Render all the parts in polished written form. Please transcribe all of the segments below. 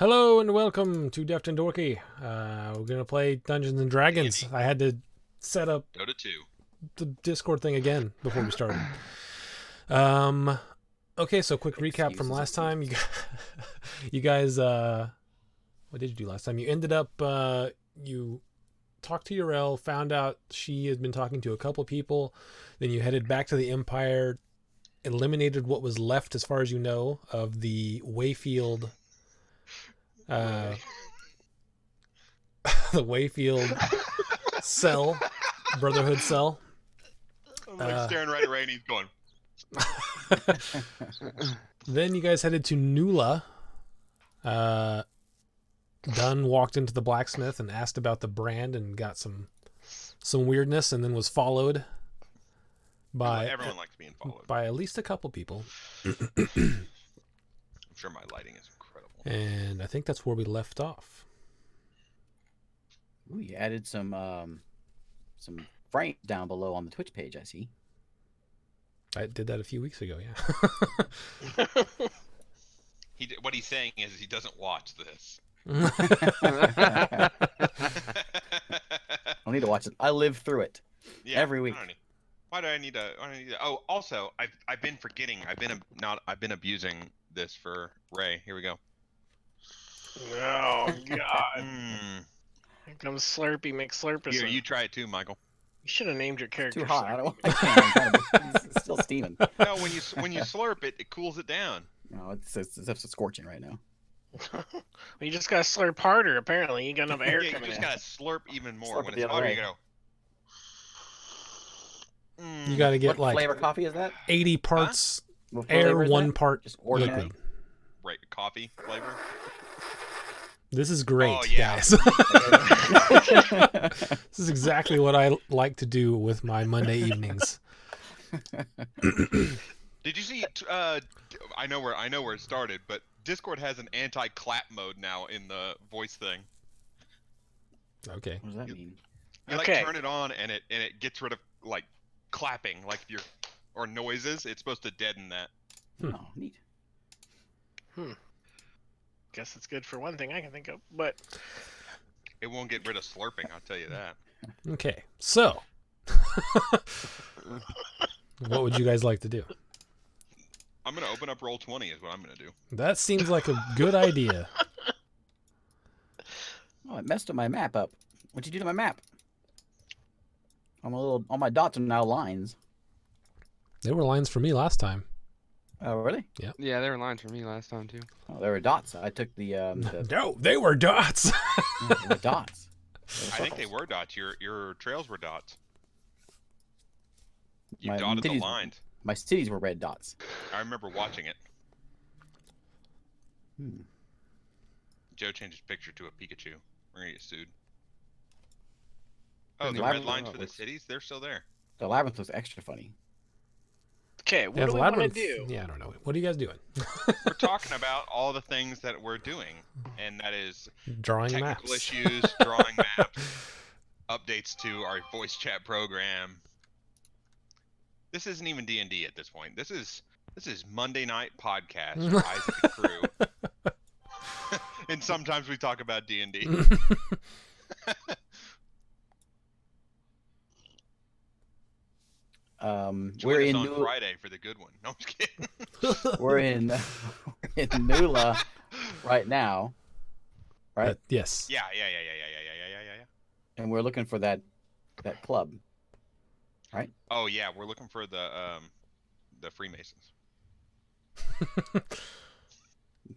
Hello and welcome to Deft and Dorky. We're gonna play Dungeons and Dragons. I had to set up Dota 2. the Discord thing again before we started. Okay, so quick recap from last time. You guys, what did you do last time? You ended up, you talked to Urel, found out she had been talking to a couple people. Then you headed back to the Empire, eliminated what was left, as far as you know, of the Wayfield. The Wayfield cell, Brotherhood cell. I'm like staring right at Ray and he's going. Then you guys headed to Nula. Dunn walked into the blacksmith and asked about the brand and got some weirdness, and then was followed by everyone likes being followed by at least a couple people. I'm sure my lighting is incredible. And I think that's where we left off. Ooh, you added some frames down below on the Twitch page, I see. I did that a few weeks ago, yeah. What he's saying is he doesn't watch this. I don't need to watch it. I live through it every week. Why do I need to? Oh, also, I've been forgetting. I've been abusing this for Ray. Here we go. Oh God! Here comes Slurpee McSlurpus. Here, you try it too, Michael. You should have named your character. It's too hot. Slurpee. I can't. It's still steaming. No, when you slurp it, it cools it down. No, it's scorching right now. Well, you just gotta slurp harder. Apparently, you got enough air Yeah, coming you just in. gotta slurp even more. Slurp When it it's the other hotter, way. you go. You got to get What like flavor coffee is that? 80 parts What air, flavor is 1 that? part Just ordinary? liquid. Right, coffee flavor. This is great, Oh, yeah. guys. This is exactly what I like to do with my Monday evenings. Did you see? I know where it started, but Discord has an anti-clap mode now in the voice thing. Okay. What does that mean? You Okay. like turn it on and it gets rid of like clapping, like or noises. It's supposed to deaden that. Oh, neat. Guess it's good for one thing I can think of, but It won't get rid of slurping. I'll tell you that. Okay. So, what would you guys like to do? I'm gonna open up Roll20 is what I'm gonna do. That seems like a good idea. Oh, it messed up my map up. What'd you do to my map? All my dots are now lines. They were lines for me last time. Oh, really? Yeah, they were lines for me last time too. Oh, there were dots. I took the No, they were dots. the dots. I think they were dots. Your trails were dots. You My dotted the cities- lines. My cities were red dots. I remember watching it. Hmm. Joe changed his picture to a Pikachu. We're gonna get sued. Oh, And the the red labyrinth lines for the looks- cities, they're still there. The labyrinth was extra funny. okay. What Yeah, do the we want to labyrinth. do? Yeah, I don't know. What are you guys doing? We're talking about all the things that we're doing, and that is Drawing technical maps. issues, drawing maps, updates to our voice chat program. This isn't even D&D at this point. This is Monday night podcast for Isaac and crew. And sometimes we talk about D&D. We're Join in us on Nula, Friday for the good one. No, I'm just kidding. we're in Nula right now, right? Yes. Yeah. And we're looking for that club. Oh yeah, we're looking for the Freemasons.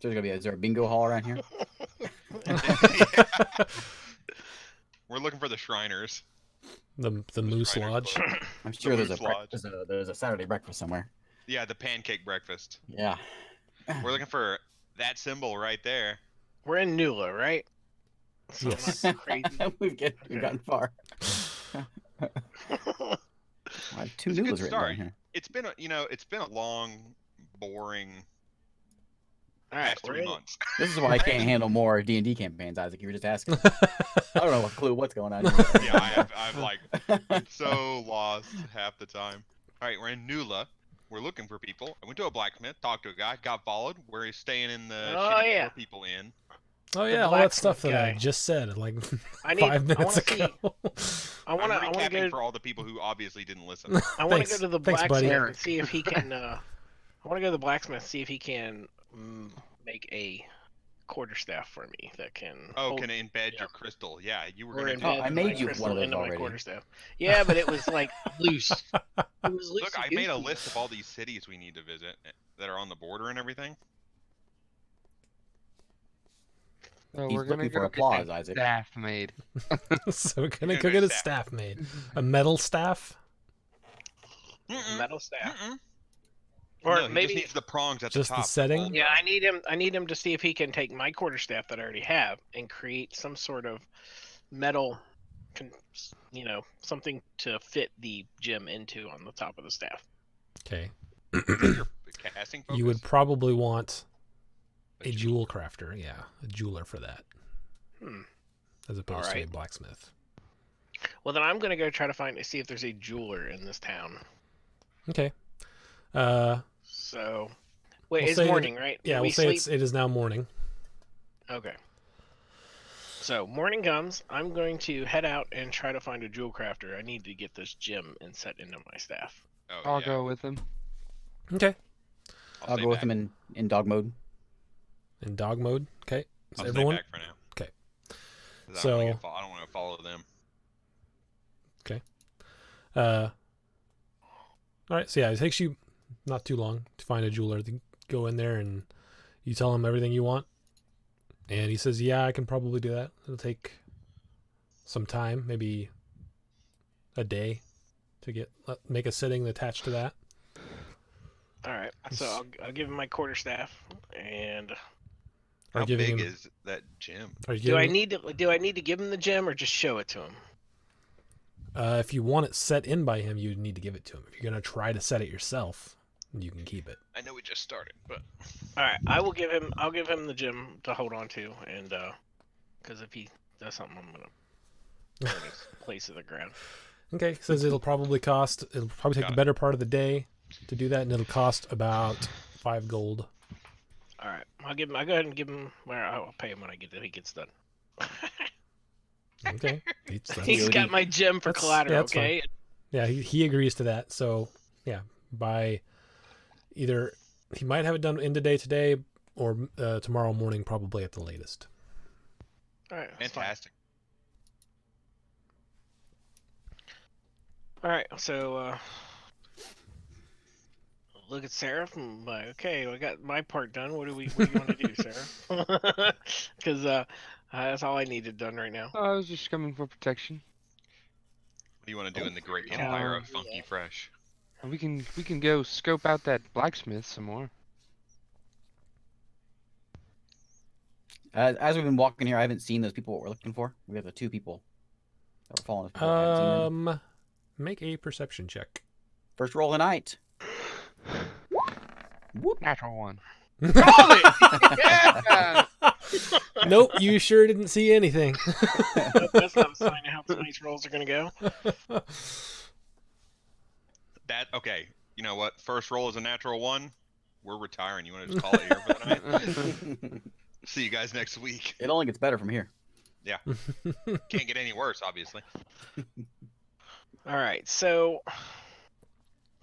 Is there a bingo hall around here? We're looking for the Shriners. The Moose Riders Lodge. Club. I'm sure there's Moose a, Lodge. there's a Saturday breakfast somewhere. Yeah, the pancake breakfast. Yeah. We're looking for that symbol right there. We're in Nula, right? Yes. Crazy. We've gotten far. I have 2 It's a good Nulas written start. down here. It's been a long, boring All right, past we're 3 in. months. This is why I can't handle more D&D campaigns, Isaac. You were just asking. I don't know a clue what's going on here. Yeah, I'm like so lost half the time. All right, we're in Nula. We're looking for people. I went to a blacksmith, talked to a guy, got followed. We're staying in the Oh, shitty yeah. poor people in. Oh yeah, all that blacksmith stuff that I guy. just said like I 5 minutes wanna see. ago. I wanna I'm recapping go. for all the people who obviously didn't listen. I want to go Thanks. to the Thanks, buddy. blacksmith and see if he can. I want to go to the blacksmith see if he can make a quarterstaff for me that can. Oh, hold, can it embed yeah. your crystal? Yeah, you were Or gonna do embed I that. made my you crystal one of those into my already. quarterstaff. Yeah, but it was like loose. It was loose. Look, I made a list of all these cities we need to visit that are on the border and everything. So He's we're gonna looking for go applause, get a Isaac. staff made. So we're gonna You're go gonna get a staff. staff made. A metal staff? Metal staff. Mm-mm. Or No, he just maybe. needs the prongs at Just the the top. setting? hold Yeah, the- I need him to see if he can take my quarterstaff that I already have and create some sort of metal, something to fit the gem into on the top of the staff. Okay. Your casting focus. You would probably want a jewel. jewel crafter, yeah, a jeweler for that, Hmm. as opposed to a Alright. blacksmith. Well, then I'm gonna go try to see if there's a jeweler in this town. Okay. So, wait, We'll it's say that- morning, right? Yeah, Did we'll we say sleep? it is now morning. Okay. So morning comes. I'm going to head out and try to find a jewel crafter. I need to get this gem and set into my staff. Oh, I'll yeah. go with him. Okay. I'll go with him in dog mode. In dog mode. Okay. Is I'll everyone? stay back for now. Okay. 'Cause So- I don't want to follow them. All right. So yeah, it takes you not too long to find a jeweler. To go in there and you tell him everything you want, and he says, "Yeah, I can probably do that. It'll take some time, maybe a day, to make a setting attached to that." All right. So I'll give him my quarterstaff. And Are How giving big him- is that gym? Are you do I giving- need to give him the gem or just show it to him? if you want it set in by him, you need to give it to him. If you're gonna try to set it yourself, you can keep it. I know we just started, but All right. I'll give him the gem to hold on to, and because if he does something, I'm gonna burn his place to the ground. Okay. Says it'll probably take Got the it. better part of the day to do that, and it'll cost about 5 gold. All right. I'll go ahead and give him. Well, I'll pay him when he gets done. Okay. He's got my gem for That's- collateral. yeah, that's Okay. Yeah, he agrees to that. So yeah, by either he might have it done in today or tomorrow morning, probably at the latest. All right. that's fine. fantastic. All right. So look at Sarah. I'm like, okay, I got my part done. What do you want to do, Sarah? Because that's all I needed done right now. I was just coming for protection. What do you want to do in the great empire of Funky Fresh? And we can go scope out that blacksmith some more. As we've been walking here, I haven't seen those people we're looking for. We have the 2 people that were following us before. I haven't seen them. Make a perception check. First roll of the night. Whoop. Natural one. Yeah! Nope, you sure didn't see anything. That's not a sign of how tonight's rolls are gonna go. Okay, you know what? First roll is a natural 1. We're retiring. You want to just call it here for the night? See you guys next week. It only gets better from here. Can't get any worse, obviously. All right. So,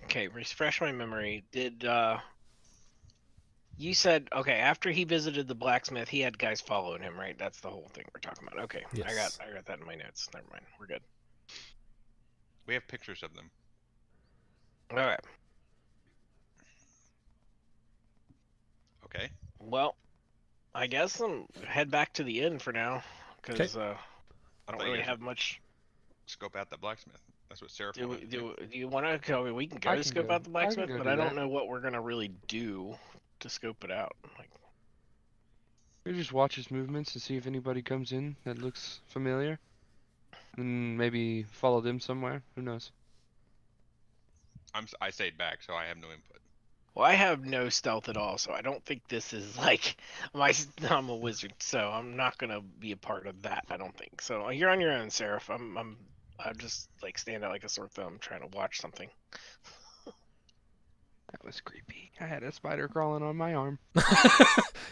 okay, refresh my memory. Did you said okay after he visited the blacksmith, he had guys following him, right? That's the whole thing we're talking about. Okay, Yes. I got that in my notes. Never mind. We're good. We have pictures of them. All right. Okay. Well, I guess I'm head back to the inn for now because I don't thought you really guys have much. Scope out that blacksmith. That's what Sarah Do wanted to do. you want to go? We can go I to can scope go. out the I can blacksmith, go but do I don't that. know what we're gonna really do to scope it out. Like, We just watch his movements and see if anybody comes in that looks familiar. And maybe follow them somewhere. Who knows? I stayed back, so I have no input. well, I have no stealth at all, so I don't think this is like I'm a wizard, so I'm not gonna be a part of that. I don't think so. You're on your own, Seraph. I'm just like stand out like a sore thumb trying to watch something. That was creepy. I had a spider crawling on my arm.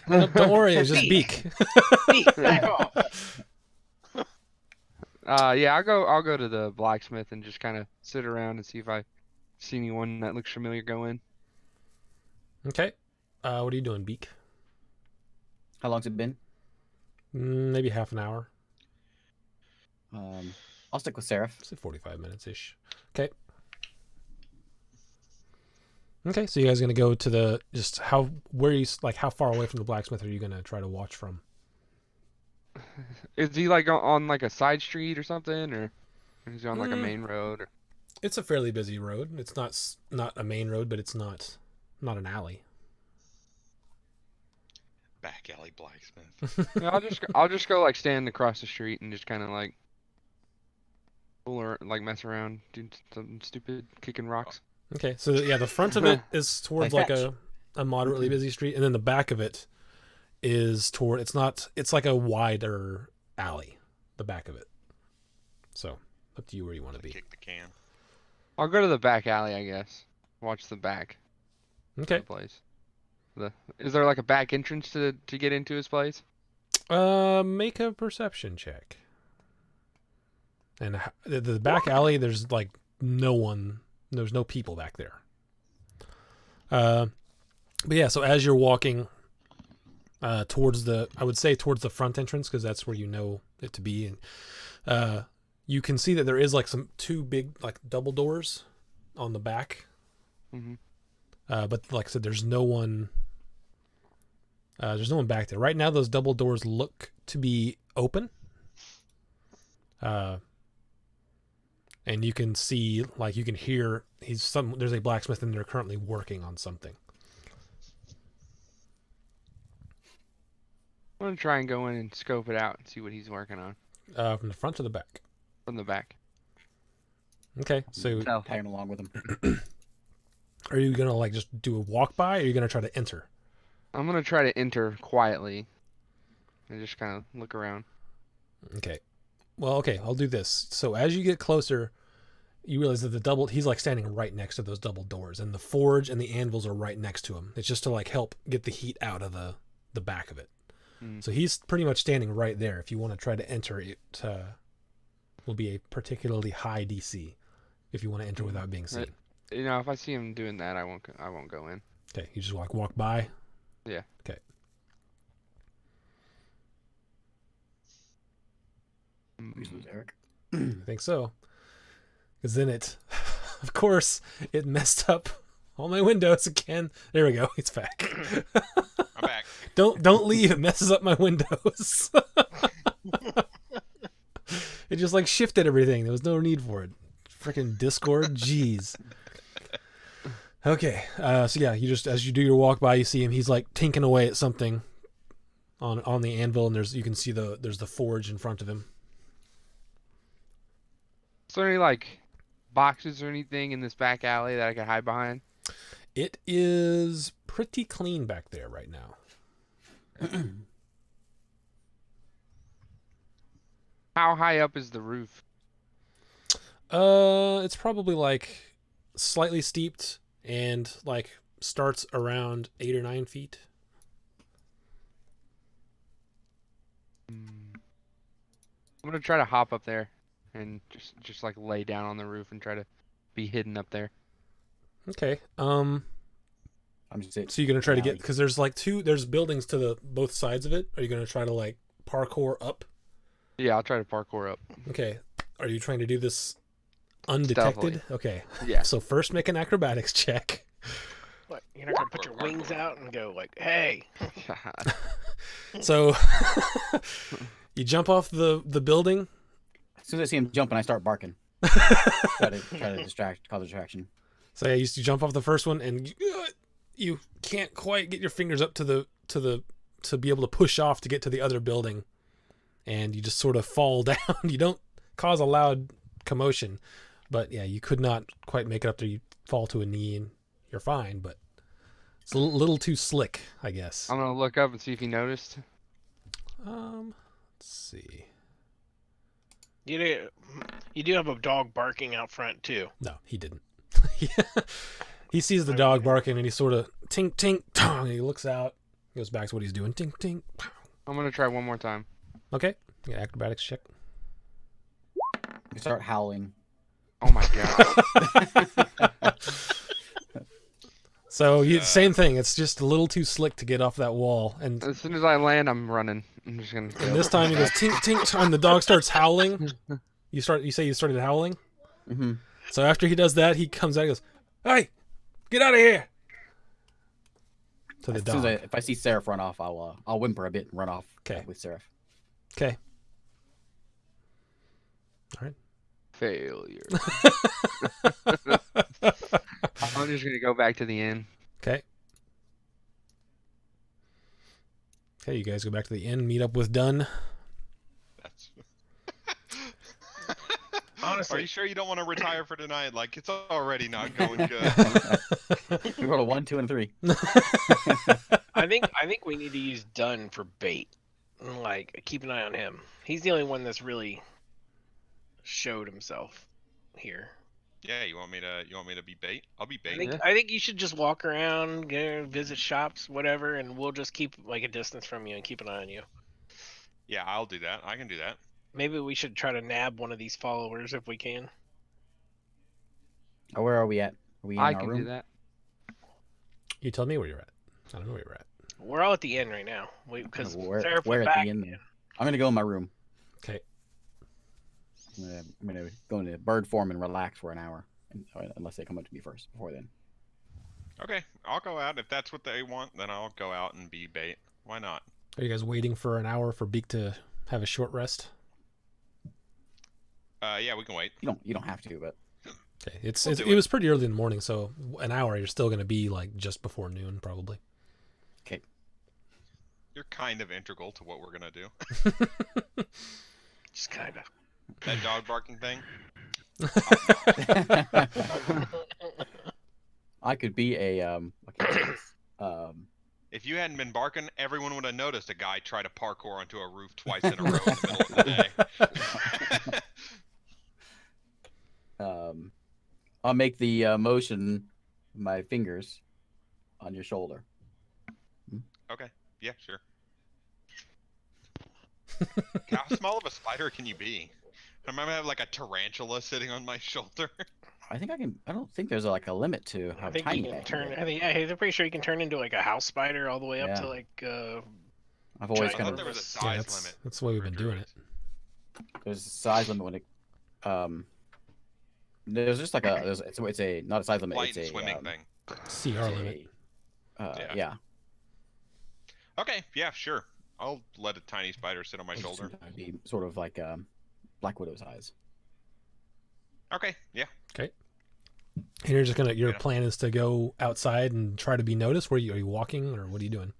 Don't worry, it's just Beak. Back off. Yeah, I'll go to the blacksmith and just kind of sit around and see if I see anyone that looks familiar go in. Okay. What are you doing, Beak? How long's it been? Maybe half an hour. I'll stick with Seraph. Say 45 minutes ish. Okay. Okay, so you guys gonna go to the how far away from the blacksmith are you gonna try to watch from? Is he like on like a side street or something, or is he on like a main road? Or... It's a fairly busy road. It's not a main road, but it's not an alley. Back alley blacksmith. Yeah, I'll just go like stand across the street and just kind of like fool or like mess around, do something stupid, kicking rocks. Okay, so yeah, the front of it is towards Play like a moderately busy street, and then the back of it is toward it's like a wider alley, the back of it. So up to you where you want to be. Kick the can. I'll go to the back alley, I guess. Watch the back of Okay. the place. Is there like a back entrance to get into his place? Make a perception check. And the back alley, there's like no one. There's no people back there. But yeah, so as you're walking towards towards the front entrance, because that's where you know it to be, and you can see that there is like two big like double doors on the back. Mm-hmm. But like I said, there's no one. There's no one back there right now. Those double doors look to be open. And you can see, like, you can hear there's a blacksmith in there currently working on something. I'm gonna try and go in and scope it out and see what he's working on. From the front to the back. From the back. Okay, so Tagging along with him. are you gonna like just do a walk by, or are you gonna try to enter? I'm gonna try to enter quietly and just kind of look around. Okay. Well, okay, I'll do this. So as you get closer, you realize that he's like standing right next to those double doors, and the forge and the anvils are right next to him. It's just to like help get the heat out of the back of it. So he's pretty much standing right there. If you want to try to enter, it will be a particularly high DC if you want to enter without being seen. You know, if I see him doing that, I won't go in. Okay, you just like walk by. Yeah. Okay. Eric. I think so. Because then of course, it messed up all my windows again. There we go. It's back. I'm back. Don't leave. It messes up my windows. It just like shifted everything. There was no need for it. Freaking Discord. Jeez. Okay. So yeah, you just as you do your walk by, you see him. He's like tinking away at something on the anvil, and you can see there's the forge in front of him. Is there any like boxes or anything in this back alley that I could hide behind? It is pretty clean back there right now. How high up is the roof? It's probably like slightly steeped and like starts around 8 or 9 feet. I'm gonna try to hop up there and just like lay down on the roof and try to be hidden up there. Okay. I'm just So you're gonna try to get, because there's buildings to both sides of it. Are you gonna try to like parkour up? Yeah, I'll try to parkour up. Okay. Are you trying to do this undetected? Stealthily. Okay. Yeah. So first make an acrobatics check. What? You're not gonna put your wings out and go like, "Hey." So you jump off the building. As soon as I see him jumping, I start barking. try to cause a distraction. So yeah, you jump off the first one, and you can't quite get your fingers up to be able to push off to get to the other building, and you just sort of fall down. You don't cause a loud commotion, but yeah, you could not quite make it up there. You fall to a knee, and you're fine, but it's a little too slick, I guess. I'm gonna look up and see if he noticed. Let's see. You do have a dog barking out front too. No, he didn't. He sees the dog barking and he sort of tink tink tong. And he looks out, goes back to what he's doing. Tink tink. I'm gonna try one more time. Okay, yeah, acrobatics check. You start howling. Oh my god. So same thing. It's just a little too slick to get off that wall, and As soon as I land, I'm running. I'm just gonna. and this time he goes tink tink, and the dog starts howling. You say you started howling. Mm-hmm. So after he does that, he comes out and goes, "Hey, get out of here!" To the As soon dog. as if I see Seraph run off, I'll whimper a bit and run off. 'Kay. With Seraph. Okay. All right. Failure. I'm just gonna go back to the inn. Okay. Okay, you guys go back to the inn, meet up with Dunn. That's... Honestly, Are you sure you don't want to retire for tonight? Like, it's already not going good. We rolled a 1, 2, and 3. I think we need to use Dunn for bait. Like, keep an eye on him. He's the only one that's really showed himself here. Yeah, you want me to be bait? I'll be bait. I think you should just walk around, visit shops, whatever, and we'll just keep like a distance from you and keep an eye on you. Yeah, I'll do that. I can do that. Maybe we should try to nab one of these followers if we can. Oh, where are we at? Are we in I our can room? do that. You tell me where you're at. I don't know where you're at. We're all at the inn right now. Because Where Seraph at went back. the inn? I'm gonna go in my room. Okay. I'm gonna go into bird form and relax for an hour, unless they come up to me first. Before then. Okay, I'll go out. If that's what they want, then I'll go out and be bait. Why not? Are you guys waiting for an hour for Beak to have a short rest? Yeah, we can wait. You don't have to, but Okay. do It was pretty early in the morning, so an hour you're still going to be like just before noon probably. okay. You're kind of integral to what we're gonna do. Just kind of. That dog barking thing. I could be a what can I say this? If you hadn't been barking, everyone would have noticed a guy try to parkour onto a roof twice in a row in the middle of the day. I'll make the motion with my fingers on your shoulder. Okay. Yeah, sure. How small of a spider can you be? I remember I have like a tarantula sitting on my shoulder. I think I can. I don't think there's like a limit to how I think tiny you I can can turn. get. I think I'm pretty sure you can turn into like a house spider all the way up Yeah. to like. I've always I kind thought of there was a Yeah, size that's limit. the way we've for been doing it. druids. there's a size limit when it there's just like a it's a not a size limit. Light It's and a swimming thing. CR limit. Yeah. Yeah. Okay, yeah, sure. I'll let a tiny spider sit on my shoulder. It'd be sort of like Black Widow's eyes. Okay, yeah. And you're just gonna. Your Yeah. plan is to go outside and try to be noticed. Are you walking or what are you doing?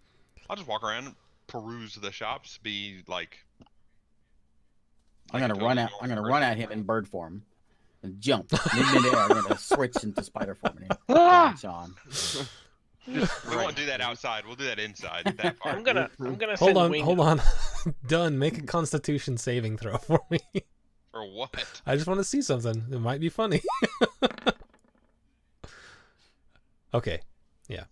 I'll just walk around, peruse the shops, be like. I'm like a gonna run totally out. I'm normal gonna run person. at him in bird form, and jump midair. I'm gonna switch into spider form and Ah! launch on. We won't do that outside. We'll do that inside. That part. I'm gonna send Hold on, Wing. hold on. Done. Make a Constitution saving throw for me. For what? I just want to see something. It might be funny. Okay. Yeah.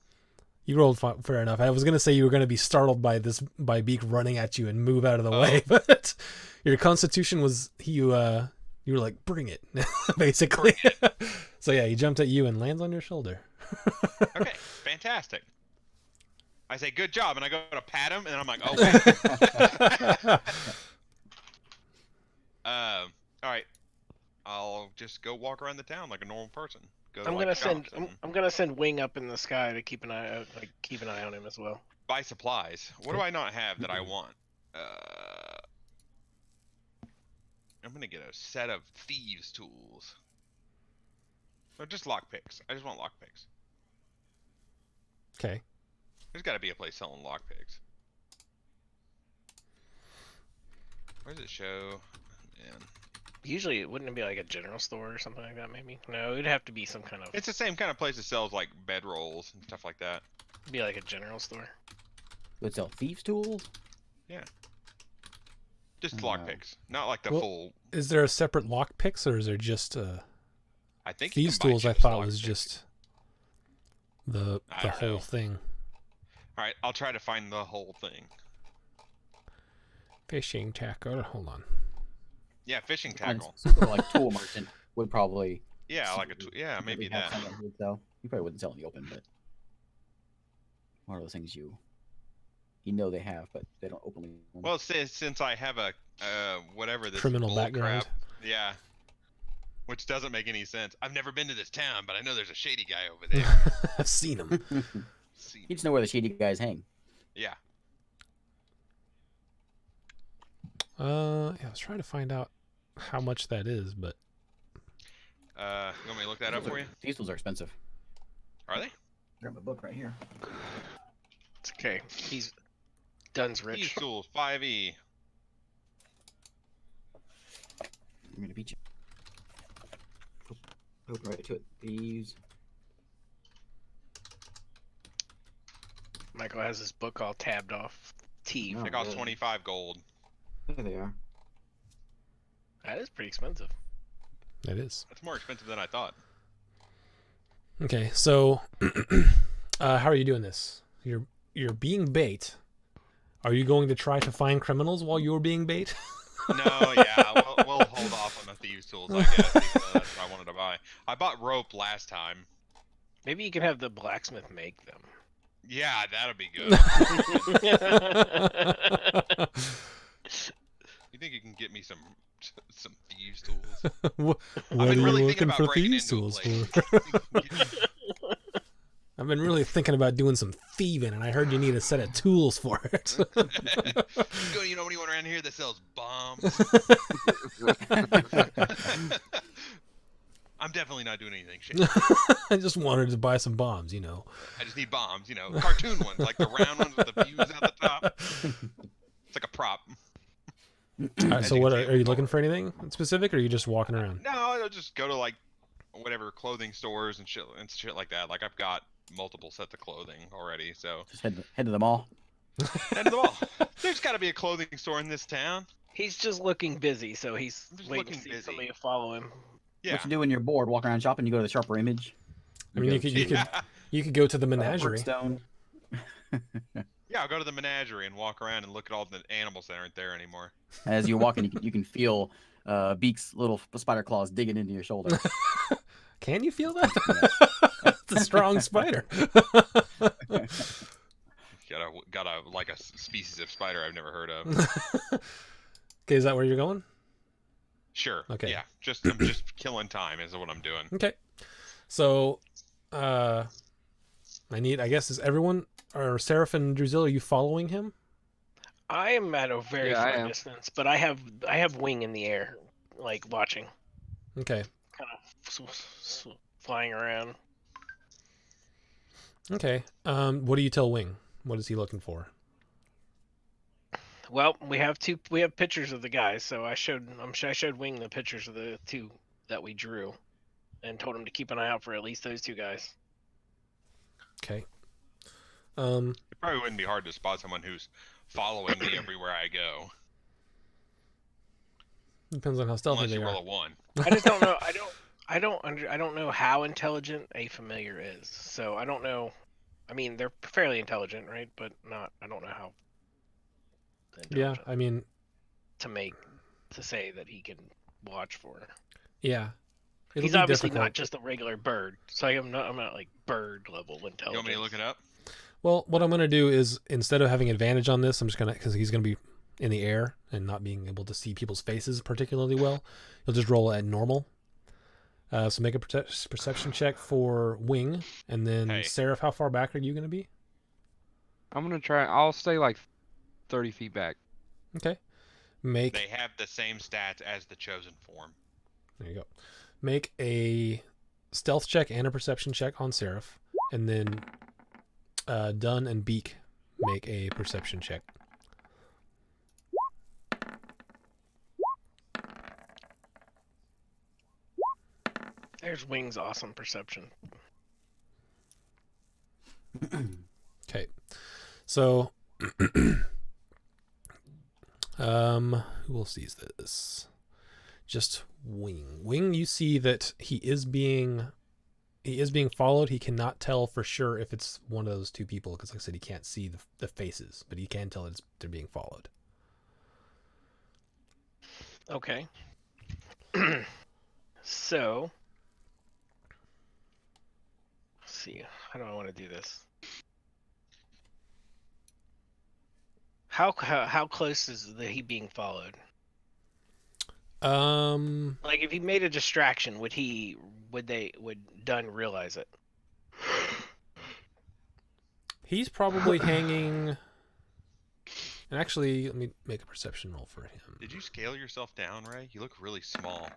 You rolled fair enough. I was gonna say you were gonna be startled by Beak running at you and move out of the way, but your Constitution was you were like bring it, basically. So yeah, he jumped at you and lands on your shoulder. Okay, fantastic. I say good job, and I go to pat him, and I'm like, oh wait. All right. I'll just go walk around the town like a normal person. Go to, I'm like, gonna send. shops and I'm gonna send Wing up in the sky to keep an eye out, keep an eye on him as well. buy supplies. What do I not have that I want? I'm gonna get a set of thieves' tools. Or just lockpicks. I just want lockpicks. Okay. There's got to be a place selling lockpicks. Where's it show? Man. Usually, wouldn't it be like a general store or something like that? Maybe. No, it'd have to be some kind of. It's the same kind of place that sells like bedrolls and stuff like that. Be like a general store. Would sell thieves' tools. Just Oh. lockpicks, not like the Well, full. Is there a separate lock picks or is there just I think you thieves can buy tools? I just thought was lockpicks. just the don't whole know. thing. All right, I'll try to find the whole thing. Fishing tackle. Hold on. Yeah, fishing Find tackle. some sort of like tool merchant would probably. Yeah, like yeah, maybe have that. some that he would sell. He probably wouldn't sell in the open, but one of those things you know they have, but they don't openly. Well, since I have a whatever this Criminal bull background. crap, yeah, which doesn't make any sense. I've never been to this town, but I know there's a shady guy over there. I've seen him. You just know where the shady guys hang. Yeah. Yeah, I was trying to find out how much that is, but You want me to look that up for you? These tools are expensive. Are they? Grab my book right here. It's okay. Dunn's These rich. tools 5e. I'm gonna beat you. Open right to it. These. Michael has his book all tabbed off. T. No. They cost really? 25 gold. There they are. That is pretty expensive. it is. That's more expensive than I thought. Okay, so how are you doing this? You're being bait. Are you going to try to find criminals while you're being bait? No, yeah, we'll hold off on the thieves tools, I guess. Even though that's what I wanted to buy. I bought rope last time. Maybe you can have the blacksmith make them. Yeah, that'll be good. You think you can get me some thieves tools? What I've are been you really looking thinking about for breaking thieves into a tools place. for? I've been really thinking about doing some thieving, and I heard you need a set of tools for it. You know anyone around here that sells bombs? I'm definitely not doing anything shady. I just wanted to buy some bombs, you know. I just need bombs, cartoon ones, like the round ones with the fuse out the top. It's like a prop. All right, As so you what can see are you on the looking for anything specific, or are you just walking around? No, I'll just go to like whatever clothing stores and shit like that. Like I've got multiple sets of clothing already, so Just head to the mall. head to the mall. There's got to be a clothing store in this town. He's just looking busy, so he's I'm just waiting to looking see busy. somebody to follow him. Yeah. What you do when you're bored, walking around shopping, you go to the Sharper Image. I mean, you could go to the menagerie. Brookstone. Yeah, I'll go to the menagerie and walk around and look at all the animals that aren't there anymore. As you're walking, you can feel Beak's little spider claws digging into your shoulder. Can you feel that? It's a strong spider. Got a like a species of spider I've never heard of. Okay, is that where you're going? Sure. Okay. Yeah. I'm just killing time is what I'm doing. Okay. So, I guess, is everyone, or Seraph and Drusilla, are you following him? I am at a very Yeah, I far am. distance, but I have wing in the air, like watching, Okay. kind of flying around. Okay. What do you tell Wing? What is he looking for? Well, we have pictures of the guys, so I showed Wing the pictures of the two that we drew, and told him to keep an eye out for at least those two guys. Okay. It probably wouldn't be hard to spot someone who's following me everywhere I go. Depends on how stealthy Unless they you are. roll a 1. I just don't know. I don't know how intelligent a familiar is. So I don't know. I mean, they're fairly intelligent, right? But not. I don't know how. Yeah, intelligent I mean, to say that he can watch for. yeah. It'll He's be obviously difficult. not just a regular bird. So I'm not like bird level intelligence. You want me to look it up? Well, what I'm going to do is, instead of having advantage on this, I'm just going to, because he's going to be in the air and not being able to see people's faces particularly well, he'll just roll at normal. So make a perception check for Wing, and then Hey. Seraph, how far back are you going to be? I'm gonna try. I'll stay like 30 feet back. Okay. Make They have the same stats as the chosen form. There you go. Make a stealth check and a perception check on Seraph, and then Dunn and Beak make a perception check. There's Wing's awesome perception. Okay. So, who will seize this? Just Wing. Wing, you see that he he is being followed. He cannot tell for sure if it's one of those two people because, like I said, he can't see the faces, but he can tell they're being followed. Okay. So, let's see. How do I want to do this? How close is he being followed? Like if he made a distraction, would Dunn realize it? He's probably hanging. And actually, let me make a perception roll for him. Did you scale yourself down, Ray? You look really small.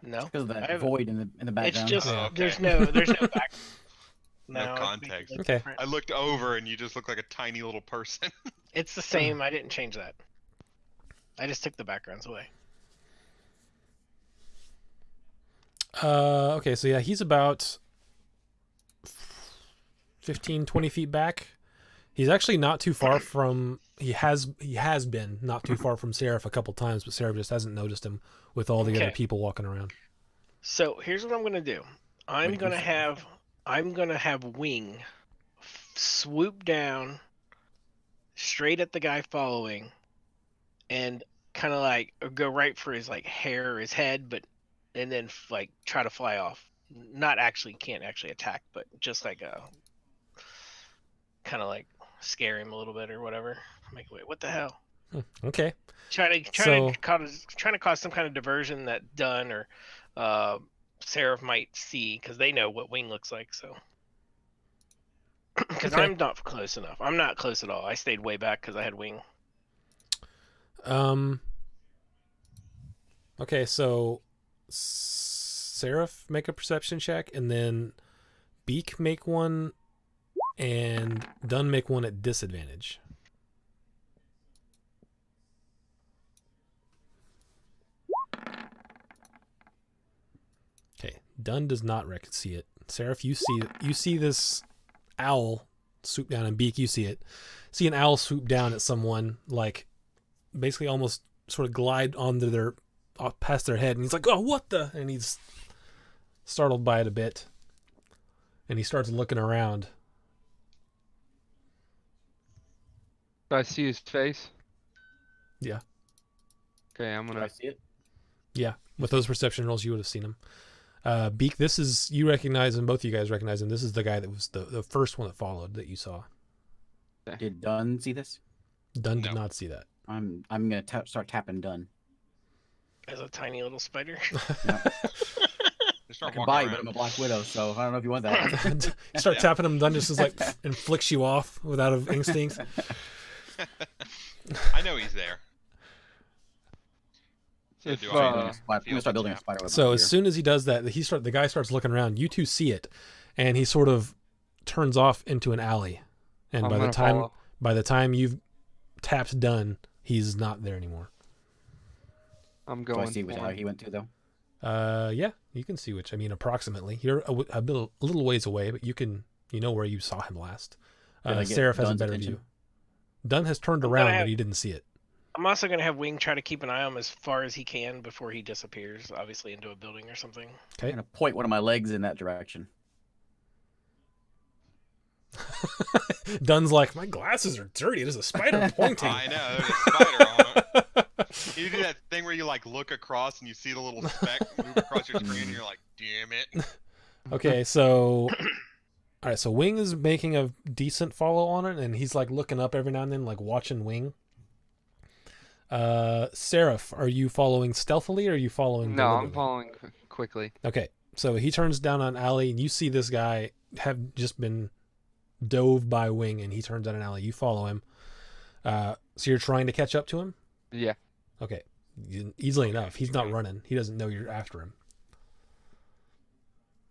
No, Because of that void in the background. it's just Oh, okay. there's no back. No it's context. completely Okay. different. I looked over and you just look like a tiny little person. It's the same. I didn't change that. I just took the backgrounds away. Okay, so yeah, he's about 15, 20 feet back. He's actually not too far from. He has been not too far from Seraph a couple times, but Seraph just hasn't noticed him with all the other Okay. people walking around. So here's what I'm gonna do. I'm gonna have Wing swoop down straight at the guy following, and kind of like go right for his like hair or his head, and then like try to fly off. Can't actually attack, but just like a kind of like scare him a little bit or whatever. Make wait, what the hell? Okay. Trying to cause some kind of diversion that Dunn or Seraph might see because they know what Wing looks like. So, because Okay. I'm not close enough. I'm not close at all. I stayed way back because I had Wing. Okay, so Seraph make a perception check, and then Beak make one, and Dunn make one at disadvantage. Okay, Dunn does not see it. Seraph, you see this owl swoop down, and Beak, you see it. See an owl swoop down at someone, like basically almost sort of glide onto their past their head, and he's like, "Oh, what the?" And he's startled by it a bit, and he starts looking around. Do I see his face? Yeah. Okay, I'm Do I gonna. see it? Yeah, with those perception rolls, you would have seen him. Beak, this is, you recognize him, both of you guys recognize him. This is the guy that was the first one that followed that you saw. Did Dunn see this? Dunn did No. not see that. I'm gonna start tapping Dunn. As a tiny little spider. Just I start can walking buy you, around. but I'm a Black Widow, so I don't know if you want that. You start Yeah. tapping him, Dunn just is like and flicks you off without an instinct. I know he's there. So If, do I'm I gonna feel start building a the spider web. So up as here. soon as he does that, the guy starts looking around. You two see it, and he sort of turns off into an alley. And I'm by the gonna time follow. by the time you've tapped Dunn, he's not there anymore. I'm Do going. I see which for alley him. he went to though? Yeah, you can see which. I mean, approximately. You're a little ways away, but you know where you saw him last. Did I get Seraph has a Dunn's better attention? view. Dunn has turned I'm gonna around, have- but he didn't see it. I'm also gonna have Wing try to keep an eye on him as far as he can before he disappears, obviously into a building or something. I'm gonna point one of my legs in that direction. Dunn's like, my glasses are dirty. There's a spider pointing. I know, there's a spider on it. You do that thing where you like look across and you see the little speck move across your screen and you're like, damn it. Okay, so all right, so Wing is making a decent follow on it, and he's like looking up every now and then, like watching Wing. Seraph, are you following stealthily or are you following No, I'm deliberately? following quickly. Okay, so he turns down an alley, and you see this guy have just been dove by Wing, and he turns down an alley. You follow him. So you're trying to catch up to him? Yeah. Okay, easily enough. He's not running. He doesn't know you're after him.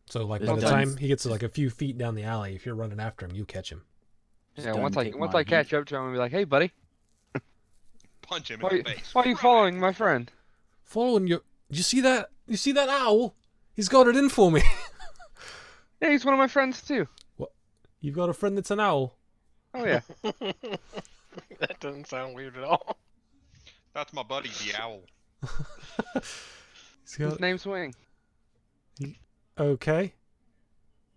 So like by Is the Dunn- time he gets like a few feet down the alley, if you're running after him, you catch him. Does Yeah. Dunn Once take I my catch up to him and be like, "Hey, buddy, Punch him why, in you- the face. why are you following my friend?" Following you. Did you see that? You see that owl? He's got it in for me. Yeah, he's one of my friends too. You've got a friend that's an owl. Oh yeah. That doesn't sound weird at all. That's my buddy, the owl. He's got- His name's Wing. Okay.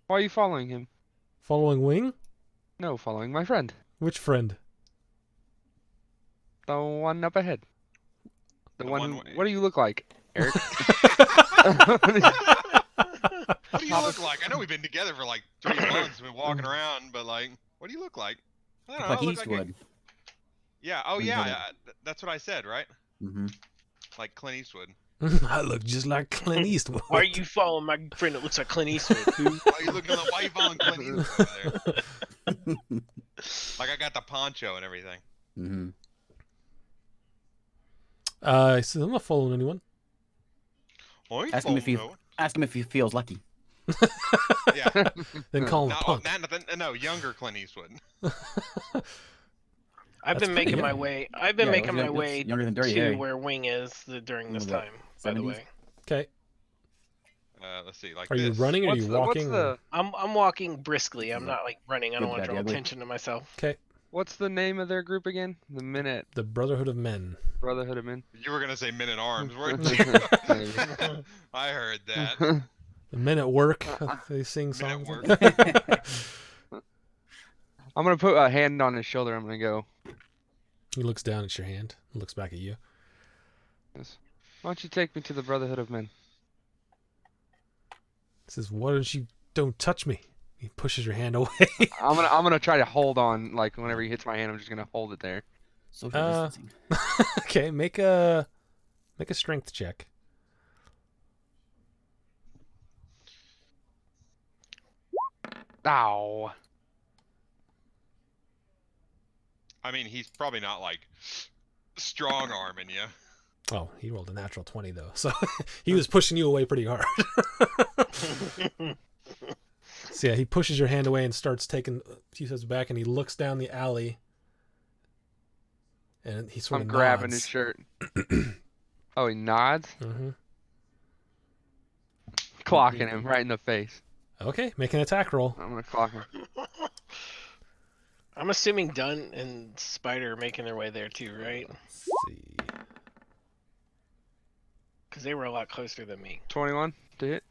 Why are you following him? Following Wing? No, following my friend. Which friend? The one up ahead. The one. one- What do you look like, Eric? What do you look like? I know we've been together for like 3 months. We've been walking around, but like, what do you look like? I don't know. Like I look Eastwood. yeah. Oh Who's yeah. in it? That's what I said, right? Mm-hmm. Like Clint Eastwood. I look just like Clint Eastwood. Why are you following my friend that looks like Clint Eastwood? Who? Why are you looking? Why are you following Clint Eastwood over there? Like I got the poncho and everything. Mm-hmm. He says, I'm not following anyone. Oh, he's Ask him if following he no one. ask him if he feels lucky. Yeah. Then call him a punk. No, younger Clint Eastwood. I've That's been pretty making my young. way. I've been Yeah, making my that's way younger than Dirty to Harry. where Wing is during this Was that time. By the 70s? way, Okay. Let's see. Like Are you this. running or are you What's walking? the I'm walking briskly. I'm not like running. I don't Good, want to bad, draw ugly. attention to myself. Okay. What's the name of their group again? The Minute The Brotherhood of Men. Brotherhood of Men. You were gonna say Men at Arms, weren't you? Maybe. I heard that. The Men at Work. They sing Men songs. at Work. I'm gonna put a hand on his shoulder. I'm gonna go. He looks down at your hand. Looks back at you. Yes. Why don't you take me to the Brotherhood of Men? He says, why don't touch me? He pushes your hand away. I'm gonna try to hold on. Like whenever he hits my hand, I'm just gonna hold it there. Social distancing. Okay, make a strength check. Ow. I mean, he's probably not like strong arming you. Oh, he rolled a natural 20 though, so he was pushing you away pretty hard. So yeah, he pushes your hand away and starts taking a few steps back, and he looks down the alley, and he sort I'm of grabbing nods. his shirt. Oh, he nods, Mm-hmm. clocking him right in the face. Okay, make an attack roll. I'm gonna clock him. I'm assuming Dunn and Spider are making their way there too, right? Let's see. Because they were a lot closer than me. 21 to hit.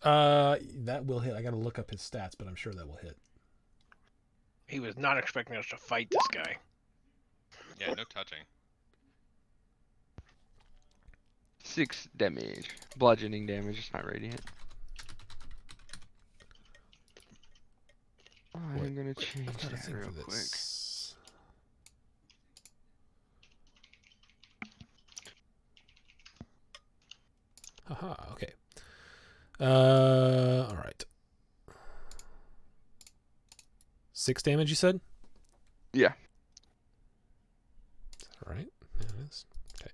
That will hit. I got to look up his stats, but I'm sure that will hit. He was not expecting us to fight this guy. Yeah, no touching. 6 damage, bludgeoning damage. It's not radiant. I'm gonna change I'm trying to that think real for quick. this. Haha, okay. All right. 6 damage, you said? Yeah. All right. Yeah, it is. Okay.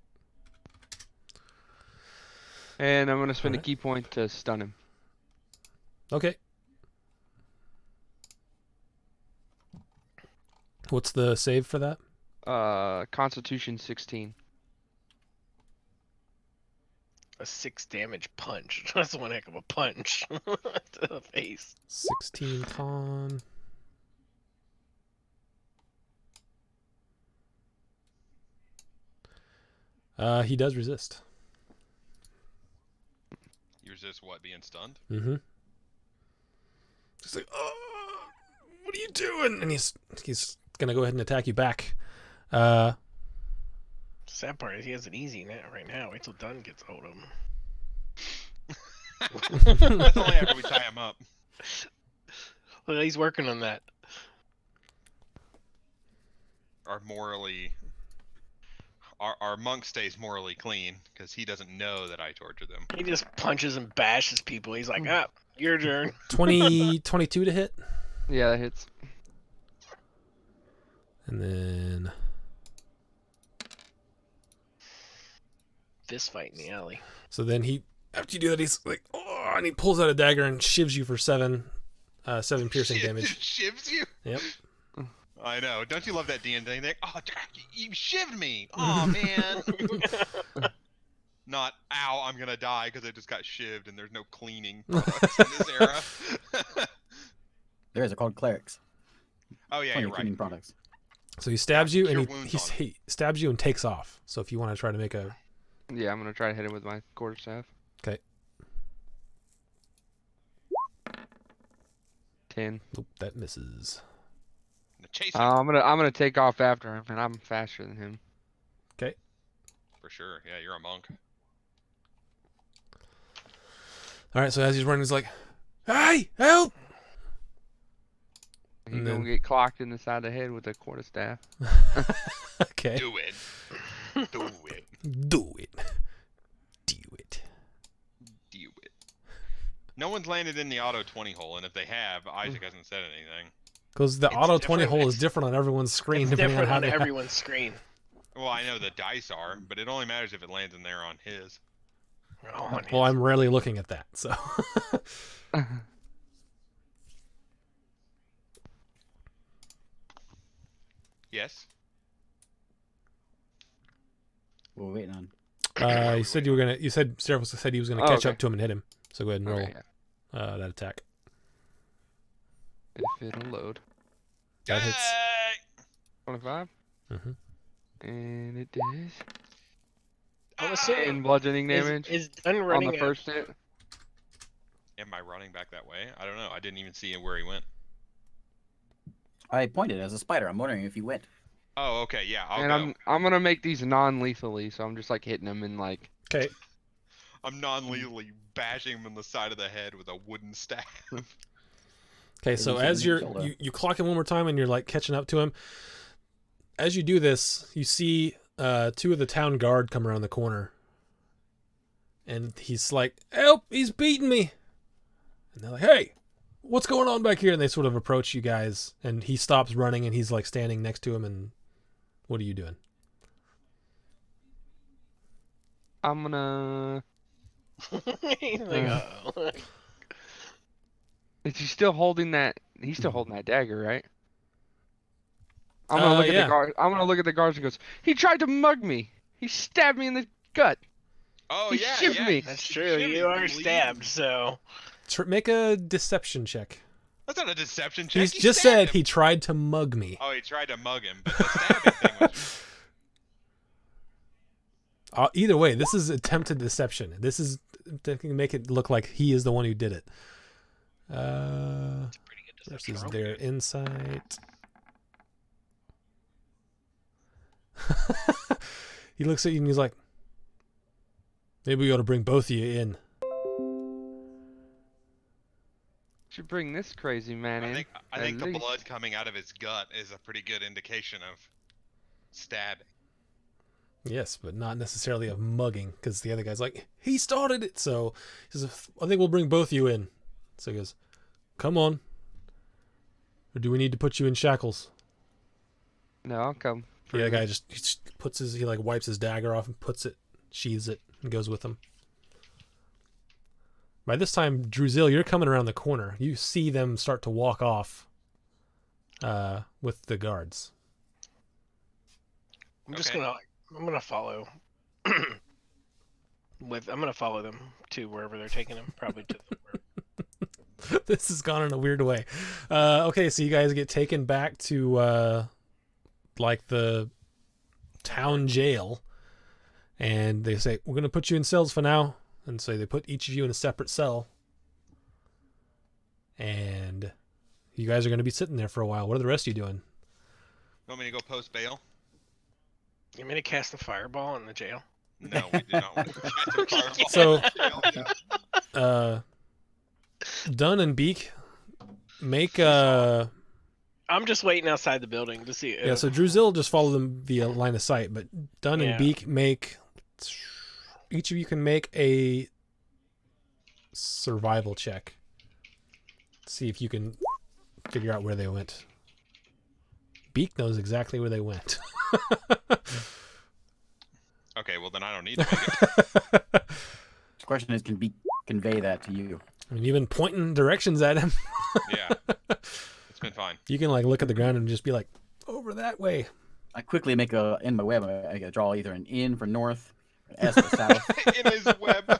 And I'm gonna spend a Alright. key point to stun him. Okay. What's the save for that? Constitution 16. A 6 damage punch. That's one heck of a punch to the face. 16 con. He does resist. You resist what? Being stunned? Mm-hmm. Just like, oh, what are you doing? And he's gonna go ahead and attack you back. Sad part is he has it easy now, right now. Wait till Dunn gets hold of him. That's only after we tie him up. Well, he's working on that. Our monk stays morally clean because he doesn't know that I torture them. He just punches and bashes people. He's like, ah, your turn. 22 to hit. Yeah, that hits. And then Fist fight in the alley. so then he, after you do that, he's like, oh, and he pulls out a dagger and shivs you for 7 piercing damage. Shivs you? Yep. I know. Don't you love that D&D thing? Oh, you shivved me. Oh, man. Not, ow, I'm going to die because I just got shivved and there's no cleaning products in this era. There is. They're called clerics. Oh, yeah, Plenty you're of right. cleaning products. So he stabs you, and Cure wounds on he stabs you and takes off. So if you want to try to make a Yeah, I'm gonna try to hit him with my quarterstaff. 10. Nope, that misses. Chase him. I'm gonna take off after him, and I'm faster than him. For sure. Yeah, you're a monk. All right, so as he's running, he's like, "Hey, help!" He And gonna then- get clocked in the side of the head with a quarterstaff. Okay. Do it. Do it. Do it. Do it. Do it. No one's landed in the auto 20 hole, and if they have, Isaac hasn't said anything. Because the It's auto 20 different. hole is different on everyone's screen, It's depending on different how on they everyone's screen. Well, I know the dice are, but it only matters if it lands in there on his. Oh, on Well, his. I'm rarely looking at that, so. Yes. What are we waiting on? You said you were gonna. You said Seraph said he was gonna Oh, catch okay. up to him and hit him. So go ahead and roll Okay, yeah. that attack. If it'll load. That hits. Yay! 25. Mhm. And it does. I'm assuming And bludgeoning is, damage is done on running the first hit. Am I running back that way? I don't know. I didn't even see where he went. I pointed as a spider. I'm wondering if you went. Oh, okay. Yeah, I'll And go. I'm gonna make these non-lethally, so I'm just like hitting them in like. Okay. I'm non-lethally bashing him in the side of the head with a wooden staff. Okay. So Maybe as something you're killed her. you clock him one more time and you're like catching up to him. As you do this, you see two of the town guard come around the corner, and he's like, "Help! He's beating me!" And they're like, "Hey, what's going on back here?" And they sort of approach you guys, and he stops running, and he's like standing next to him. And what are you doing? I'm gonna. He's like, oh. Is he still holding that? He's still holding that dagger, right? I'm gonna look at yeah. the guard. I'm gonna look at the guards and goes. He tried to mug me. He stabbed me in the gut. Oh, He yeah, shivved yeah. me. That's he true. shivved me, You are bleeding. stabbed, so. Make a deception check. That's not a deception check. He's He just stabbed said him. he tried to mug me. Oh, he tried to mug him, but the stabbing thing was... Either way, this is attempted deception. This is to make it look like he is the one who did it. Pretty good deception Versus roll. their insight. He looks at you and he's like, "Maybe we ought to bring both of you in." Should bring this crazy man in. I at think the least. blood coming out of his gut is a pretty good indication of stabbing. Yes, but not necessarily of mugging, because the other guy's like, "He started it." So he says, "I think we'll bring both of you in." So he goes, "Come on. Or do we need to put you in shackles?" No, I'll come. The other guy just puts he like wipes his dagger off and puts it, sheathes it, and goes with him. By this time, Druzil, you're coming around the corner. You see them start to walk off with the guards. I'm just Okay. I'm gonna follow. I'm gonna follow them to wherever they're taking them, probably to the. This has gone in a weird way. Okay, so you guys get taken back to like the town jail, and they say, "We're gonna put you in cells for now," and so they put each of you in a separate cell, and you guys are gonna be sitting there for a while. What are the rest of you doing? You want me to go post bail? You mean to cast the fireball in the jail? No, we did not want to cast a fireball. So- Dunn and Beak, make I'm just waiting outside the building to see. yeah. So Druzil just follow them via line of sight, but Dunn Yeah. and Beak make. Each of you can make a survival check. See if you can figure out where they went. Beak knows exactly where they went. Okay, well then I don't need to make it. The question is, can Beak convey that to you? I mean, you've been pointing directions at him. Yeah. It's been fine. You can like look at the ground and just be like, "Over that way." I quickly make in my web. I draw either an in for north, an S for south. In his web.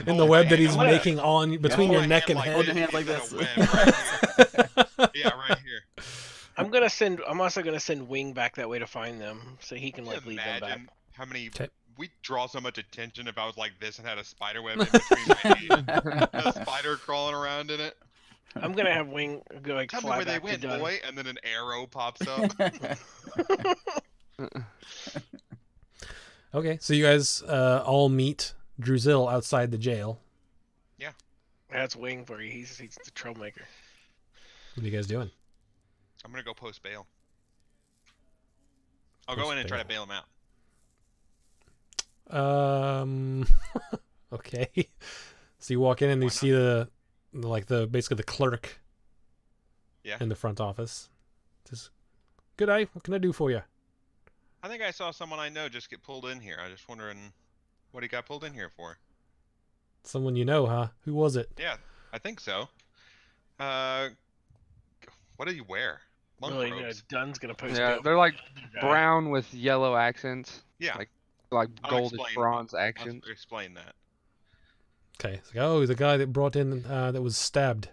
In the web that he's What a- making on between your neck and Hold head. your hands like this. this. Yeah, right here. I'm also gonna send Wing back that way to find them, so he can Can like you lead them back. imagine how many... 'Kay. We draw so much attention if I was like this and had a spider web in between my knees. A spider crawling around in it. I'm gonna have Wing go like Tell me fly where they back to went, Dunn. boy. And then an arrow pops up. Okay, so you guys all meet Druzil outside the jail. That's Wing for you. He's the troublemaker. What are you guys doing? I'm gonna go post bail. I'll go in and try to bail him out. Okay. So you walk in and you see basically the clerk. Yeah. In the front office. Just, good day. What can I do for you? I think I saw someone I know just get pulled in here. I was just wondering what he got pulled in here for. Someone you know, huh? Who was it? Yeah, I think so. What do you wear? Monk Really, robes. Dunn's gonna post Yeah, bail. they're like Okay. brown with yellow accents. Yeah. Like I'll goldish explain- bronze I'll accents. explain that. Okay. It's like, oh, the guy that brought in that was stabbed.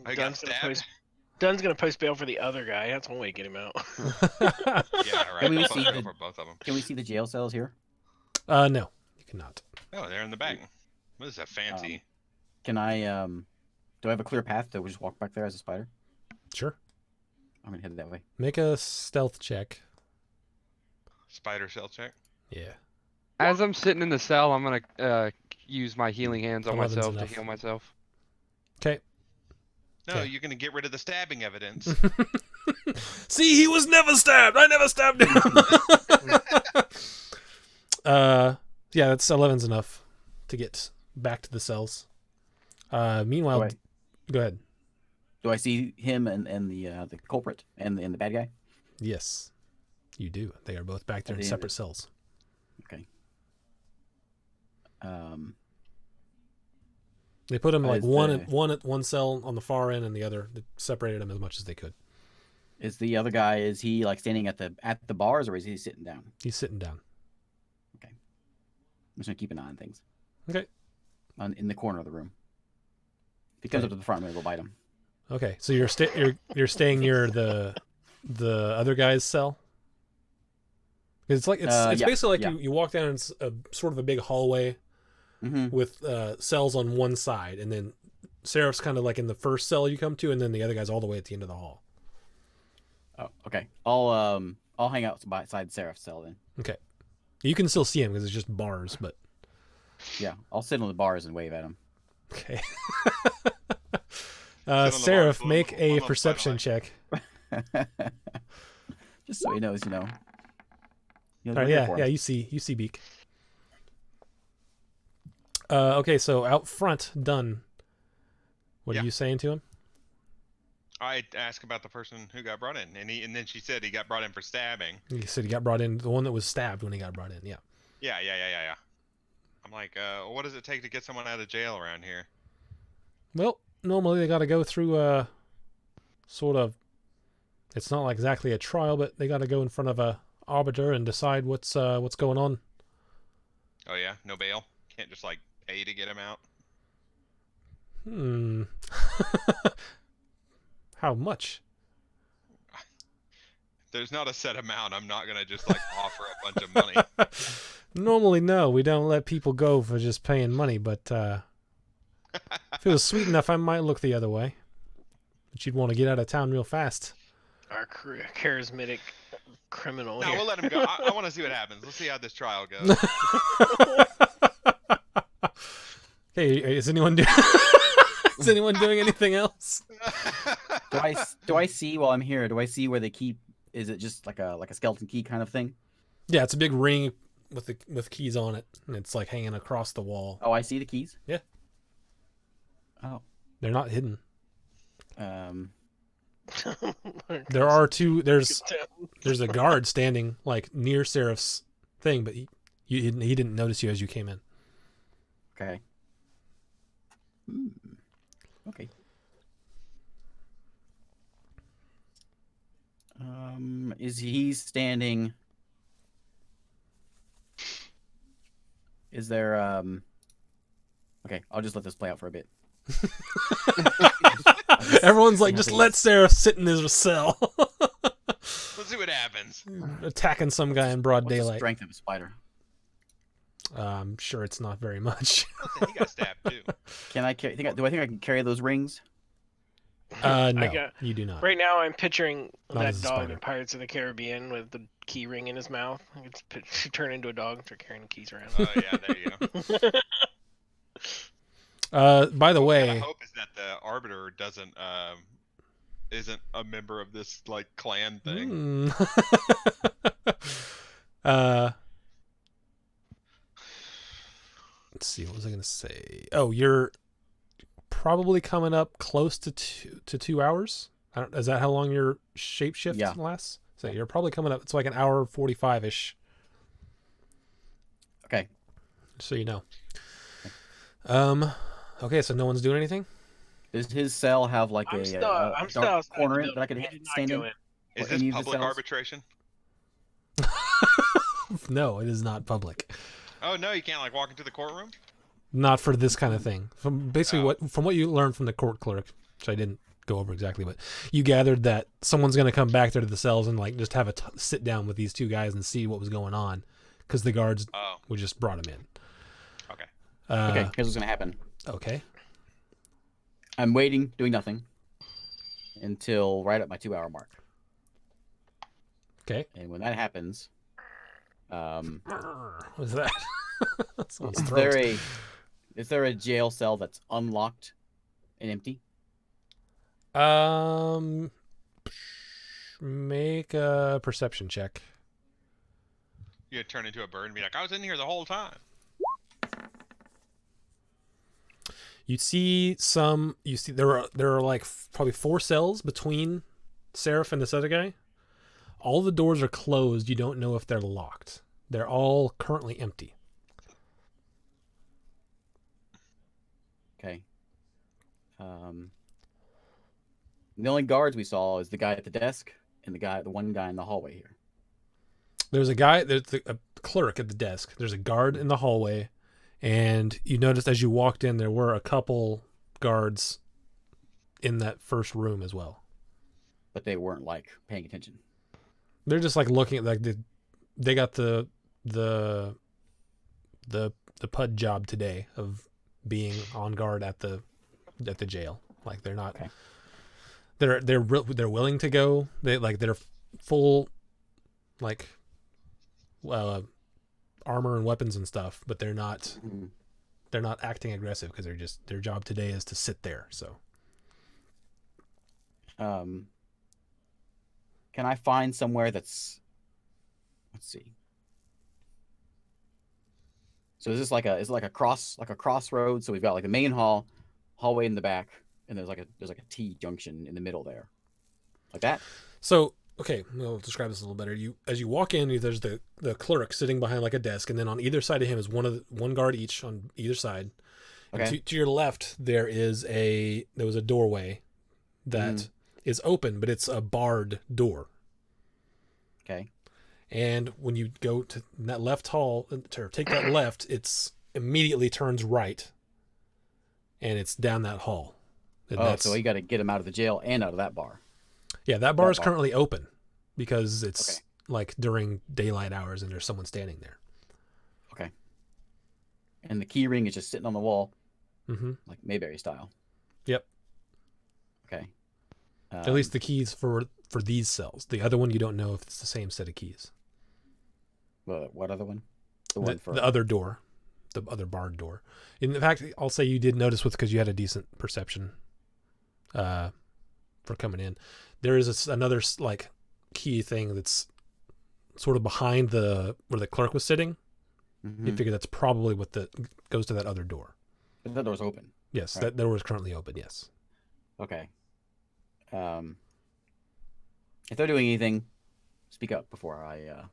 I got Dunn's gonna stabbed. Dunn's gonna post bail for the other guy. That's one way to get him out. Yeah, right. Can we I'll see post bail the- for both of them. Can we see the jail cells here? No, you cannot. Oh, they're in the back. What is that fancy? Can I do I have a clear path to just walk back there as a spider? Sure. I'm gonna head that way. Make a stealth check. Spider cell check. Yeah. As I'm sitting in the cell, I'm gonna use my healing hands on 11's myself enough. to heal myself. Okay. No, Okay. you're gonna get rid of the stabbing evidence. See, he was never stabbed. I never stabbed him. Yeah, that's 11's enough to get back to the cells. Meanwhile, Wait. go ahead. Do I see him and the culprit and the bad guy? Yes, you do. They are both back there in the- separate cells. Okay. They put them like Is one at one cell on the far end, and the other. They separated them as much as they could. Is the other guy, is he like standing at the bars, or is he sitting down? He's sitting down. I'm just gonna keep an eye on things. Okay. In the corner of the room. If he comes up to the front, I'm gonna go bite him. Okay, so you're staying near the other guy's cell. 'Cause it's like it's Yeah, basically like yeah. you walk down and it's a sort of a big hallway Mm-hmm. with cells on one side, and then Seraph's kind of like in the first cell you come to, and then the other guy's all the way at the end of the hall. Oh, okay. I'll hang out beside Seraph's cell then. Okay, you can still see him because it's just bars, but Yeah, I'll sit on the bars and wave at him. okay. bar, Seraph, blow make him a up by the perception light. check. Just so he knows, All we're right, here for yeah, him. you see Beak. Okay, so out front, done. What Yeah. are you saying to him? I asked about the person who got brought in, and then she said he got brought in for stabbing. He said he got brought in, the one that was stabbed when he got brought in. Yeah. Yeah. I'm like, what does it take to get someone out of jail around here? Well, normally they got to go through sort of. It's not like exactly a trial, but they got to go in front of a arbiter and decide what's going on. Oh yeah, no bail. Can't just like pay to get him out. How much? There's not a set amount. I'm not gonna just like offer a bunch of money. Normally, no, we don't let people go for just paying money, but if it was sweet enough, I might look the other way. But you'd want to get out of town real fast. Our charismatic criminal No, here. we'll let him go. I want to see what happens. Let's see how this trial goes. Hey, is anyone doing? Is anyone doing anything else? Do I see while I'm here? Do I see where they keep? Is it just like a skeleton key kind of thing? Yeah, it's a big ring with keys on it, and it's like hanging across the wall. Oh, I see the keys. Yeah. Oh. They're not hidden. There are two. There's a guard standing like near Seraph's thing, but he didn't notice you as you came in. Okay. Okay. Is he standing? Is there Okay, I'll just let this play out for a bit. Everyone's like, just let Seraph sit in his cell, Let's see what happens. attacking some guy in broad What's the daylight. strength of a spider? I'm sure it's not very much. Listen, he got stabbed too. Can I carry? Do I think I can carry those rings? No, you do not. Right now, I'm picturing Not as that a dog spider. in Pirates of the Caribbean with the key ring in his mouth. It's turn into a dog and start carrying the keys around. Oh yeah, there you go. By the What we gotta way, hope is that the arbiter doesn't isn't a member of this like clan thing. Let's see. What was I gonna say? Oh, you're probably coming up close to 2 hours. Is that how long your shapeshift lasts? So you're probably coming up. It's like an hour 45 ish. Okay. So you know. Okay, so no one's doing anything. Does his cell have like I'm a still dark outside corner the in it that I could building. I did not stand go in? Is Or this any of the public cells? arbitration? No, it is not public. Oh no, you can't like walk into the courtroom. Not for this kind of thing. From basically Oh. what you learned from the court clerk, which I didn't go over exactly, but you gathered that someone's going to come back there to the cells and like just have a sit down with these two guys and see what was going on, because the guards we just brought him in. Okay. Okay, here's what's gonna happen. Okay. I'm waiting, doing nothing, until right at my 2-hour mark. Okay. And when that happens, What was that? Someone's is throat. there a jail cell that's unlocked and empty? Make a perception check. You turn into a bird and be like, I was in here the whole time. You see there are like probably 4 cells between Seraph and this other guy. All the doors are closed. You don't know if they're locked. They're all currently empty. Okay. The only guards we saw is the guy at the desk and the one guy in the hallway here. There's a clerk at the desk. There's a guard in the hallway, and you noticed as you walked in there were a couple guards in that first room as well. But they weren't like paying attention. They're just like looking at like they got the PUD job today of being on guard at the jail. Like they're not. Okay. They're willing to go. They're full like armor and weapons and stuff, but they're not acting aggressive because they're just their job today is to sit there. So can I find somewhere that's, let's see. So is this like a crossroad? So we've got like the main hallway in the back, and there's like a T junction in the middle there, like that. So okay, we'll describe this a little better. As you walk in, there's the clerk sitting behind like a desk, and then on either side of him is one guard each on either side. Okay. And to your left, there was a doorway that is open, but it's a barred door. Okay. And when you go to that left hall, to take that left, it's immediately turns right, and it's down that hall. And so you got to get him out of the jail and out of that bar. Yeah, that bar is currently open because it's like during daylight hours and there's someone standing there. Okay. And the key ring is just sitting on the wall, like Mayberry style. Yep. Okay. At least the keys for these cells. The other one, you don't know if it's the same set of keys. What other one? The other door, the other barred door. In fact, I'll say you did notice because you had a decent perception for coming in. There is another like key thing that's sort of behind where the clerk was sitting. You figure that's probably what goes to that other door. But that door's open. Yes, right? that door is currently open. Yes. Okay. If they're doing anything, speak up before I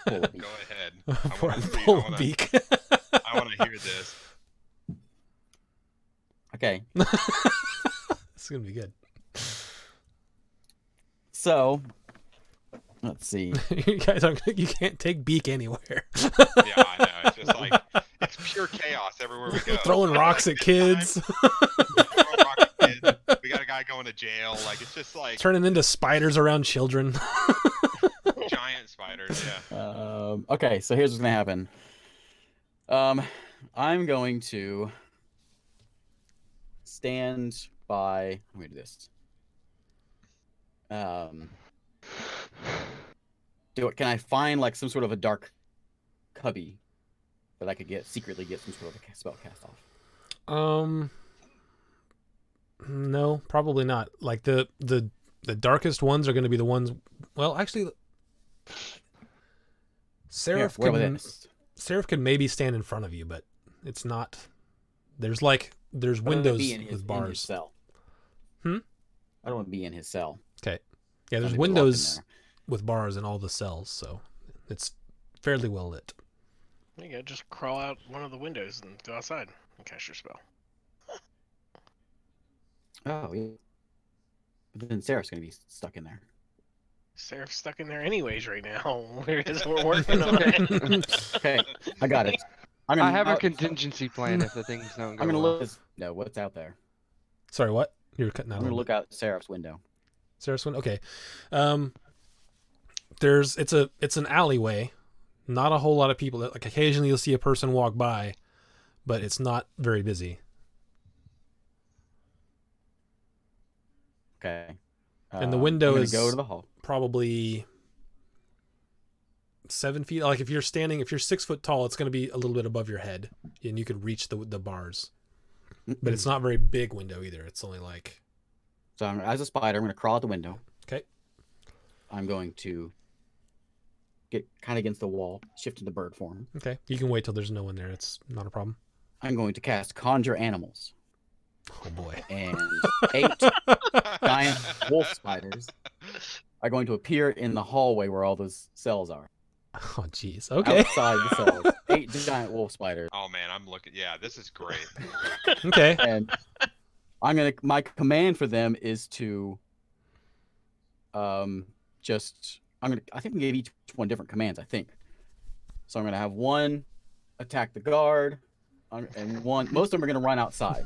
pull a beak. Go ahead. Before I I pull a beak. want to hear this. Okay. It's gonna be good. So, let's see. You guys you can't take beak anywhere. Yeah, I know. It's just like it's pure chaos everywhere we go. Throwing rocks at kids. Throwing rocks at kids. We got a guy going to jail. Like it's just like Turning into spiders around children. giant spiders. Yeah. Okay, so here's what's gonna happen. I'm going to stand by. Let me do this. Can I find like some sort of a dark cubby that I could secretly get some sort of a spell cast off? No, probably not. Like the darkest ones are going to be the ones. Well, actually, Seraph can maybe stand in front of you, but it's not. There's windows with bars. In his cell. I don't want to be in his cell. Okay. Yeah, there's windows with bars in all the cells, so it's fairly well lit. There you go. Just crawl out one of the windows and go outside and cast your spell. Oh, yeah. But then Seraph's going to be stuck in there. Seraph's stuck in there anyways right now. We're working on it. Okay, I got it. I have a contingency plan if the things don't go I'm going to well. look. No, what's out there? Sorry, what? You're cutting out. I'm going to look out Seraph's window. Seraph's window? Okay. It's an alleyway. Not a whole lot of people. Like occasionally you'll see a person walk by, but it's not very busy. Okay. And the window is go to the hall. Probably 7 feet. Like if you're 6 foot tall, it's going to be a little bit above your head, and you could reach the bars. But it's not a very big window either. It's only like. So as a spider, I'm going to crawl out the window. Okay. I'm going to get kind of against the wall, shift into bird form. Okay. You can wait till there's no one there. It's not a problem. I'm going to cast Conjure Animals. Oh boy. And 8 giant wolf spiders are going to appear in the hallway where all those cells are. Oh jeez. Okay. Outside the cells. 8 giant wolf spiders. Oh man, I'm looking. Yeah, this is great. Okay. And my command for them is to I think we gave each one different commands, I think. So I'm gonna have one attack the guard, and most of them are gonna run outside.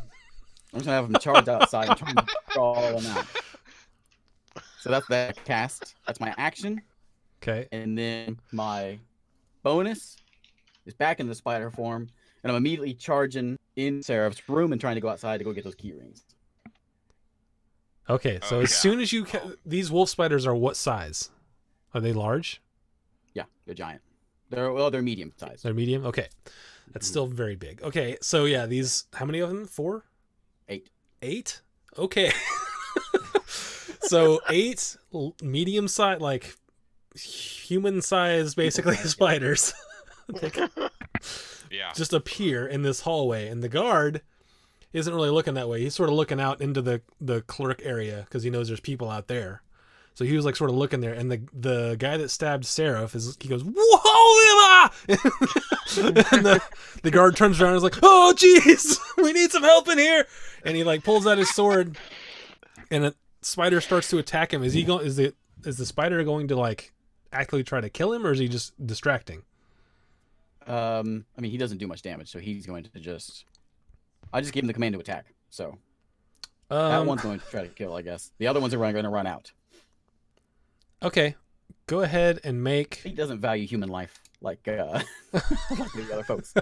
I'm just gonna have them charge outside and try to crawl them out. So that's that cast. That's my action. Okay. And then my bonus is back in the spider form, and I'm immediately charging in Seraph's room and trying to go outside to go get those key rings. Okay, so as soon as you these wolf spiders are what size? Are they large? Yeah, they're giant. They're medium size. They're medium. Okay, that's still very big. Okay, so yeah, these how many of them? 4? 8. 8? Okay. So 8 medium size, like human size, basically spiders. Yeah. Just appear in this hallway, and the guard isn't really looking that way. He's sort of looking out into the clerk area because he knows there's people out there. So he was like sort of looking there, and the guy that stabbed Seraph he goes, "Whoa!" And the guard turns around and is like, "Oh jeez, we need some help in here!" And he like pulls out his sword, and a spider starts to attack him. Is the spider going to like actually try to kill him, or is he just distracting? I mean, he doesn't do much damage, so he's going to just. I just gave him the command to attack, so that one's going to try to kill, I guess. The other ones are going to run out. Okay, go ahead and make. He doesn't value human life like the other folks.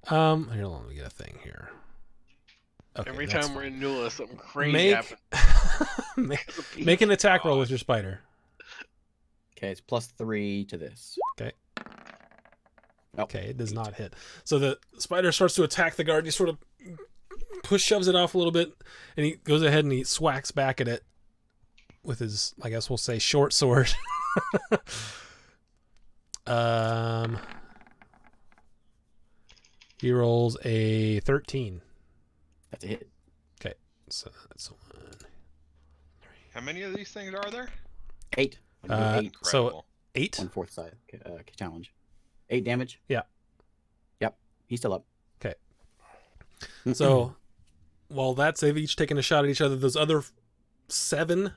Here, let me get a thing here. Okay, every time we're in Nula, something crazy happens. Make an attack roll with your spider. Okay, it's +3 to this. Okay. Nope. Okay, it does not hit. So the spider starts to attack the guard. He sort of shoves it off a little bit, and he goes ahead and he swacks back at it with his, I guess we'll say, short sword. He rolls a 13. That's a hit. Okay, so that's 1. How many of these things are there? 8. So 8. 1/4 side challenge. 8 damage. Yeah. Yep. He's still up. Okay. So while they've each taken a shot at each other, those other 7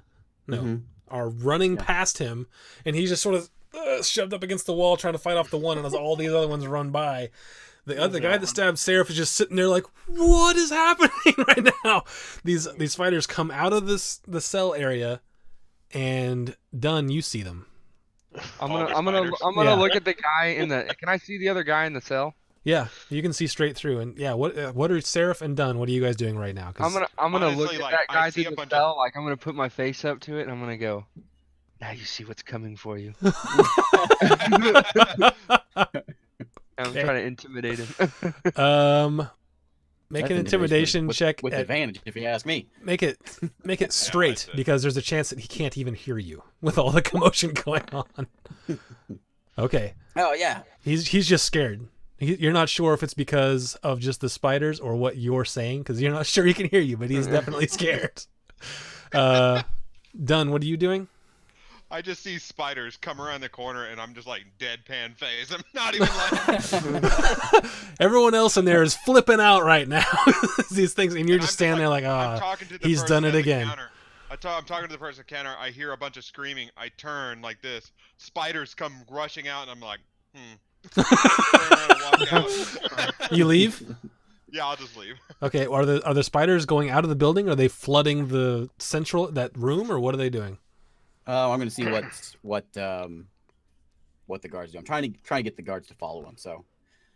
are running past him, and he's just sort of shoved up against the wall trying to fight off the one, and as all these other ones run by, the guy that stabbed Seraph is just sitting there like, what is happening right now? These fighters come out of the cell area, and Dunn, you see them. I'm gonna look at the guy in the. Can I see the other guy in the cell? Yeah, you can see straight through. And yeah, what are Seraph and Dunn? What are you guys doing right now? 'Cause I'm gonna honestly, look at like, that I guy see through a the bunch cell. Like I'm gonna put my face up to it, and I'm gonna go. Now you see what's coming for you. I'm Okay. trying to intimidate him. Make That's an intimidation check with at advantage, if you ask me. make it straight said. because there's a chance that he can't even hear you with all the commotion going on. Okay, Oh yeah. he's just scared. You're not sure if it's because of just the spiders or what you're saying because you're not sure he can hear you, but he's definitely scared. Dunn, what are you doing? I just see spiders come around the corner, and I'm just like deadpan face. I'm not even laughing. Everyone else in there is flipping out right now. These things, and you're And just I'm standing there like, I'm ah, talking to the he's person done it at the again. counter. I'm talking to the person at the counter. I hear a bunch of screaming. I turn like this. Spiders come rushing out, and I'm like, Turn around and walk out. You leave? Yeah, I'll just leave. Okay, are the spiders going out of the building? Are they flooding the that room, or what are they doing? I'm gonna see what the guards do. I'm trying to get the guards to follow him. So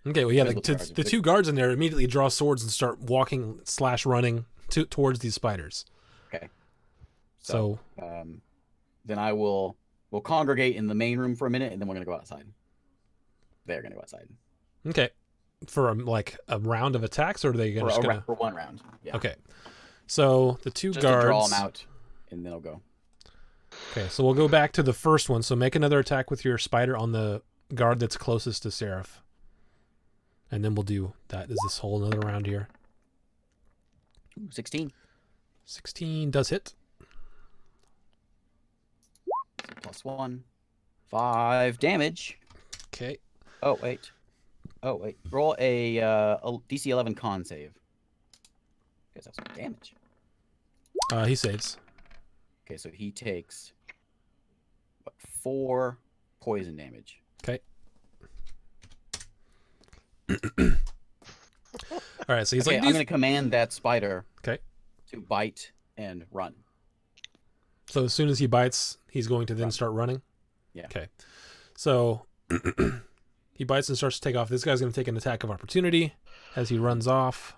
Okay, well, yeah, Depends what the guards the do. two guards in there immediately draw swords and start walking / running towards these spiders. okay. So, Then we'll congregate in the main room for a minute, and then we're gonna go outside. They're gonna go outside okay, for a round of attacks, or are they for, just gonna? for one round. Yeah. Okay, so the two Just guards. to draw them out, and then I'll go. Okay, so we'll go back to the first one. So make another attack with your spider on the guard that's closest to Seraph. And then we'll do that as this whole another round here. Ooh, 16. 16 does hit. So +1. 5 damage. Okay. Oh wait. Roll a DC 11 con save. Guess that's some damage. He saves. Okay, so he takes 4 poison damage. Okay. All right, so he's Okay, like, I'm going to command that spider okay. to bite and run. So as soon as he bites, he's going to then start running? Yeah. Okay. So he bites and starts to take off. This guy's going to take an attack of opportunity as he runs off.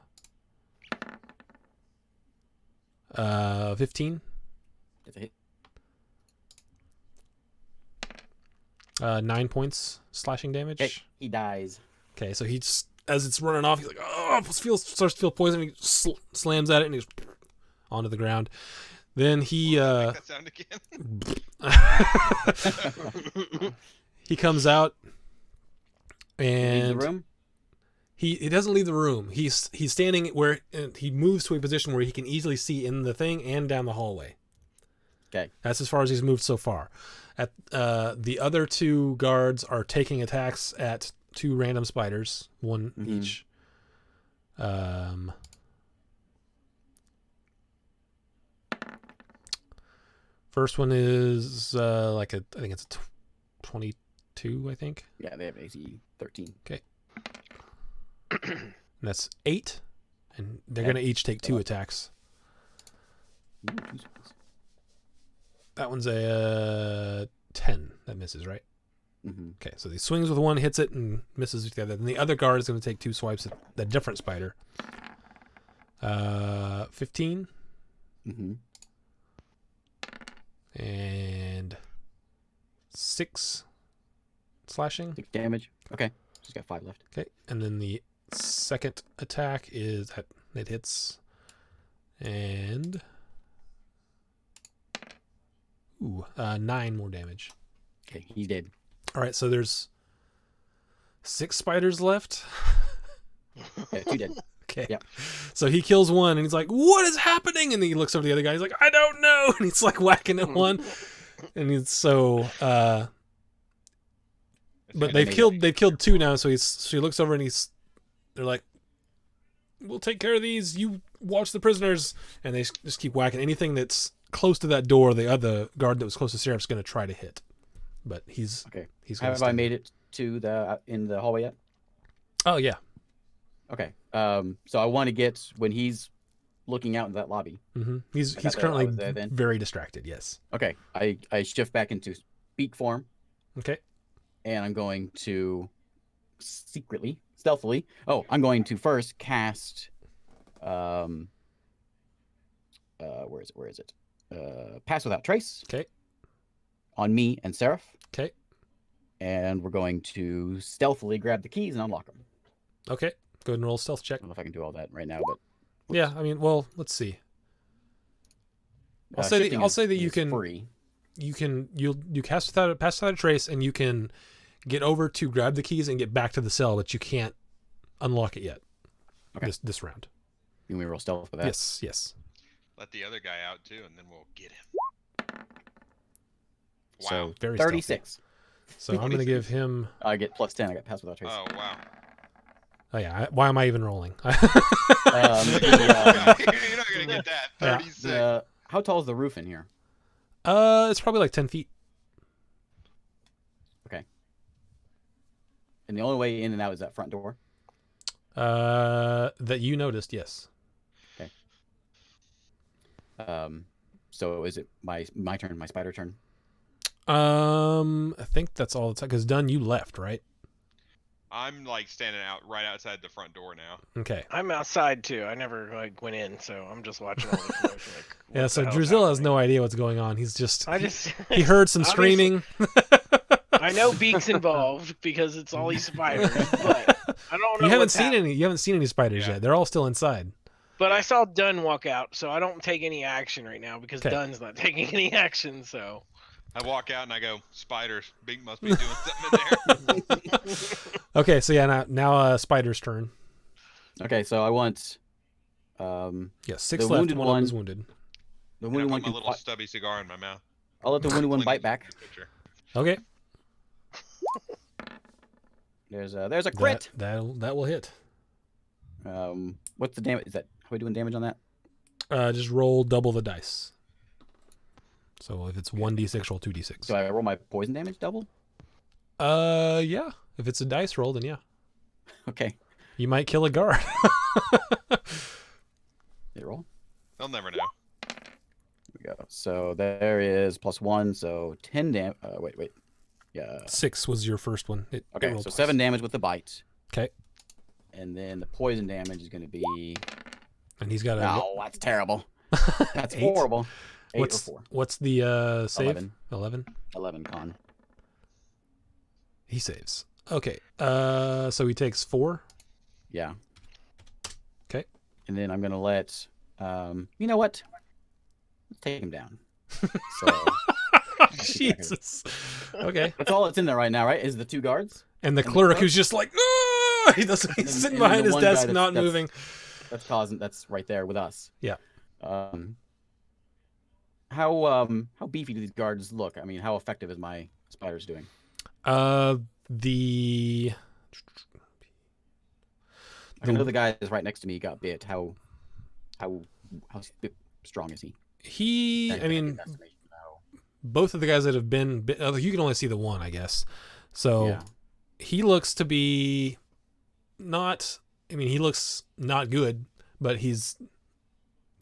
15. That's a hit. 9 points slashing damage. Okay, he dies. Okay, so he's as it's running off, he's like, oh, starts to feel poison. He slams at it and he's onto the ground. Then he Make that sound again. he comes out Leave and the room. he doesn't leave the room. He's standing where he moves to a position where he can easily see in the thing and down the hallway. Okay. That's as far as he's moved so far. At the other two guards are taking attacks at 2 random spiders, one each. First one is I think it's a 22, I think. Yeah, they have AC 13. Okay. And that's 8, and they're Okay. going to each take 2 attacks. Ooh, 2 spells. That one's a 10. That misses, right? Mm-hmm. Okay, so he swings with one, hits it, and misses with the other. Then the other guard is going to take 2 swipes at the different spider. 15 Mm-hmm. and 6 slashing. 6 damage. Okay. Just got 5 left. Okay, and then the second attack is that it hits, and 9 more damage. Okay, he's dead. All right, so there's 6 spiders left. Yeah, 2 dead. Okay. Yep. So he kills one and he's like, what is happening? And then he looks over to the other guy. He's like, I don't know. And he's like whacking at one. And he's so, but they've killed 2 now. So he looks over and they're like, we'll take care of these. You watch the prisoners. And they just keep whacking. Anything that's close to that door, the other guard that was close to Seraph's going to try to hit. But he's gonna Have I made it to in the hallway yet? Oh, yeah. Okay. So I want to get when he's looking out in that lobby. Mm-hmm. He's I was currently there then. very distracted. Yes. Okay. I shift back into speak form, Okay. and I'm going to stealthily. Oh, I'm going to first cast. Where is it? Pass Without Trace. Okay. On me and Seraph. Okay. And we're going to stealthily grab the keys and unlock them. Okay. Go ahead and roll a stealth I check. don't know if I can do all that right now, but Yeah, I mean, well, let's see. I'll shifting say that you is can free. you pass without a trace, and you can get over to grab the keys and get back to the cell, but you can't unlock it yet. Okay. This round. You want me to roll stealth for that? Yes. Let the other guy out too, and then we'll get him. Wow. So Very 36. So I'm gonna give him. I get +10. I got Pass Without Trace. Oh wow. Oh yeah. Why am I even rolling? The, You're not gonna get that. 36. how tall is the roof in here? It's probably like 10 feet. Okay. And the only way in and out is that front door? That you noticed, yes. Okay. So is it my turn, my spider turn? I think that's all the time. Because Dunn, you left, right? I'm like standing out right outside the front door now. Okay. I'm outside too. I never like went in, so I'm just watching all this commotion, like, Yeah. what So the hell's Drusilla has happening? no idea what's going on. He's just. I just He heard some Obviously- screaming. I know Beak's involved because it's all these spiders, but I don't know. You haven't what's seen happening. any. You haven't seen any spiders Yeah. yet. They're all still inside. But I saw Dunn walk out, so I don't take any action right now because Okay. Dunn's not taking any action. So I walk out and I go, spiders. Bink must be doing something in there. Okay. So yeah. Now Spider's turn. Okay, so I want Yeah. 6 The left. wounded One of them one- is wounded. the And I wounded put one my can little fi- stubby cigar in my mouth. I'll let the wounded one bite back. Picture. Okay. There's a crit. That will hit. What's the damage? Is that how we doing damage on that? Just roll double the dice. So if it's 1d6, roll 2d6. Do I roll my poison damage double? Yeah. If it's a dice roll, then yeah. Okay. You might kill a guard. Did it roll? They'll never know. Here we go. So there is +1, so 10 damage. Wait. Yeah. 6 was your first one. It Okay, rolled so twice. 7 damage with the bite. Okay. And then the poison damage is going to be. And he's got a. Oh, that's terrible. That's 8? horrible. 8 or 4. What's the save? 11. 11. 11 con. He saves. Okay. So he takes 4. Yeah. Okay. And then I'm going to let. You know what? Let's take him down. So Jesus. Okay. that's all that's in there right now, right? Is the 2 guards? And the And the clerk clerk? who's just like, "Ah!" He's And sitting then behind the his one guy desk, that's- not that's- moving. That's right there with us. Yeah. How beefy do these guards look? I mean, how effective is my spiders doing? The I know the guy that's right next to me got bit. How strong is he? I mean, both of the guys that have been you can only see the one, I guess. So Yeah. he looks to be not. I mean, he looks not good, but he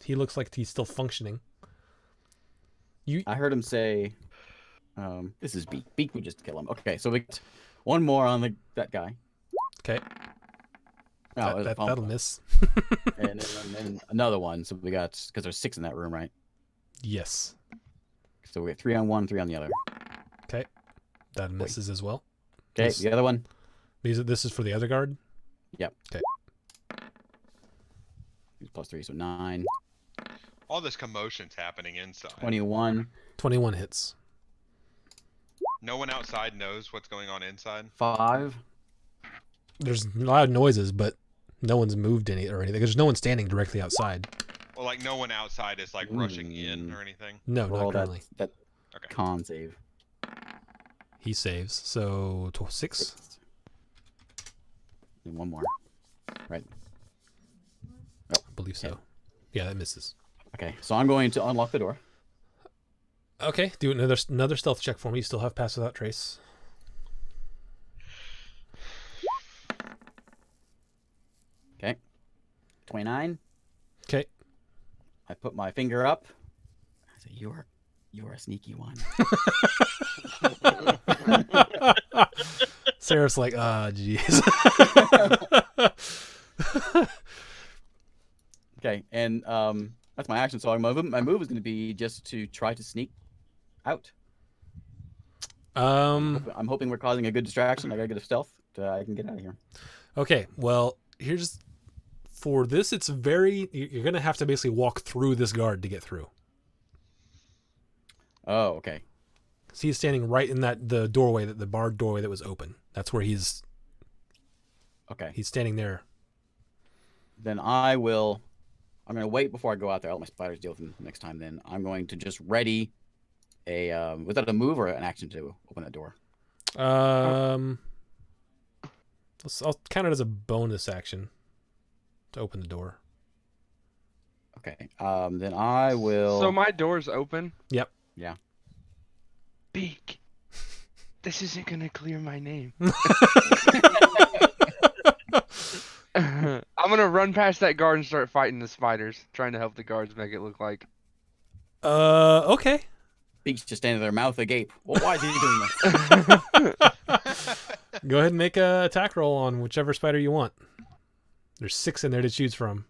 looks like he's still functioning. I heard him say, "This is Beak. Beak would just kill him." Okay, so we got one more on that guy. Okay. Oh, That'll miss. and then another one. So we got because there's 6 in that room, right? Yes. So we have 3 on one, 3 on the other. Okay. That misses as well. Okay, Yes. the other one. This is for the other guard. Yep. Okay. He's +3, so 9. All this commotion's happening inside. 21. 21 hits. No one outside knows what's going on inside. 5. There's loud noises, but no one's moved any or anything. There's no one standing directly outside. Well, like no one outside is like rushing in or anything. No, Roll not currently. that Okay. con save. He saves. So 6. And one more. Right. I believe so. Yeah, that misses. Okay, so I'm going to unlock the door. Okay, do another stealth check for me. You still have Pass Without Trace. Okay. 29. Okay. I put my finger up. I say, "You're a sneaky one." Seraph's like, ah, jeez. Okay, and that's my action. So my move is going to be just to try to sneak out. I'm hoping we're causing a good distraction. I gotta get a stealth. I can get out of here. Okay, well, here's for this. It's you're gonna have to basically walk through this guard to get through. Oh, okay. So he's standing right in the doorway, the barred doorway that was open. That's where he's. Okay. He's standing there. Then I'm gonna wait before I go out there. I'll let my spiders deal with them next time. Then I'm going to just ready was that a move or an action to open that door? I'll count it as a bonus action to open the door. Okay. Then I will. So my door's open. Yep. Yeah. Beak. This isn't gonna clear my name. I'm gonna run past that guard and start fighting the spiders, trying to help the guards make it look like. Okay. Beak's just standing there, mouth agape. Well, why is he doing this? Go ahead and make a attack roll on whichever spider you want. There's 6 in there to choose from.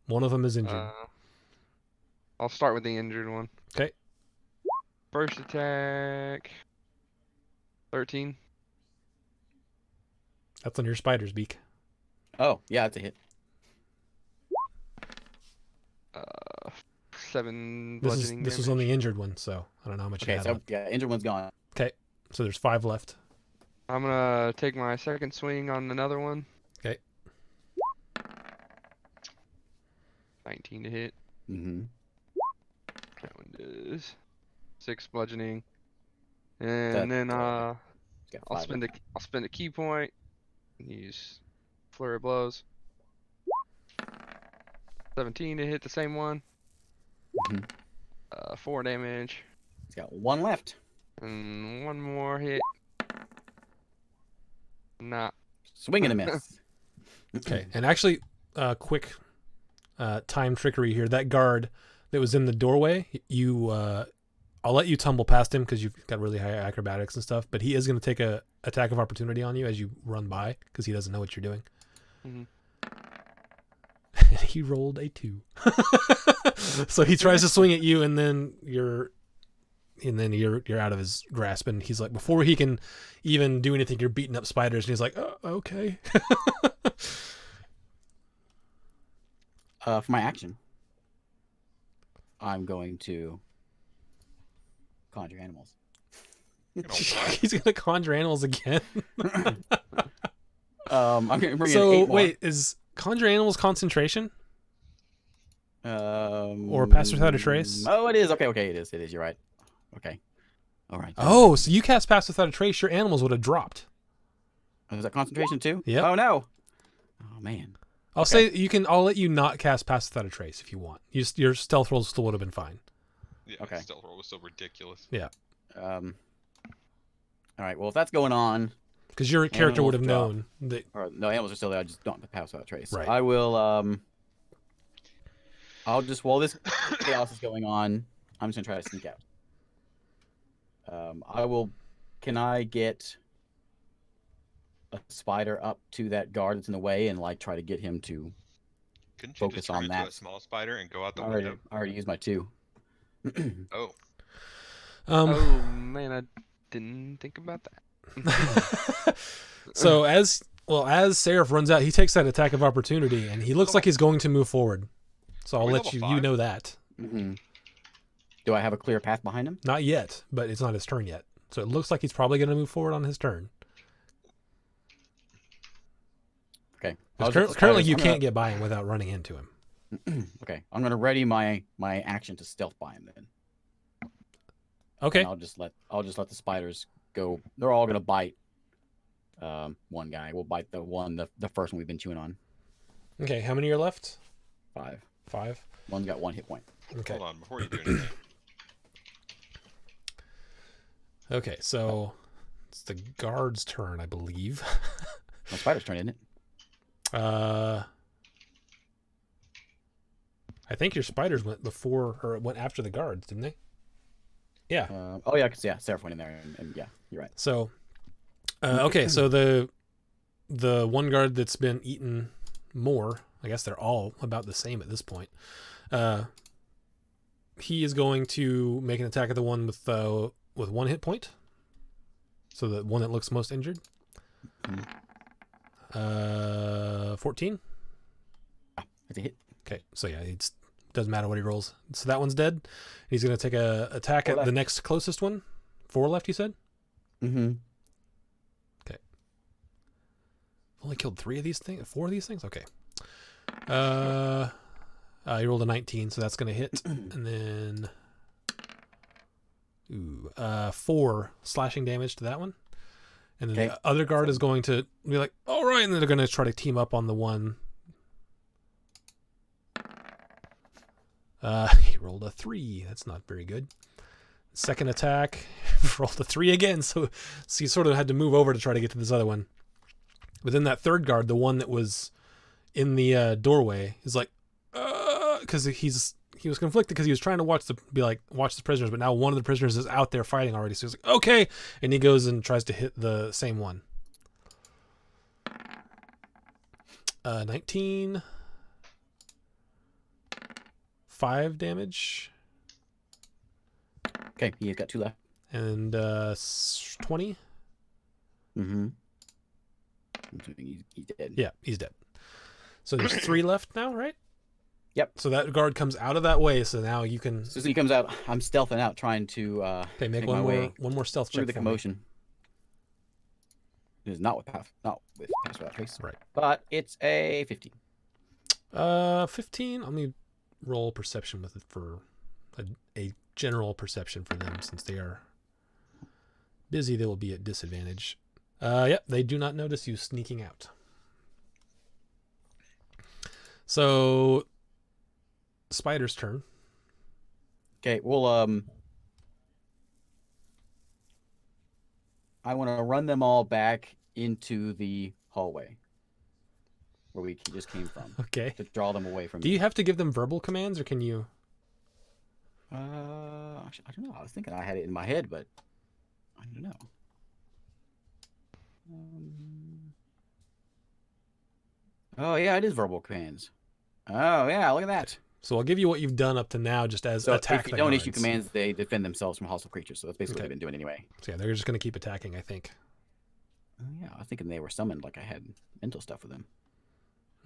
One of them is injured. I'll start with the injured one. Okay. First attack. 13. That's on your spider's beak. Oh, yeah, it's a hit. 7 This bludgeoning was damage. on the injured one, so I don't know how much you Okay, had so left. yeah, injured one's gone. Okay, so there's 5 left. I'm gonna take my second swing on another one. Okay. 19 to hit. Mm-hmm. That one does 6 bludgeoning, and then I'll spend a key point. And use flurry of blows. 17 to hit the same one. Mhm. 4 damage. He's got 1 left. And 1 more hit. Nah. Swing and a miss. Okay, and actually, quick time trickery here. That guard that was in the doorway, I'll let you tumble past him because you've got really high acrobatics and stuff, but he is going to take a attack of opportunity on you as you run by because he doesn't know what you're doing. Mm-hmm. And he rolled a 2. So he tries to swing at you, and then you're out of his grasp, and he's like, before he can even do anything, you're beating up spiders, and he's like, oh, okay. For my action, I'm going to conjure animals. He's gonna conjure animals again. I'm going to bring in So 8 more. wait, is conjure animals concentration or or pass without a trace? Oh, it is. Okay, it is. You're right. Okay. All right. Oh, so you cast pass without a trace, your animals would have dropped. Oh, is that concentration too? Yep. Oh no. Oh man. I'll say I'll let you not cast pass without a trace if you want. Your stealth rolls still would have been fine. Yeah, Okay. the stealth roll was so ridiculous. Yeah. All right. Well, if that's going on, Because your character would have Animals known that. or no, animals are still there. I just don't have to pass without a trace. Right. I will. I'll just while this chaos is going on, I'm just gonna try to sneak out. I will. Can I get a spider up to that guard that's in the way and like try to get him to? Couldn't you Focus just turn on into that. a small spider and go out the I window? already used my 2. Oh, Oh man, I didn't think about that. So as Seraph runs out, he takes that attack of opportunity, and he looks like he's going to move forward. So I'll Are we let level you 5? know that. Mm-hmm. Do I have a clear path behind him? Not yet, but it's not his turn yet. So it looks like he's probably going to move forward on his turn. Okay. Currently, you can't get by him without running into him. Okay, I'm gonna ready my action to stealth by him then. Okay. And I'll just let the spiders go. They're all gonna bite. One guy will bite the first one we've been chewing on. Okay. How many are left? 5. 5. One's got 1 hit point. hold on before you do anything. Okay. So it's the guard's turn, I believe. My spider's turn, isn't it? I think your spiders went before or went after the guards, didn't they? Yeah. Oh yeah, 'cause Sarah went in there, and yeah, you're right. So Okay, so the one guard that's been eaten more, I guess they're all about the same at this point. He is going to make an attack at the one with 1 hit point. So the one that looks most injured. 14. That's a hit. Okay, so yeah, it doesn't matter what he rolls. So that one's dead. He's going to take a attack 4 at left. the next closest one. 4 left, you said? Mm-hmm. Okay. Only killed 4 of these things? Okay. He rolled a 19, so that's going to hit. And then 4 slashing damage to that one. And then the other guard is going to be like, all right, and then they're going to try to team up on the one. He rolled a 3. That's not very good. Second attack, rolled a 3 again. So you sort of had to move over to try to get to this other one. But then that third guard, the one that was in the doorway, is like, because he was conflicted because he was trying to watch the prisoners, but now one of the prisoners is out there fighting already. So he's like, okay, and he goes and tries to hit the same one. 19, 5 damage, Okay, he's got 2 left. and 20. Mm-hmm. He's dead. Yeah, he's dead. So there's 3 left now, right? Yep. So that guard comes out of that way, so now you can. So as he comes out, I'm stealthing out, trying to Okay, make my way one more stealth through check the for me. commotion. It is not with pass without trace. Right. But it's a 15. 15. Let me roll perception with it for a general perception for them, since they are busy. They will be at disadvantage. Yep, they do not notice you sneaking out. So, Spider's turn. Okay, well, I want to run them all back into the hallway where we just came from Okay. to draw them away from Do me. you have to give them verbal commands, or can you? Actually, I don't know. I was thinking I had it in my head, but I don't know. Oh yeah, it is verbal commands. Oh yeah, look at that. So I'll give you what you've done up to now, just as So attack. if you the don't guards. issue commands, they defend themselves from hostile creatures. So that's basically what Okay. they've been doing anyway. So yeah, they're just going to keep attacking, I think. Oh, yeah, I was thinking they were summoned like I had mental stuff with them.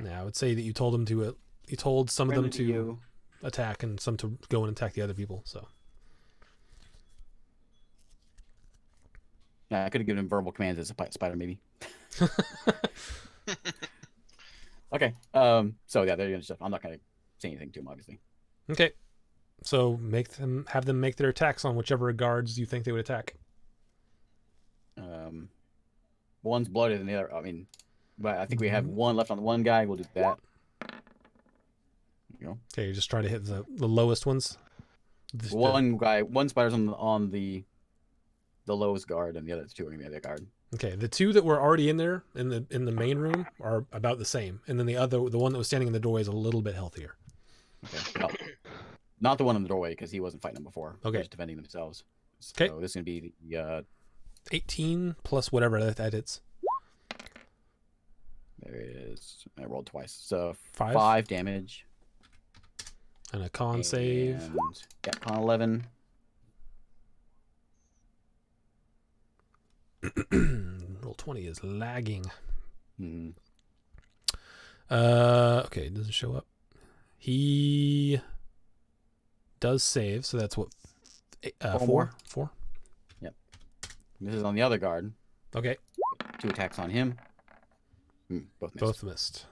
Yeah, I would say that you told them to. You told some of them Friendly to you. attack and some to go and attack the other people. So Yeah, I could have given him verbal commands as a spider, maybe. Okay. So yeah, they're doing stuff. I'm not gonna say anything to them, obviously. okay. So have them make their attacks on whichever guards you think they would attack. One's bloodier than the other. I mean, but I think we have one left on the one guy. We'll do that. You know, Okay, you're just trying to hit the lowest ones. one spider's on the lowest guard, and the other 2 are in the other guard. Okay, the 2 that were already in there in the main room are about the same, and then the one that was standing in the doorway is a little bit healthier. Okay. Well, not the one in the doorway because he wasn't fighting them before. Okay. They're just defending themselves. So Okay. this is gonna be the 18 plus whatever that is. there it is. I rolled twice, so 5? 5 damage. And a con save. And, yeah, con 11. Roll 20 is lagging. Hmm. Okay, it doesn't show up. He does save, so that's what 4 more. 4. This is on the other guard. Okay, 2 attacks on him. Both missed. both missed.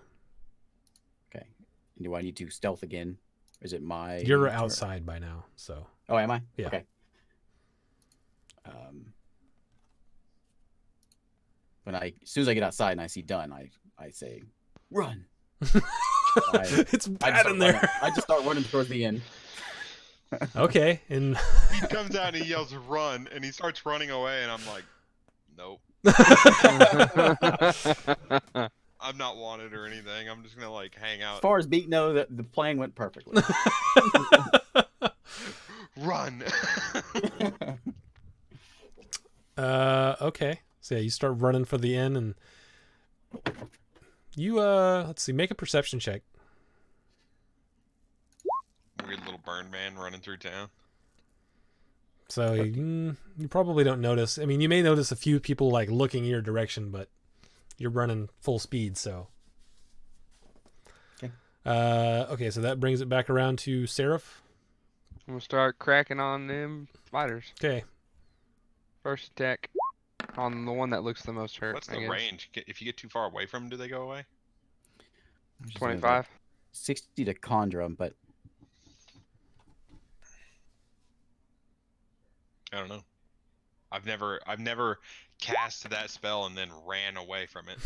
Okay. And do I need to stealth again? Is it my? You're turn? outside by now, so Oh, am I? Yeah. Okay. As soon as I get outside and I see Dunn, I say, run. it's bad in there. I just start running towards the end. Okay, and He comes out and he yells "run" and he starts running away, and I'm like, nope, I'm not wanted or anything. I'm just gonna like hang As out. far as Beat knows, that the plan went perfectly. Run. okay. So yeah, you start running for the inn, and you let's see, make a perception check. Weird little burn man running through town. So you probably don't notice. I mean, you may notice a few people like looking your direction, but you're running full speed, so. Okay. Okay, so that brings it back around to Seraph. I'm gonna start cracking on them spiders. Okay. First attack on the one that looks the most hurt. What's the range? If you get too far away from them, do they go away? 25. 60 to conjure 'em, but I don't know. I've never cast that spell and then ran away from it.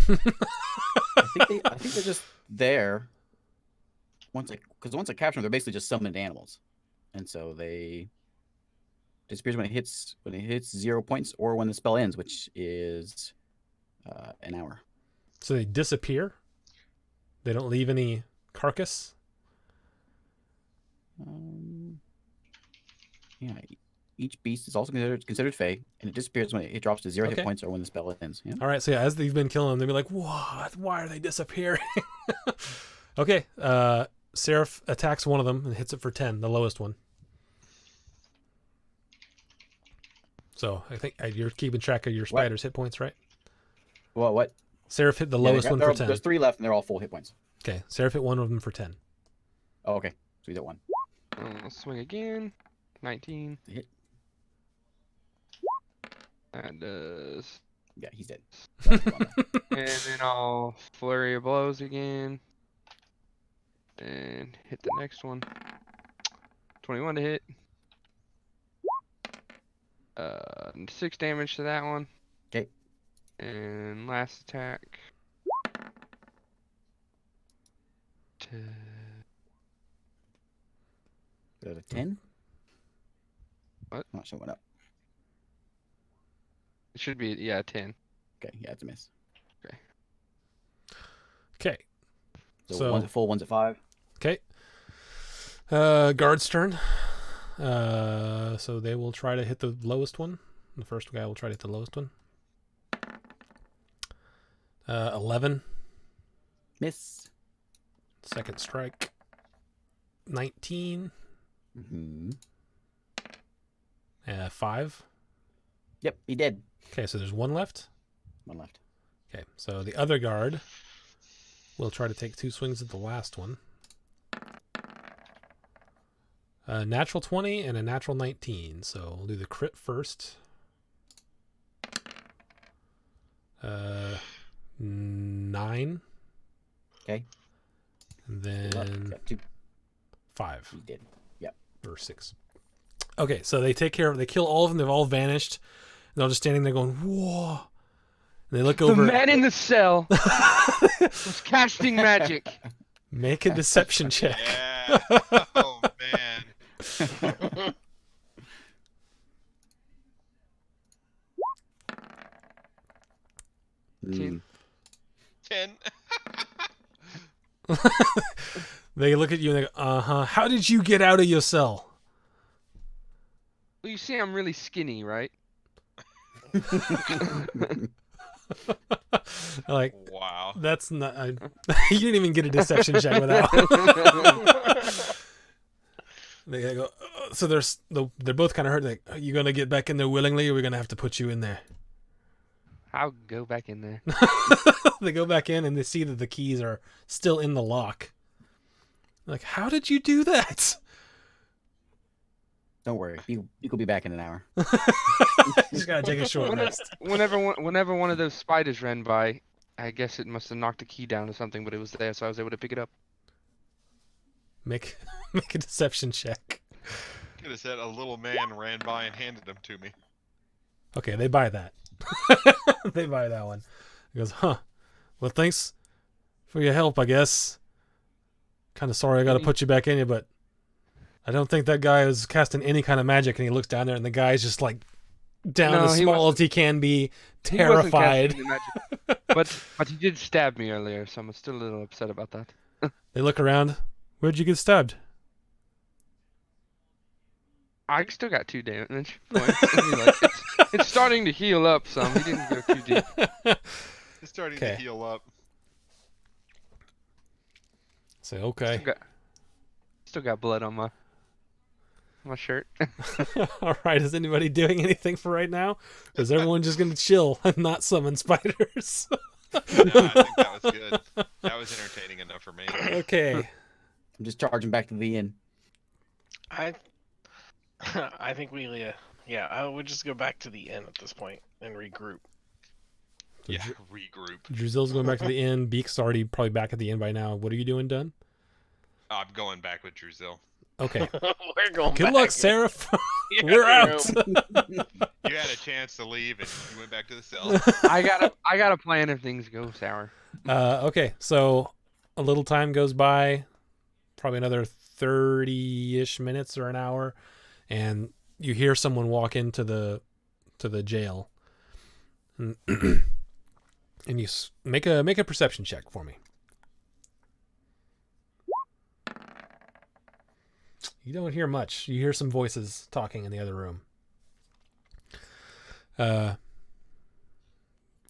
I think they're just there. Once I capture them, they're basically just summoned animals, and so they disappears when it hits 0 points or when the spell ends, which is an hour. So they disappear. They don't leave any carcass. Yeah. Each beast is also considered fey, and it disappears when it drops to 0 Okay. hit points or when the spell ends. Yeah. All right, so yeah, as they've been killing them, they'll be like, "What? Why are they disappearing?" Okay, Seraph attacks one of them and hits it for 10, the lowest one. So I think you're keeping track of your spider's hit points, right? Well, what? Seraph hit the lowest one for 10. There's 3 left, and they're all full hit points. Okay, Seraph hit one of them for 10. Oh, okay. So we got 1. I'll swing again. 19. Hit. That does. Yeah, he's dead. And then I'll flurry of blows again. And hit the next one. 21 to hit. 6 damage to that one. Okay. And last attack. Got a 10. What? Not showing up. It should be, yeah, 10. Okay, yeah, it's a miss. Okay. So one's at full, one's at 5. Okay. Guard's turn. So they will try to hit the lowest one. The first guy will try to hit the lowest one. 11. Miss. Second strike. 19. Mm-hmm. 5. Yep, he did. Okay, so there's one left. 1 left. Okay, so the other guard will try to take 2 swings at the last one. A natural 20 and a natural 19. So we'll do the crit first. 9. Okay. And then Got 2. 5. He did. Yep. Or 6. Okay, so they kill all of them. They've all vanished. And they're just standing there going, whoa. And they look The over. man in the cell was casting magic. Make a deception check. Yeah. Oh man. Mm. 10. They look at you and they go, how did you get out of your cell? Well, you see, I'm really skinny, right? Like, Wow. that's not. You didn't even get a deception check with that. They go. So they're both kind of hurt. Like, are you gonna get back in there willingly, or are we gonna have to put you in there? I'll go back in there. They go back in and they see that the keys are still in the lock. Like, how did you do that? Don't worry, you could be back in an hour. Just gotta take a short rest. Whenever one of those spiders ran by, I guess it must have knocked a key down or something, but it was there, so I was able to pick it up. Make a deception check. Could have said a little man ran by and handed them to me. Okay, they buy that. They buy that one. He goes, well, thanks for your help, I guess. Kind of sorry I got to put you back in you, but I don't think that guy is casting any kind of magic. And he looks down there, and the guy's just like down as small as he can be, terrified. He wasn't casting any magic. But he did stab me earlier, so I'm still a little upset about that. They look around. Where'd you get stabbed? I still got 2 damage points. It's starting to heal up some. He didn't go too deep. It's starting to heal up. Say okay. Still got blood on my shirt. All right. Is anybody doing anything for right now? Is everyone just gonna chill and not summon spiders? No, I think that was good. That was entertaining enough for me. Okay. I'm just charging back to the inn. I think we I would just go back to the inn at this point and regroup. Yeah, regroup. Druzill's going back to the inn. Beak's already probably back at the inn by now. What are you doing, Dunn? I'm going back with Druzill. Okay. We're going Good back. luck, Seraph. Yeah, We're out. You had a chance to leave and you went back to the cell. I got a plan if things go sour. Okay, so a little time goes by, probably another 30-ish minutes or an hour, and you hear someone walk into the jail. And you make a perception check for me. You don't hear much. You hear some voices talking in the other room.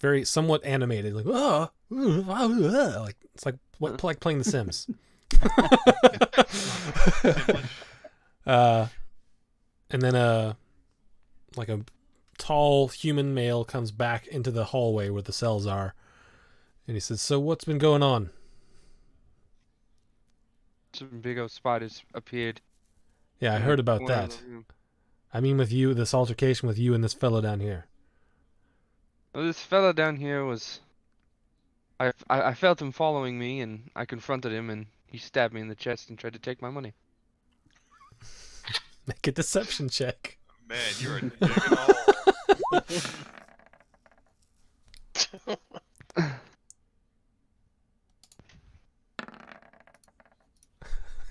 Very somewhat animated, like like it's like playing The Sims. And then like a tall human male comes back into the hallway where the cells are, and he says, "So what's been going on?" Some big old spiders appeared. Yeah, I heard about Corner of that. the room. I mean, with you, this altercation with you and this fellow down here. Well, this fella down here was. I felt him following me, and I confronted him, and he stabbed me in the chest and tried to take my money. Make a deception check. Man, you're a digging hole.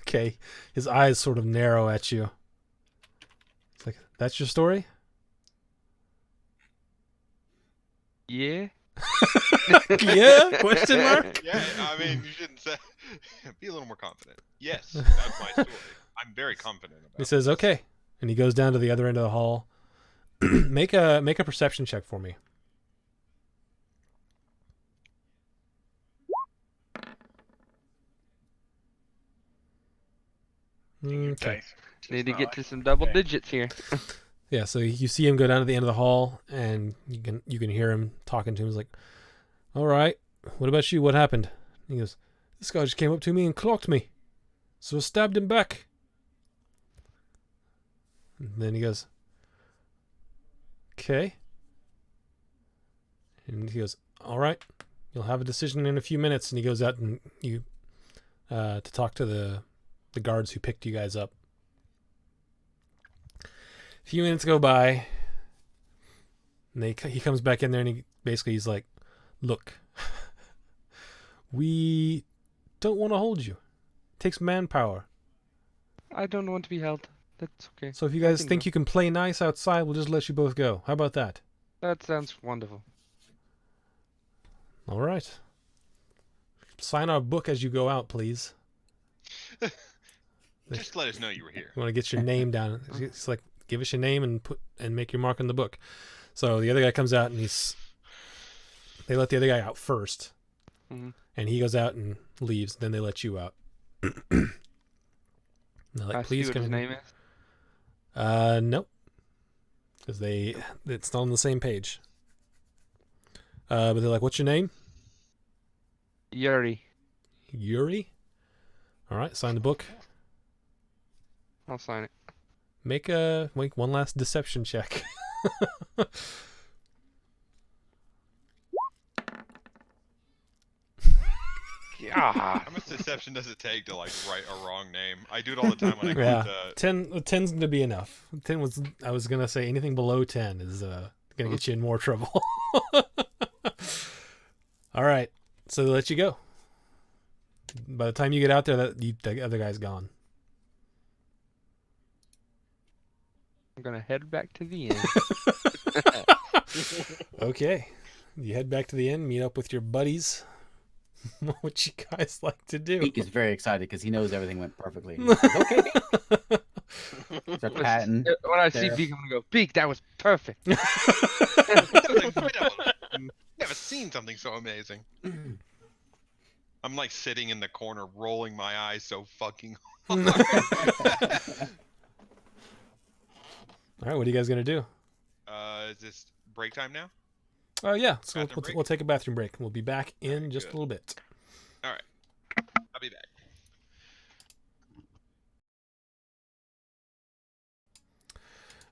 Okay, his eyes sort of narrow at you. It's like, that's your story? Yeah. Yeah? Question mark? Yeah, I mean, you shouldn't say. Be a little more confident. Yes, that's my story. I'm very confident about He says, okay. And he goes down to the other end of the hall. Make a perception check for me. Okay. Need to get to some double digits here. Yeah, so you see him go down to the end of the hall, and you can hear him talking to him. He's like, all right, what about you? What happened? He goes, this guy just came up to me and clocked me. So I stabbed him back. And then he goes, okay. And he goes, all right, you'll have a decision in a few minutes. And he goes out and to talk to the guards who picked you guys up. A few minutes go by, and he comes back in there, and he's like, look, we don't want to hold you. It takes manpower. I don't want to be held. That's okay. So if you guys think you can play nice outside, we'll just let you both go. How about that? That sounds wonderful. All right. Sign our book as you go out, please. Just let us know you were here. You want to get your name down. It's like, give us your name and make your mark on the book. So the other guy comes out, and they let the other guy out first. Mm-hmm. And he goes out and leaves. Then they let you out. They're like, please what come his in. name is? Nope. Because it's not on the same page. But they're like, what's your name? Yuri. Yuri? All right, sign the book. I'll sign it. Make one last deception check. Yeah. How much deception does it take to like write a wrong name? I do it all the time when I go Yeah, to 10's going to be enough. 10 was, I was going to say anything below 10 is going to get you in more trouble. All right, so they let you go. By the time you get out there, the other guy's gone. I'm gonna head back to the inn. Okay, you head back to the inn, meet up with your buddies. What you guys like to do? Beak is very excited because he knows everything went perfectly. He says, okay. Start patting. When I see There. Beak, I'm gonna go, Beak, that was perfect. That was incredible. Never seen something so amazing. I'm like sitting in the corner, rolling my eyes so fucking hard. All right, what are you guys gonna do? Is this break time now? Oh yeah, so Bathroom break? we'll take a bathroom break. We'll be back in Alright, just good. a little bit. All right, I'll be back.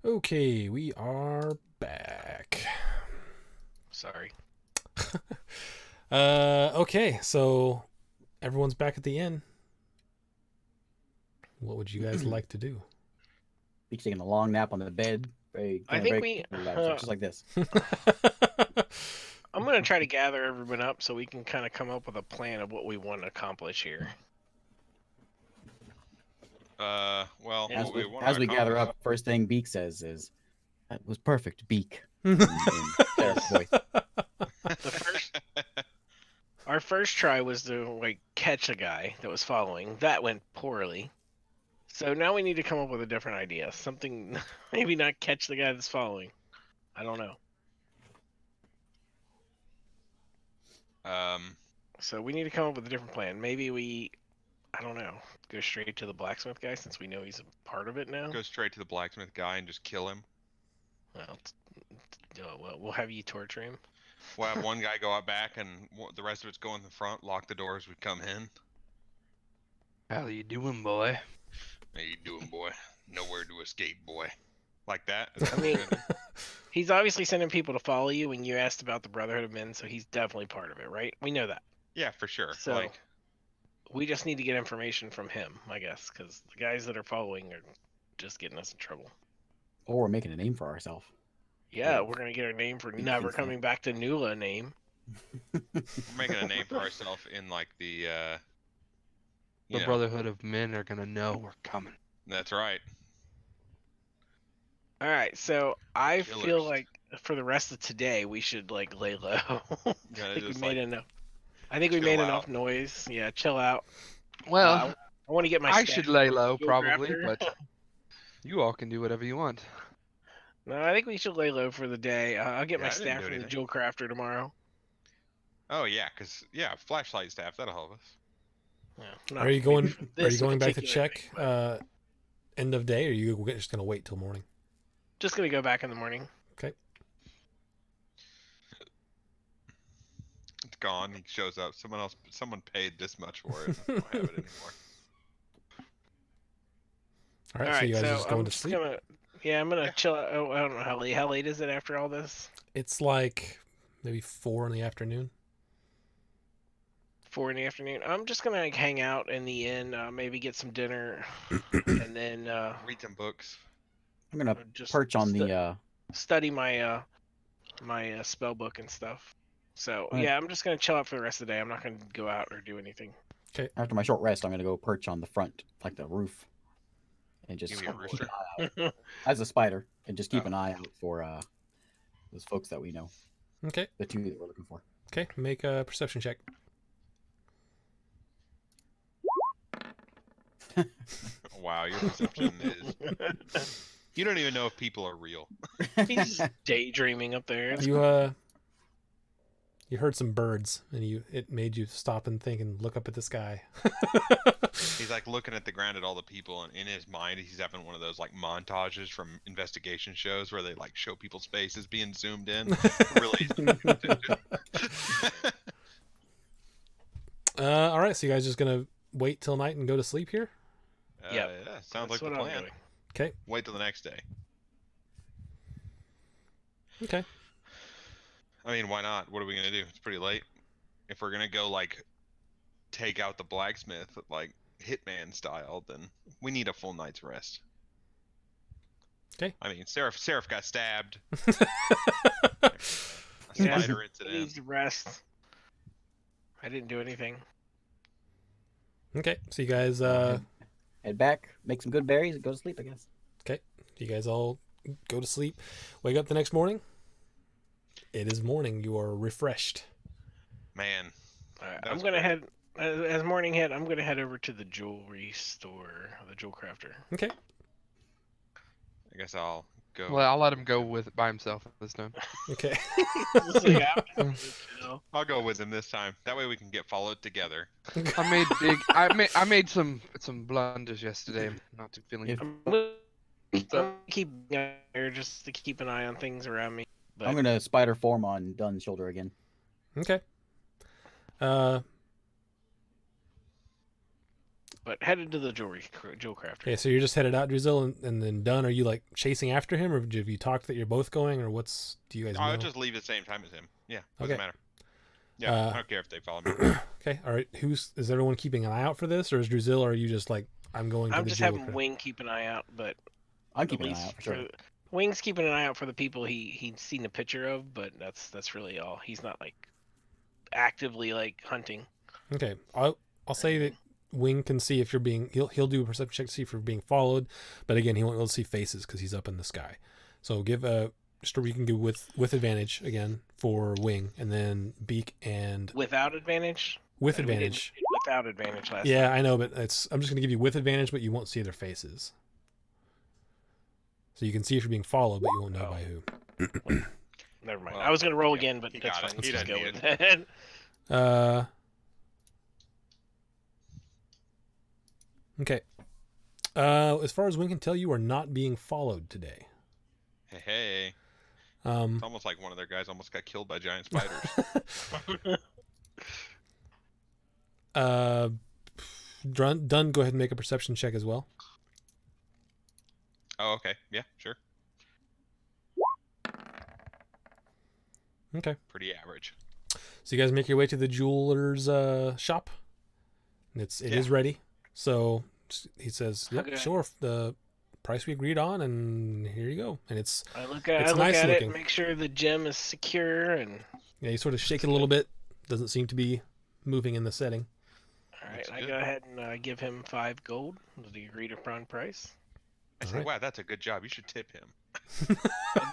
Okay, we are back. Sorry. Okay, so everyone's back at the inn. What would you guys like to do? Beach taking a long nap on the bed. I think just like this. I'm gonna try to gather everyone up so we can kind of come up with a plan of what we want to accomplish here. Well, As what As we, want as to we gather accomplish- up, first thing Beak says is, "That was perfect, Beak." in Sarah's voice. Our first try was to like catch a guy that was following. That went poorly. So now we need to come up with a different idea. Something, maybe not catch the guy that's following. I don't know. So we need to come up with a different plan. Maybe I don't know, go straight to the blacksmith guy since we know he's a part of it now. Go straight to the blacksmith guy and just kill him. Well, we'll have you torture him. We'll have one guy go out back and the rest of it's go in the front, lock the doors, we come in. How you doing, boy? How you doing, boy? Nowhere to escape, boy. Like that? Is that I what mean, we're gonna do? he's obviously sending people to follow you, and you asked about the Brotherhood of Men, so he's definitely part of it, right? We know that. Yeah, for sure. So Like, we just need to get information from him, I guess, because the guys that are following are just getting us in trouble. Or we're making a name for ourselves. Yeah, Yeah. we're gonna get our name for Big never things, man. coming back to Nula name. we're making a name for ourselves in like the The know, Brotherhood of Men are gonna know we're coming. That's right. All right, so I feel Killers. like for the rest of today we should like lay low. I Yeah, think we just, made like, enough. I think we chill made out. enough noise. Yeah, chill out. Well, I want to get my. I staff should lay low Jewel probably, Crafter. but you all can do whatever you want. No, I think we should lay low for the day. I'll get Yeah, my I didn't staff do from the anything. Jewel Crafter tomorrow. Oh yeah, flashlight staff, that'll help us. Yeah, Are you going? Are this you going back to particular check thing, but end of day, or are you just gonna wait till morning? just gonna go back in the morning. Okay. It's gone. He shows up. Someone paid this much for it. I don't have it anymore. All right. All So right, you guys are just going I'm to just sleep. I'm gonna Yeah. chill out. Oh, I don't know how late. How late is it after all this? It's like maybe 4 in the afternoon. 4 in the afternoon. I'm just gonna like hang out in the inn, maybe get some dinner, and then Read some books. I'm gonna just perch on the. study my my spell book and stuff. So Alright. yeah, I'm just gonna chill out for the rest of the day. I'm not gonna go out or do anything. After my short rest, I'm gonna go perch on the front, like the roof, and just Give me a keep rooster. an eye out as a spider, and just keep Oh. an eye out for those folks that we know, Okay. the two that we're looking for. Okay. Make a perception check. Wow, your perception is. You don't even know if people are real. He's just daydreaming up there. It's You heard some birds, and it made you stop and think and look up at the sky. He's like looking at the ground at all the people, and in his mind, he's having one of those like montages from investigation shows where they like show people's faces being zoomed in. Really. All right. So you guys just gonna wait till night and go to sleep here? Yep. Yeah, sounds like That's the what I'm plan. doing. Okay. Wait till the next day. Okay. I mean, why not? What are we gonna do? It's pretty late. If we're gonna go like take out the blacksmith like Hitman style, then we need a full night's rest. Okay. I mean, Seraph got stabbed. Yeah, Spider He incident. needs to rest. I didn't do anything. Okay. So you guys, Head back, make some good berries, and go to sleep. I guess. you guys all go to sleep. Wake up the next morning. It is morning. You are refreshed. Man, All right, That I'm was gonna great. head as morning hit. I'm gonna head over to the jewelry store, the jewel crafter. Okay. I guess I'll go. Well, I'll let him go with it by himself this time. Okay. Just like, I'll go with him this time. That way we can get followed together. I made some blunders yesterday. I'm not too feeling. If- I'm keeping there just to keep an eye on things around me. But I'm gonna spider form on Dunn's shoulder again. Okay. But headed to the jewel crafter. Okay, so you're just headed out, Drizzle, and then Dunn, are you like chasing after him, or have you talked that you're both going, or do you guys know? I'll just leave at the same time as him. Yeah, doesn't Okay. matter. Yeah, I don't care if they follow me. Okay, all right. Is everyone keeping an eye out for this, or is Drizzle, or are you just like, I'm going to I'm the just jewel having craft? Wing keep an eye out, but I'm at keeping an eye least out for sure. Wing's keeping an eye out for the people he'd seen a picture of, but that's really all. He's not like actively like hunting. Okay, I'll say that Wing can see if you're being. He'll do a perception check to see if you're being followed, but again, he won't be able to see faces because he's up in the sky. So give a story you can do with advantage again for Wing, and then Beak and Without advantage. with We didn't advantage. do without advantage last Yeah, time. I know, but I'm just gonna give you with advantage, but you won't see their faces. So you can see if you're being followed, but you won't know by who. Never mind. Well, I was gonna roll yeah, again, but he that's got fine. it. He Let's just go doesn't with need that. Okay. As far as Wing can tell, you are not being followed today. Hey. It's almost like one of their guys almost got killed by giant spiders. Dunn, go ahead and make a perception check as well. Oh, okay. Yeah, sure. Okay. Pretty average. So you guys make your way to the jeweler's shop. And it is ready. So he says, "Yep, Okay. sure. The price we agreed on, and here you go." And it's I look nice at looking. it, make sure the gem is secure, and yeah, you sort of shake it a little bit. Doesn't seem to be moving in the setting. all right, Looks I good. go ahead and give him 5 gold, the agreed upon price. I say, Alright. wow, that's a good job. You should tip him. I'll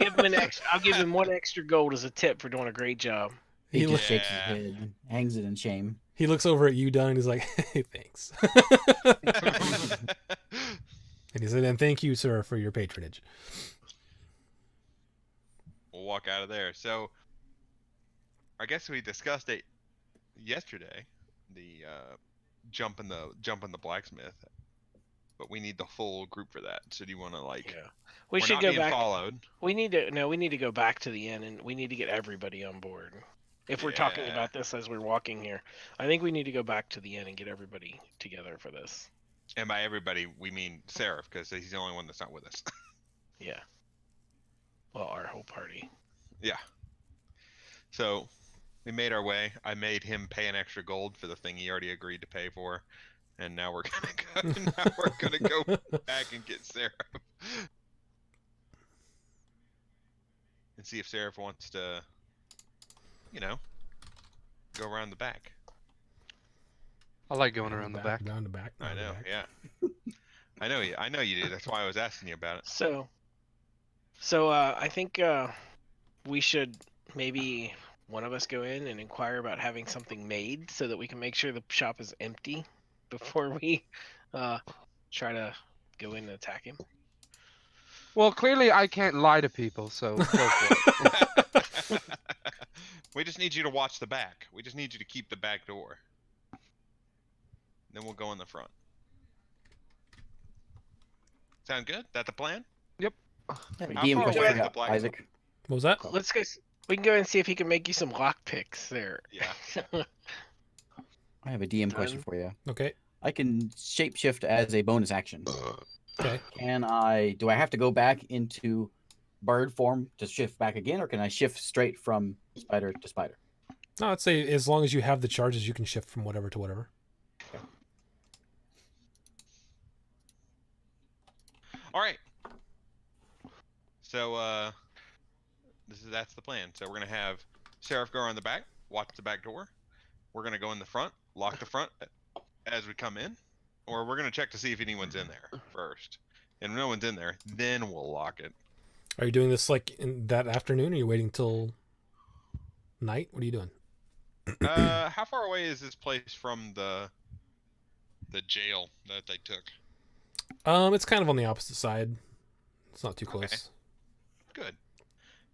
give him 1 extra gold as a tip for doing a great job. He He just looks- shakes his Yeah. head and hangs it in shame. He looks over at you, Dunn, and he's like, "Hey, thanks." And he said, "And thank you, sir, for your patronage." We'll walk out of there. So, I guess we discussed it yesterday. The jump in the blacksmith, but we need the full group for that. So do you want to like? Yeah. we're We should not go being back. followed. We need to go back to the inn, and we need to get everybody on board. If we're talking Yeah. about this as we're walking here, I think we need to go back to the inn and get everybody together for this. And by everybody, we mean Seraph, because he's the only one that's not with us. Yeah. Well, our whole party. Yeah. So we made our way. I made him pay an extra gold for the thing he already agreed to pay for, and now we're gonna go back and get Seraph and see if Seraph wants to, go around the back. I like going around the back. Down the back. I down the know. back. Yeah. I know you do. That's why I was asking you about it. So I think we should maybe one of us go in and inquire about having something made so that we can make sure the shop is empty before we try to go in and attack him. Well, clearly I can't lie to people, so go for it. We just need you to watch the back. We just need you to keep the back door. Then we'll go in the front. Sound good? That the plan? I have a How DM far question away for is the you, black- Isaac. What was that? Let's go. We can go and see if he can make you some lock picks there. Yeah. I have a DM Done. question for you. Okay. I can shapeshift as a bonus action. Okay. Do I have to go back into bird form to shift back again, or can I shift straight from spider to spider? No, I'd say as long as you have the charges, you can shift from whatever to whatever. All right. So that's the plan. So we're gonna have Seraph go around the back, watch the back door. We're gonna go in the front, lock the front as we come in, or we're gonna check to see if anyone's in there first. And if no one's in there, then we'll lock it. Are you doing this like in that afternoon, or are you waiting till night? What are you doing? How far away is this place from the jail that they took? It's kind of on the opposite side. It's not too close. Okay. Good.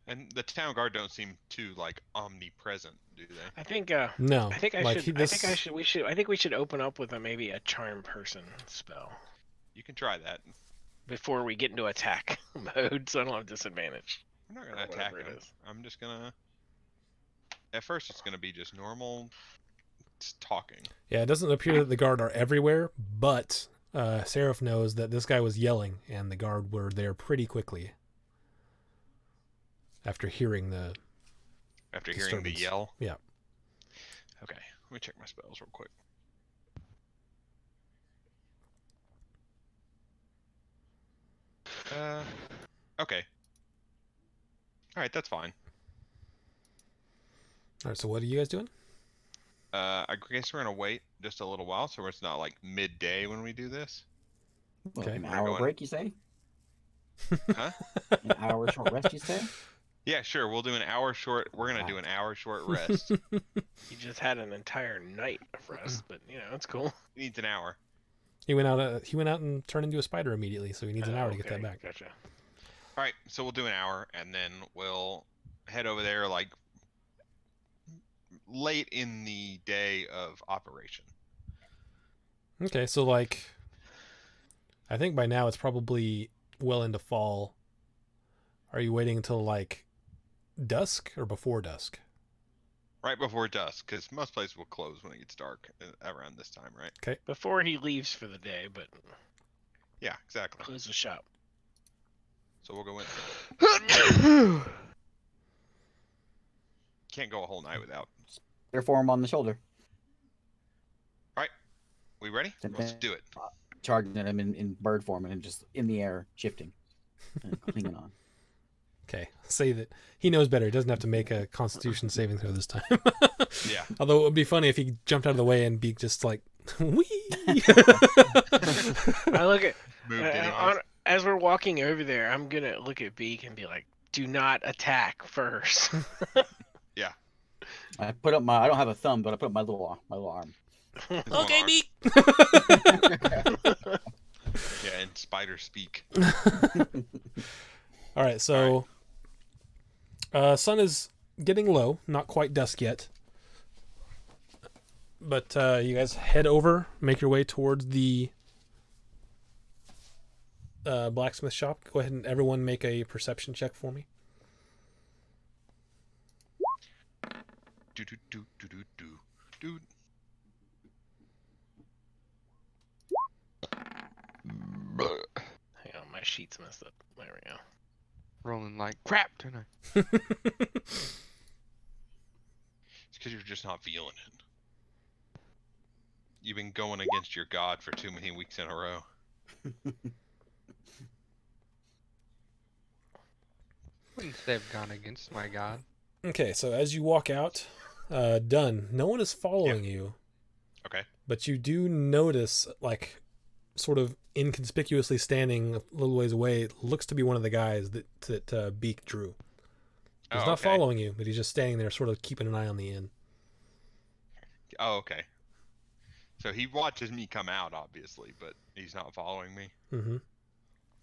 And the town guard don't seem too like omnipresent, do they? I think. No. I think I like, should. this... I think I should. We should. I think we should open up with maybe a charm person spell You can try that. before we get into attack mode, so I don't have disadvantage. We're not Or gonna attack whatever it him. is. I'm just gonna. At first, it's gonna be just normal talking. Yeah, it doesn't appear that the guard are everywhere, but Seraph knows that this guy was yelling, and the guard were there pretty quickly. After hearing the disturbance. Yell. Yeah. Okay, let me check my spells real quick. Okay. All right, that's fine. All right, so what are you guys doing? I guess we're gonna wait just a little while, so it's not like midday when we do this. Well, Okay. an We're hour going- break, you say? Huh? An hour short rest, you say? Yeah, sure. We'll do an hour short. We're gonna do an hour short rest. He just had an entire night of rest, but it's cool. He needs an hour. He went out. He went out and turned into a spider immediately, so he needs an hour to get Okay, that back. Gotcha. All right, so we'll do an hour, and then we'll head over there like late in the day of operation. Okay, so like, I think by now it's probably well into fall. Are you waiting until like dusk or before dusk? Right before dusk, because most places will close when it gets dark around this time, right? Before he leaves for the day, but Yeah, exactly. close the shop. So we'll go in. Can't go a whole night without. Therefore, I'm on the shoulder, We ready? Let's do it. charging at him in bird form and just in the air, shifting, and clinging on. Okay, say that he knows better. He doesn't have to make a Constitution saving throw this time. Yeah. Although it would be funny if he jumped out of the way and be just like, wee. I look at Moved anyways. as we're walking over there. I'm gonna look at Beak and be like, "Do not attack first." I put up my. I don't have a thumb, but I put up my little arm. His one Okay, arm. Beak. Yeah, and spider speak. All right, so sun is getting low, not quite dusk yet. But you guys head over, make your way towards the blacksmith shop. Go ahead and everyone make a perception check for me. Do do do do do do do. Hang on, my sheet's messed up. There we go. Rolling like crap tonight. It's because you're just not feeling it. You've been going against your god for too many weeks in a row. Wouldn't say I've gone against my god. Okay, so as you walk out, done. No one is following you. Okay. But you do notice, like, sort of inconspicuously standing a little ways away, it looks to be one of the guys that Beak drew. He's Oh, not okay. following you, but he's just standing there, sort of keeping an eye on the inn. Oh, okay. So he watches me come out, obviously, but he's not following me. Mm-hmm.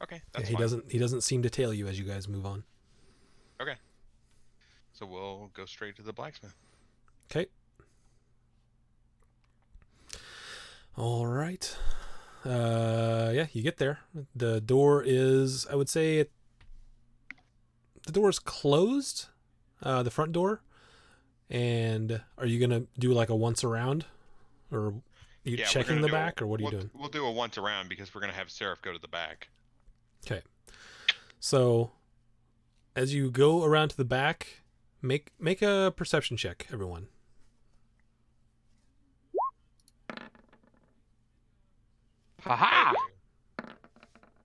Okay, Yeah, that's he fine. doesn't seem to tail you as you guys move on. Okay. So we'll go straight to the blacksmith. Okay. All right. Yeah, you get there. The door is, I would say, the door is closed, the front door. And are you gonna do like a once around, or are you Yeah, we're checking gonna the do a- back, or what are you we'll- doing? We'll do a once around because we're gonna have Seraph go to the back. Okay. So, as you go around to the back, make a perception check, everyone. Haha!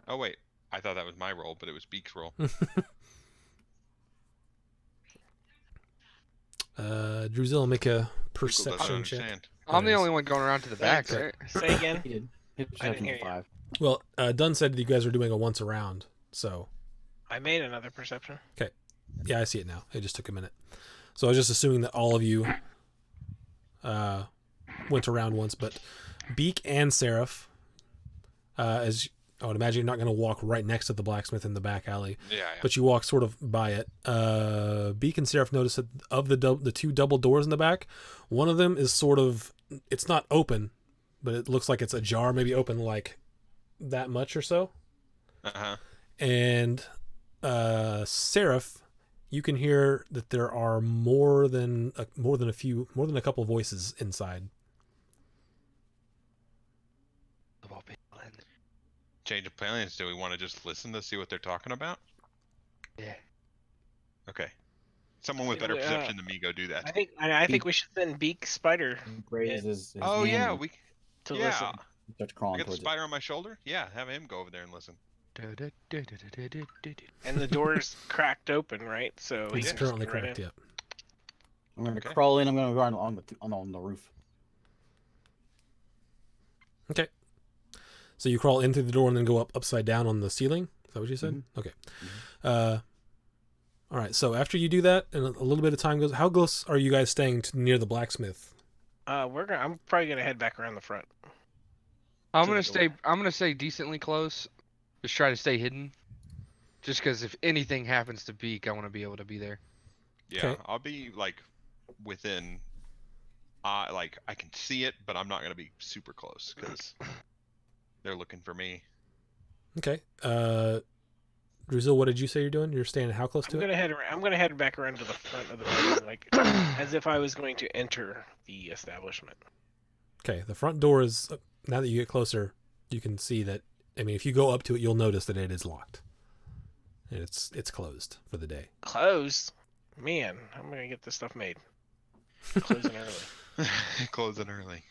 Oh wait, I thought that was my roll, but it was Beak's roll. Druzilla, make a Google doesn't perception check. understand. I'm the Nice. only one going around to the back, Okay. right? Say again. He did. His I didn't perception hear was you. 5. Well, Dunn said that you guys are doing a once around, so I made another perception. yeah, I see it now. It just took a minute. So I was just assuming that all of you went around once, but Beak and Seraph, as I would imagine you're not going to walk right next to the blacksmith in the back alley. Yeah. But you walk sort of by it. Beak and Seraph notice that of the two double doors in the back, one of them is sort of, it's not open, but it looks like it's ajar, maybe open like that much or so. And Seraph, you can hear that there are more than a couple voices inside. Change of plans. Do we want to just listen to see what they're talking about? Yeah. Okay. Someone with better perception than me, go do that. I think we should send Beak Spider. His oh hand yeah, and we. To yeah. listen. starts crawling I got the towards spider on my shoulder. Yeah, have him go over there and listen. And the door's cracked open, right? So It's currently cracked. Yeah. I'm gonna crawl in. I'm gonna go on the roof. Okay. So you crawl in through the door and then go up upside down on the ceiling? Is that what you said? Mm-hmm. Okay. All right. So after you do that and a little bit of time goes, how close are you guys staying near the blacksmith? I'm probably gonna head back around the front. I'm gonna stay decently close. Just try to stay hidden. Just because if anything happens to Beak, I want to be able to be there. Yeah, Okay. I'll be like within. Like I can see it, but I'm not gonna be super close because they're looking for me. Okay. Drizzle, what did you say you're doing? You're staying how close to it? I'm gonna head back around to the front of the building, like as if I was going to enter the establishment. Okay. The front door is, now that you get closer, you can see that, I mean, if you go up to it, you'll notice that it is locked. And it's closed for the day. Closed? Man, I'm gonna get this stuff made. Closing early. Closing early.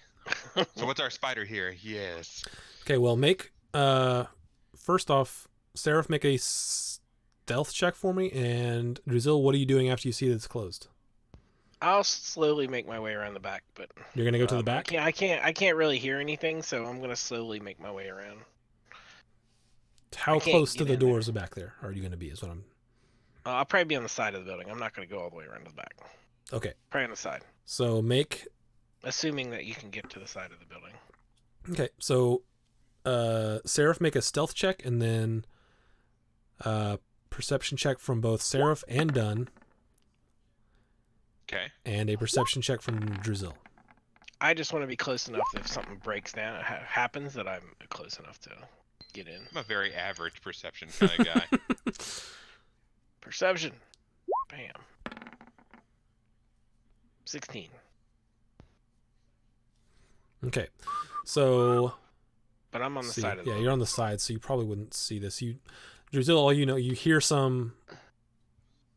So what's our spider here? Yes. Okay, well, make, first off, Seraph, make a stealth check for me, and Drizzle, what are you doing after you see that it's closed? I'll slowly make my way around the back, but You're gonna go to the back? I can't really hear anything, so I'm gonna slowly make my way around. How close to the doors back there are you gonna be? Is what I'm. I'll probably be on the side of the building. I'm not gonna go all the way around to the back. Okay. Probably on the side. So make. Assuming that you can get to the side of the building. Okay, so, Seraph, make a stealth check, and then, perception check from both Seraph and Dunn. Okay. And a perception check from Drizzle. I just want to be close enough that if something breaks down, happens, that I'm close enough to get in. I'm a very average perception kind of guy. Perception. Bam. 16. Okay, so. But I'm on the side of the building. You're on the side, so you probably wouldn't see this. Drizzle, all you know, you hear some,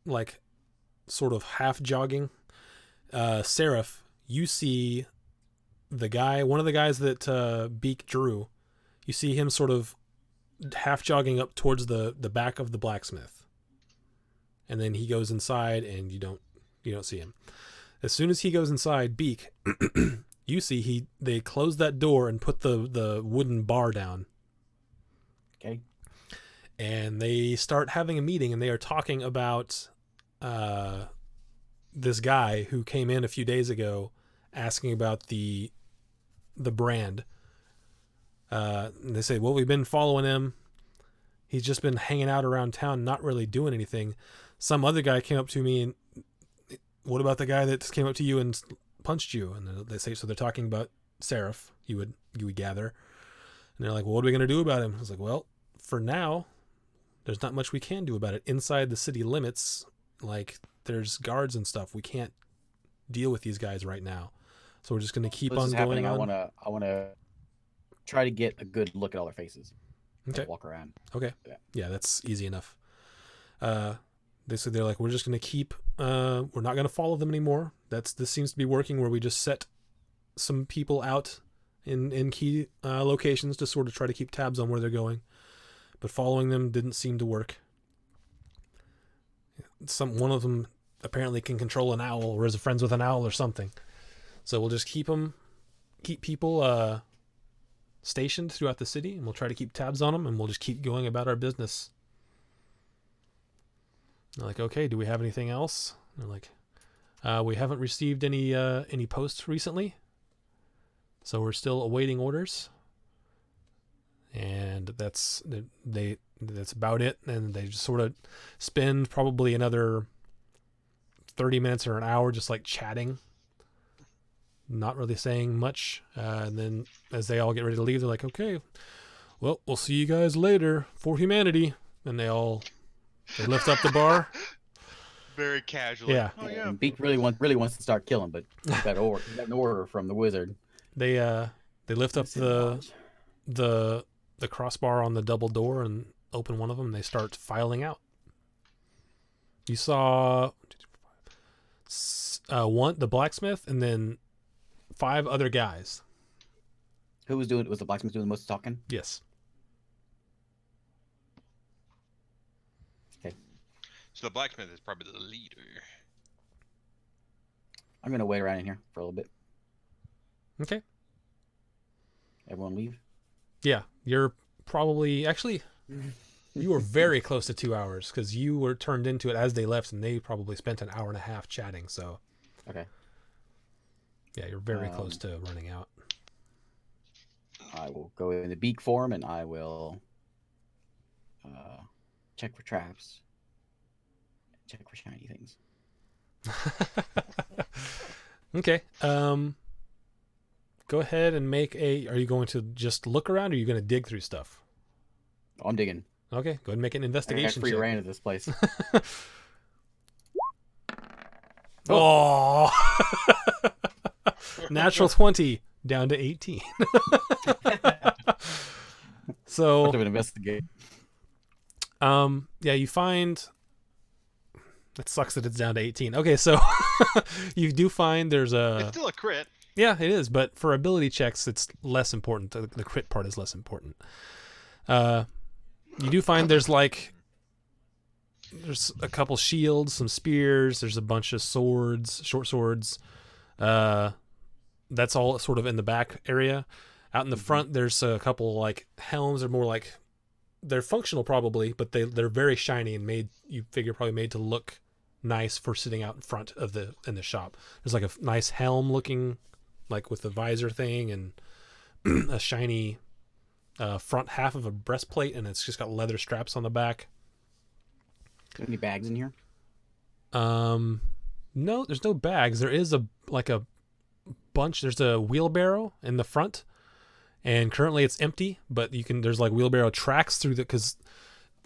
like, sort of half jogging. Seraph, you see one of the guys that Beak drew. You see him sort of half jogging up towards the back of the blacksmith, and then he goes inside, and you don't see him. As soon as he goes inside, Beak, you see they close that door and put the wooden bar down. Okay. And they start having a meeting, and they are talking about this guy who came in a few days ago asking about the brand. And they say, well, we've been following him. He's just been hanging out around town, not really doing anything. Some other guy came up to me and, what about the guy that came up to you and punched you? And they say, so they're talking about Seraph, you would gather. And they're like, well, what are we going to do about him? I was like, well, for now, there's not much we can do about it. Inside the city limits, like, there's guards and stuff. We can't deal with these guys right now. So we're just going to keep on going on. I want to try to get a good look at all their faces. Okay. Walk around. Okay. Yeah, that's easy enough. They said they're like, we're just going to keep, we're not going to follow them anymore. This seems to be working, where we just set some people out in key locations to sort of try to keep tabs on where they're going. But following them didn't seem to work. One of them apparently can control an owl, or is friends with an owl or something. So we'll just keep people stationed throughout the city, and we'll try to keep tabs on them, and we'll just keep going about our business. They're like, okay, do we have anything else? They're like, we haven't received any posts recently, so we're still awaiting orders. and that's about it. And they just sort of spend probably another 30 minutes or an hour just like chatting, not really saying much. And then as they all get ready to leave, they're like, okay, well, we'll see you guys later for humanity. And they lift up the bar. Very casually. Yeah. Oh, yeah. And Beak really wants to start killing, but he got an order from the wizard. They lift up the crossbar on the double door and open one of them. And they start filing out. You saw the blacksmith and then 5 other guys. Was the blacksmith doing the most talking? Yes. Okay. So the blacksmith is probably the leader. I'm gonna wait around in here for a little bit. Okay. Everyone leave. Yeah, you're probably you were very close to 2 hours because you were turned into it as they left, and they probably spent an hour and a half chatting. So. Okay. Yeah, you're very close to running out. I will go in the Beak form, and I will check for traps. Check for shiny things. Okay. Go ahead and make are you going to just look around, or are you going to dig through stuff? Oh, I'm digging. Okay, go ahead and make an investigation I got free check. reign of this place. Oh. Natural 20 down to 18. So Much of an investigate. Yeah, you find it sucks that it's down to 18. Okay, so you do find there's It's still a crit. Yeah, it is, but for ability checks it's less important. The crit part is less important. You do find there's a couple shields, some spears, there's a bunch of swords, short swords. That's all sort of in the back area. Out in the front, there's a couple like helms. They're more like they're functional probably, but they're very shiny and you figure probably made to look nice for sitting out in front of in the shop. There's like a nice helm looking like with the visor thing and a shiny front half of a breastplate, and it's just got leather straps on the back. Any bags in here? No, there's no bags. There is a bunch. There's a wheelbarrow in the front, and currently it's empty. But there's like wheelbarrow tracks through because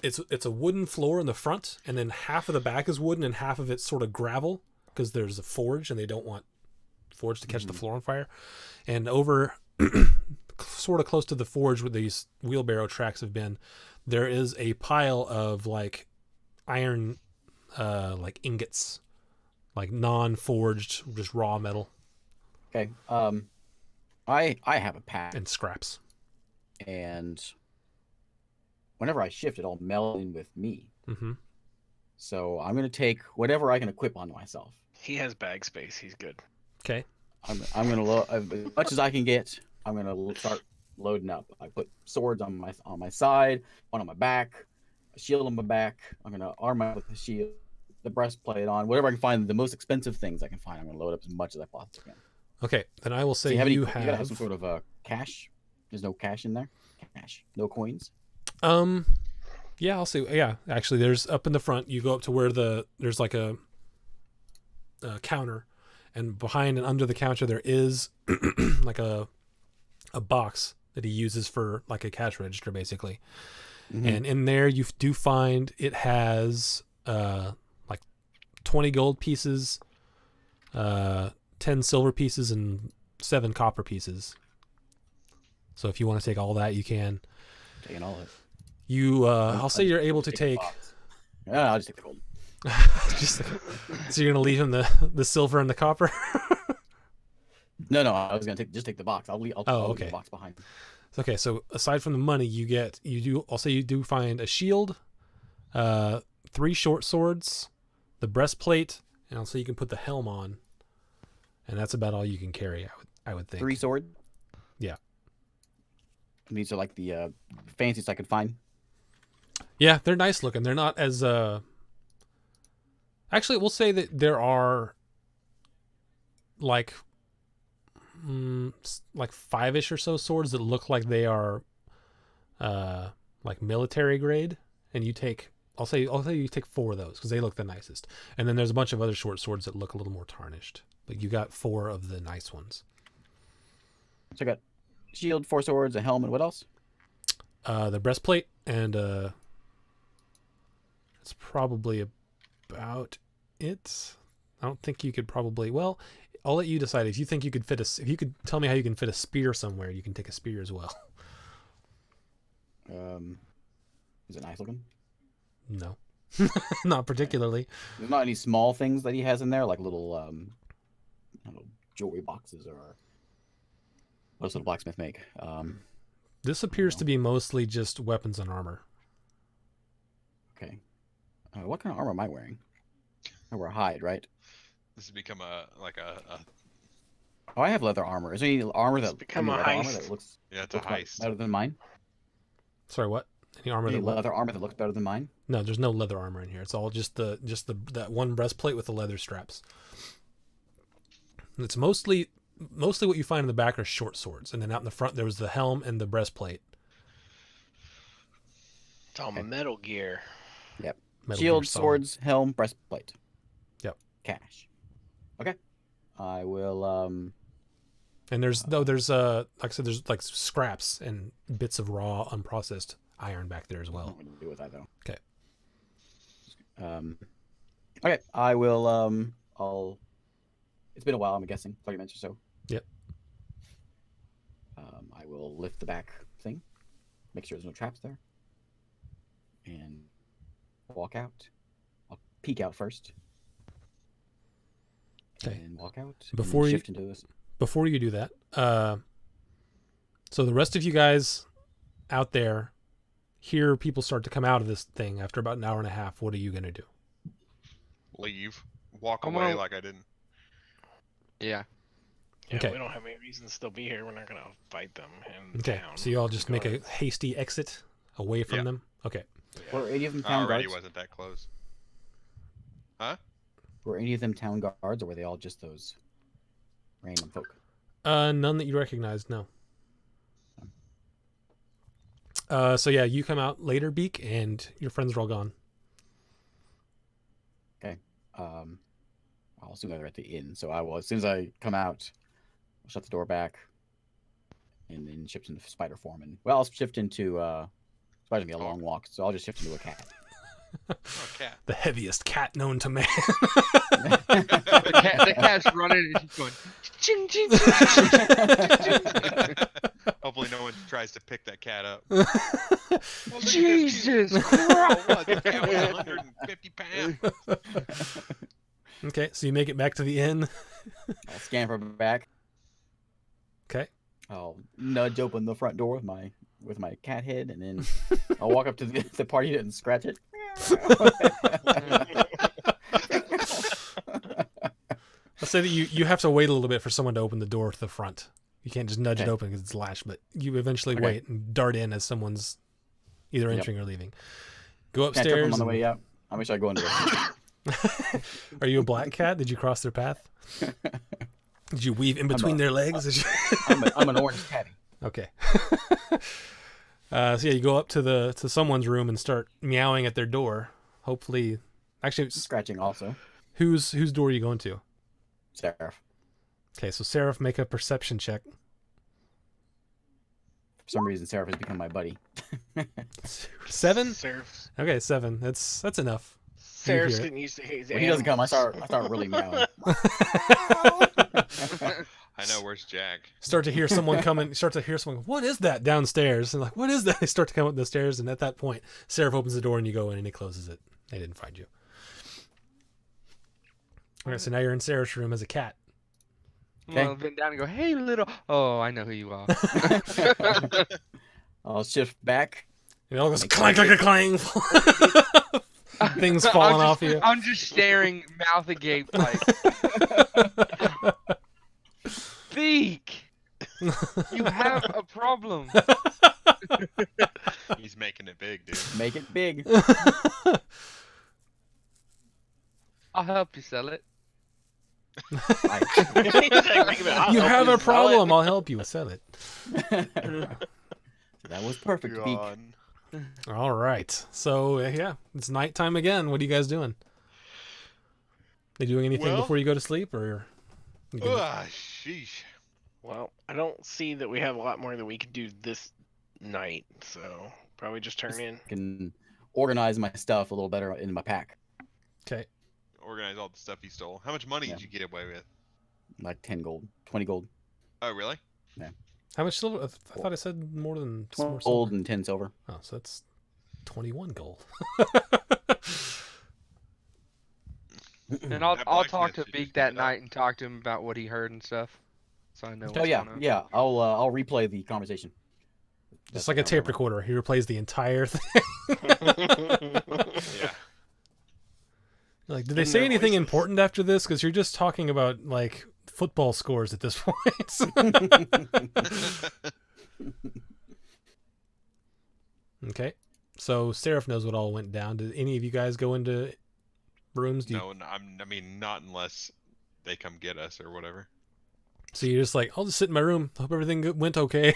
it's a wooden floor in the front, and then half of the back is wooden and half of it's sort of gravel because there's a forge, and they don't want forge to catch the floor on fire. And over, sort of close to the forge where these wheelbarrow tracks have been, there is a pile of like iron, like ingots, like non-forged, just raw metal. Okay. I have a pack and scraps, and whenever I shift, it all melds in with me. Mm-hmm. So I'm gonna take whatever I can equip onto myself. He has bag space. He's good. Okay. I'm gonna load as much as I can get. I'm gonna start loading up. I put swords on my side, one on my back, a shield on my back. I'm gonna arm myself with the shield, the breastplate on, whatever I can find. The most expensive things I can find. I'm gonna load up as much as I possibly can. Okay, then I will say you you gotta have some sort of cash. There's no cash in there. Cash, no coins. Yeah, I'll say. Yeah, actually, there's up in the front. You go up to where there's like a counter, and behind and under the counter there is like a box that he uses for like a cash register, basically. Mm-hmm. And in there you do find it has like 20 gold pieces, 10 silver pieces, and 7 copper pieces. So if you want to take all that, you can. Taking all of it. I'll say you're able to take. Yeah, I'll just take the gold. So you're gonna leave him the silver and the copper? No, I was gonna take the box. I'll leave okay. the box behind. Okay, so aside from the money, I'll say you do find a shield, 3 short swords, the breastplate, and I'll say you can put the helm on, and that's about all you can carry. I would think. 3 swords. Yeah. And these are like the fanciest I could find. Yeah, they're nice looking. They're not as Actually, we'll say that there are like 5-ish or so swords that look like they are like military grade, and you take. I'll say you take 4 of those because they look the nicest. And then there's a bunch of other short swords that look a little more tarnished. But you got 4 of the nice ones. So I got shield, 4 swords, a helmet. What else? The breastplate, and it's probably about it. I don't think you could probably. Well, I'll let you decide. If you think you could fit if you could tell me how you can fit a spear somewhere, you can take a spear as well. Is it nice looking? No, not particularly. There's not any small things that he has in there, like little, I don't know, jewelry boxes or what does the blacksmith make? This appears to be mostly just weapons and armor. Okay. What kind of armor am I wearing? I wear hide, right? This has become Oh, I have leather armor. Is there any armor It's that become a leather armor heist. that looks it's a heist. better than mine? Sorry, what? Any armor Any that leather armor that looks better than mine? No, there's no leather armor in here. It's all just that one breastplate with the leather straps. And it's mostly what you find in the back are short swords, and then out in the front there was the helm and the breastplate. It's all Metal Gear. Yep. Metal Shield, Gear Solid. swords, helm, breastplate. Yep. Cash. Okay. I will. And there's like I said, there's like scraps and bits of raw unprocessed iron back there as I well. don't know what to do with that though. Okay. Okay. I will. I'll. It's been a while. I'm guessing 30 minutes or so. Yep. I will lift the back thing, make sure there's no traps there, and walk out. I'll peek out first. Okay. And walk out. Before and you- shift into this. Before you do that, so the rest of you guys out there hear people start to come out of this thing after about an hour and a half. What are you gonna do? Leave. Walk I'm away gonna- like I didn't. Yeah. Yeah, Okay. we don't have any reason to still be here. We're not gonna fight them in Okay, town. so you all just make a Regardless. hasty exit away from Yeah. them. Okay. Were any of them I town already guards? wasn't that close. Were any of them town guards, or were they all just those random folk? None that you recognized, no. So yeah, you come out later, Beak, and your friends are all gone. I'll assume they're at the inn. So I will, as soon as I come out, I'll shut the door back, and then shift into spider form. And well, I'll shift into it's probably gonna be a long walk, so I'll just shift into a cat. Oh, cat. The heaviest cat known to man. The cat's running and she's going, ching, ching, ching. Hopefully no one tries to pick that cat up. Jesus Oh, Christ. what? The cat was 150 pounds. Okay, so you make it back to the inn. I'll scamper back. Okay. I'll nudge open the front door with my cat head, and then I'll walk up to the party and scratch it. I'll say that you have to wait a little bit for someone to open the door to the front. You can't just nudge it Okay. open because it's latched, but you eventually Okay. wait and dart in as someone's either Yep. entering or leaving. Go Catch up upstairs. on the and- way out. I'll make sure I go into it. Are you a black cat? Did you cross their path? Did you weave in between their legs? Did you- I'm an orange catty. Okay. So yeah, you go up to someone's room and start meowing at their door. Hopefully, actually, Scratching also. whose door are you going to? Seraph. Okay, so Seraph, make a perception check. For some reason, Seraph has become my buddy. 7. Seraph, Okay, 7. That's enough. Seraph's hear it. getting used to his When he doesn't come, animals. I start really meowing. I know, where's Jack? Start to hear someone coming. Start to hear someone. What is that downstairs? And like, what is that? They start to come up the stairs, and at that point, Seraph opens the door, and you go in, and he closes it. They didn't find you. All right, so now you're in Seraph's room as a cat. Well, bend down and go, hey, little. Oh, I know who you are. I'll shift back. And it all goes clang, clang, clang, clang. Things falling off you. I'm just staring, mouth agape, like, Beak, you have a problem. He's making it big, dude. Make it big. I'll help you sell it. He's like, "Think of it, I'll You help have a sell it." problem. I'll help you sell it. That was perfect, Beak. God. All right. So yeah, it's nighttime again. What are you guys doing? Are you doing anything Well- before you go to sleep, or? you gonna- Sheesh. Well, I don't see that we have a lot more that we could do this night, so probably just turn in. I can organize my stuff a little better in my pack. Okay. Organize all the stuff he stole. How much money Yeah. did you get away with? Like 10 gold, 20 gold, Oh, really? How much silver? I thought I said more than 20 more gold silver. and 10 silver. Oh, so that's 21 gold. And I'll That talk blacksmith to should Beak just that get up. night and talk to him about what he heard and stuff, so I know Okay. what's Oh yeah, going on. yeah. I'll replay the conversation. Just like a tape recorder. He replays the entire thing. Yeah. Like, did they In say their anything voices. important after this? Because you're just talking about, like, football scores at this point. Okay. So, Seraph knows what all went down. Did any of you guys go into rooms? Do you... No, I mean, not unless they come get us or whatever. So you're just like, I'll just sit in my room. Hope everything went okay.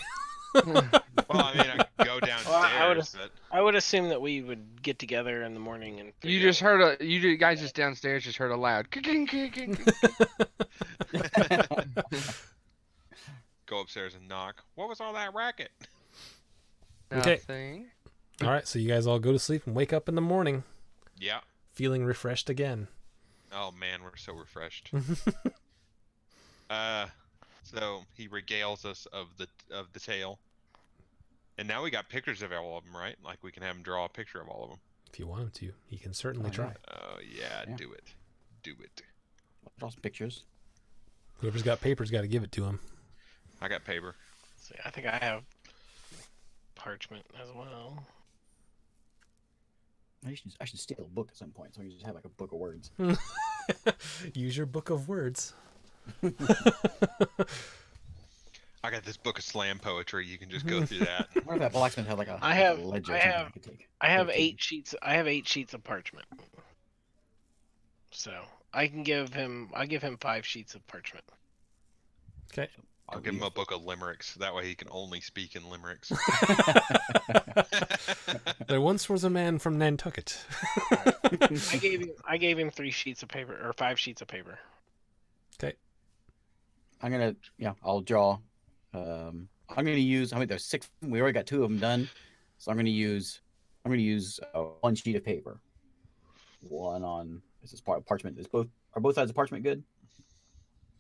Well, I mean, I could go downstairs, but I would assume that we would get together in the morning and. You figure just out- heard you guys just downstairs just heard a loud ka-king. go upstairs and knock. What was all that racket? Okay. Nothing. All right. So you guys all go to sleep and wake up in the morning Yeah. feeling refreshed again. Oh man, we're so refreshed. So he regales us of the tale, and now we got pictures of all of them, right? Like we can have him draw a picture of all of them. If you want him to, he can certainly Oh, try. yeah. Oh yeah, Yeah. do it, do it. Draw some pictures. Whoever's got papers got to give it to him. I got paper. See, I think I have parchment as well. I should steal a book at some point, so I can just have like a book of words. Use your book of words. I got this book of slam poetry. You can just go through that. What if that blacksmith had like a, I like have- a ledger I or something have- I could take? I have 13. 8 sheets. I have 8 sheets of parchment. So I can give him. I give him 5 sheets of parchment. Okay. I'll give him a book of limericks. That way he can only speak in limericks. There once was a man from Nantucket. I gave him 3 sheets of paper or 5 sheets of paper. I'm gonna, I'll draw. I'm gonna use. I mean, there's 6. We already got 2 of them done, so I'm gonna use 1 sheet of paper. One on this is parchment. Are both sides of parchment good?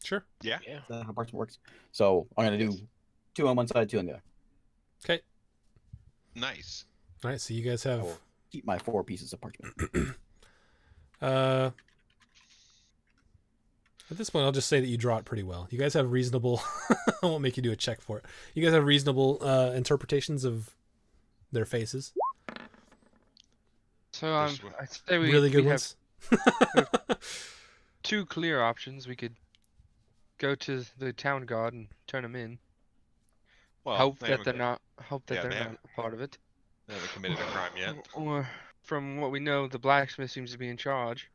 Sure. Yeah. Yeah. Is that how parchment works? So I'm gonna do Yes. 2 on one side, 2 on the other. Okay. Nice. All right. So you guys I have. will keep my 4 pieces of parchment. At this point, I'll just say that you draw it pretty well. You guys have reasonable. I won't make you do a check for it. You guys have reasonable interpretations of their faces. So There's- I'd say we Really good we ones. have 2 clear options. We could go to the town guard and turn them in. Well, hope they that they're haven't- not. Hope that yeah, they're they not haven't- a part of it. They haven't committed a crime yet. Or from what we know, the blacksmith seems to be in charge.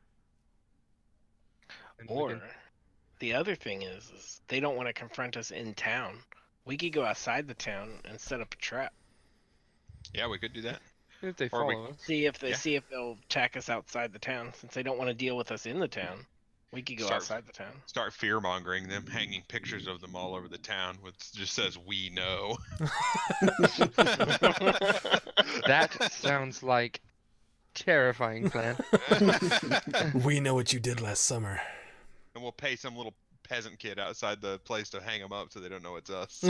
And we Or can- the other thing is they don't want to confront us in town. We could go outside the town and set up a trap. Yeah, we could do that. if they or we- follow us. See if they Yeah. see if they'll attack us outside the town. Since they don't want to deal with us in the town, we could go Start- outside the town. Start fear mongering them, hanging pictures of them all over the town with just says "We know." That sounds like terrifying plan. We know what you did last summer. And we'll pay some little peasant kid outside the place to hang them up so they don't know it's us.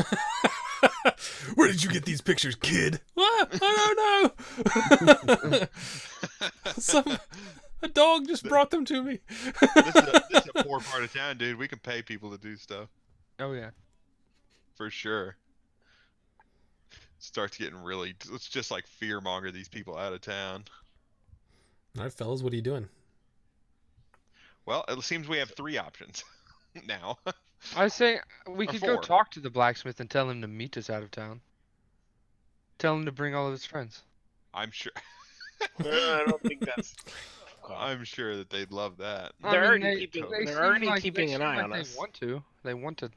Where did you get these pictures, kid? What? I don't know. A dog just brought them to me. this is a poor part of town, dude. We can pay people to do stuff Oh yeah. for sure. Starts getting really. Let's just like fear monger these people out of town. All right, fellas, what are you doing? Well, it seems we have 3 options now. I say we Or could go 4. talk to the blacksmith and tell him to meet us out of town. Tell him to bring all of his friends. I'm sure. I don't think that's. I'm sure that they'd love that. They're already they- keeping- they they're seem already like- keeping they an seem eye like on they us. Want to. They want to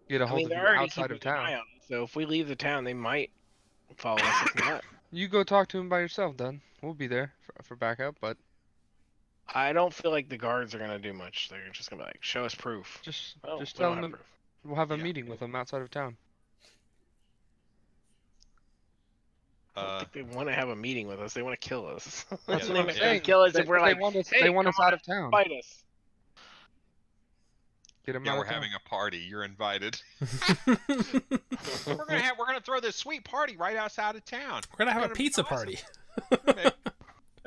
get a I hold mean, of they're you already outside keeping of town. an eye on us. So if we leave the town, they might follow us if not. You go talk to him by yourself, then. We'll be there for backup, but I don't feel like the guards are gonna do much. They're just gonna be like, show us proof. just Well, just we tell don't have him proof. we'll have a Yeah. meeting with him outside of town. I don't think they want to have a meeting with us. They want to kill us. That's Yeah, what I'm yeah. saying. Kill us They, if we're they like, want us. hey, They want us come out on of town. fight us. Get him Yeah, out we're of town. having a party. You're invited. we're gonna throw this sweet party right outside of town. We're gonna have a It's gonna be pizza awesome. party.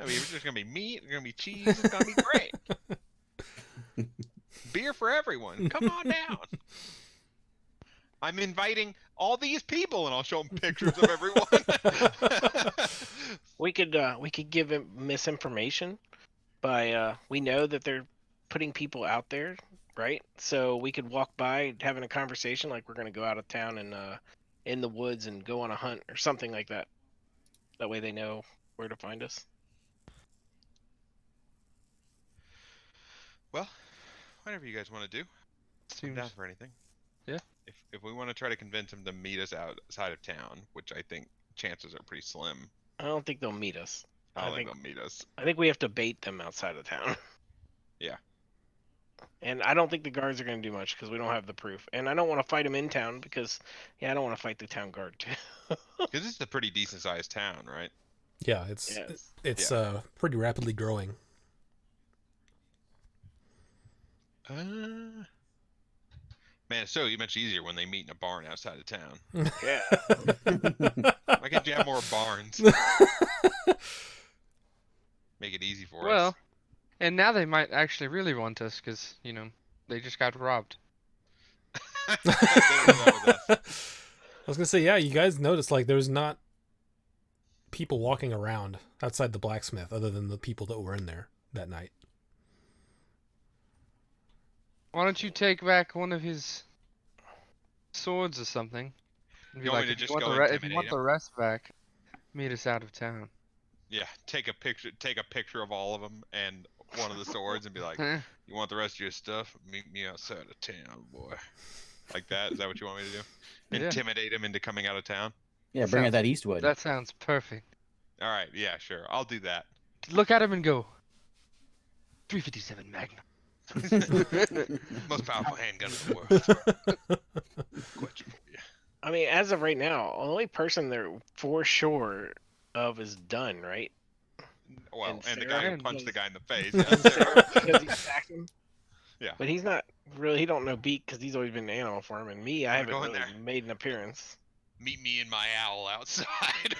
I mean, there's gonna be meat. There's gonna be cheese. It's gonna be great. Beer for everyone. Come on down. I'm inviting all these people, and I'll show them pictures of everyone. We could give him misinformation by we know that they're putting people out there, right? So we could walk by having a conversation like we're gonna go out of town and in the woods and go on a hunt or something like that. That way they know where to find us. Well, whatever you guys want to do, I'm down Seems for anything. Yeah. If we want to try to convince them to meet us outside of town, which I think chances are pretty slim, I don't think they'll meet us. I don't I think think they'll meet us. I think we have to bait them outside of town. Yeah. And I don't think the guards are going to do much because we don't have the proof. And I don't want to fight them in town because, yeah, I don't want to fight the town guard too. Because this is a pretty decent sized town, right? Yeah, it's Yes. pretty rapidly growing. Man, it's so much easier when they meet in a barn outside of town. Yeah. Why can't you have more barns? Make it easy for well, us. and now they might actually really want us because they just got robbed. They don't know that with us. I was gonna say, yeah, you guys noticed like there's not people walking around outside the blacksmith other than the people that were in there that night. Why don't you take back one of his swords or something? And be You want like, me to if just you want go the if you intimidate want him? the rest back, meet us out of town. Yeah, take a picture of all of them and one of the swords and be like, Huh? "You want the rest of your stuff? Meet me outside of town, boy." Like that? Is that what you want me to do? Yeah. Intimidate him into coming out of town? Yeah, bring out that Eastwood. That sounds perfect. All right, yeah, sure. I'll do that. Look at him and go. 357 Magnum. Most powerful handgun in the world. Question for you. I mean, as of right now, the only person they're for sure of is Dunn, right? Well, And and the Sarah guy who and punched the because- guy in the face. And Yeah, Sarah, because he attacked him. Yeah. But he's not really. He don't know Beak because he's always been an animal farm, and me, I I'm haven't going really there. made an appearance. Meet me and my owl outside.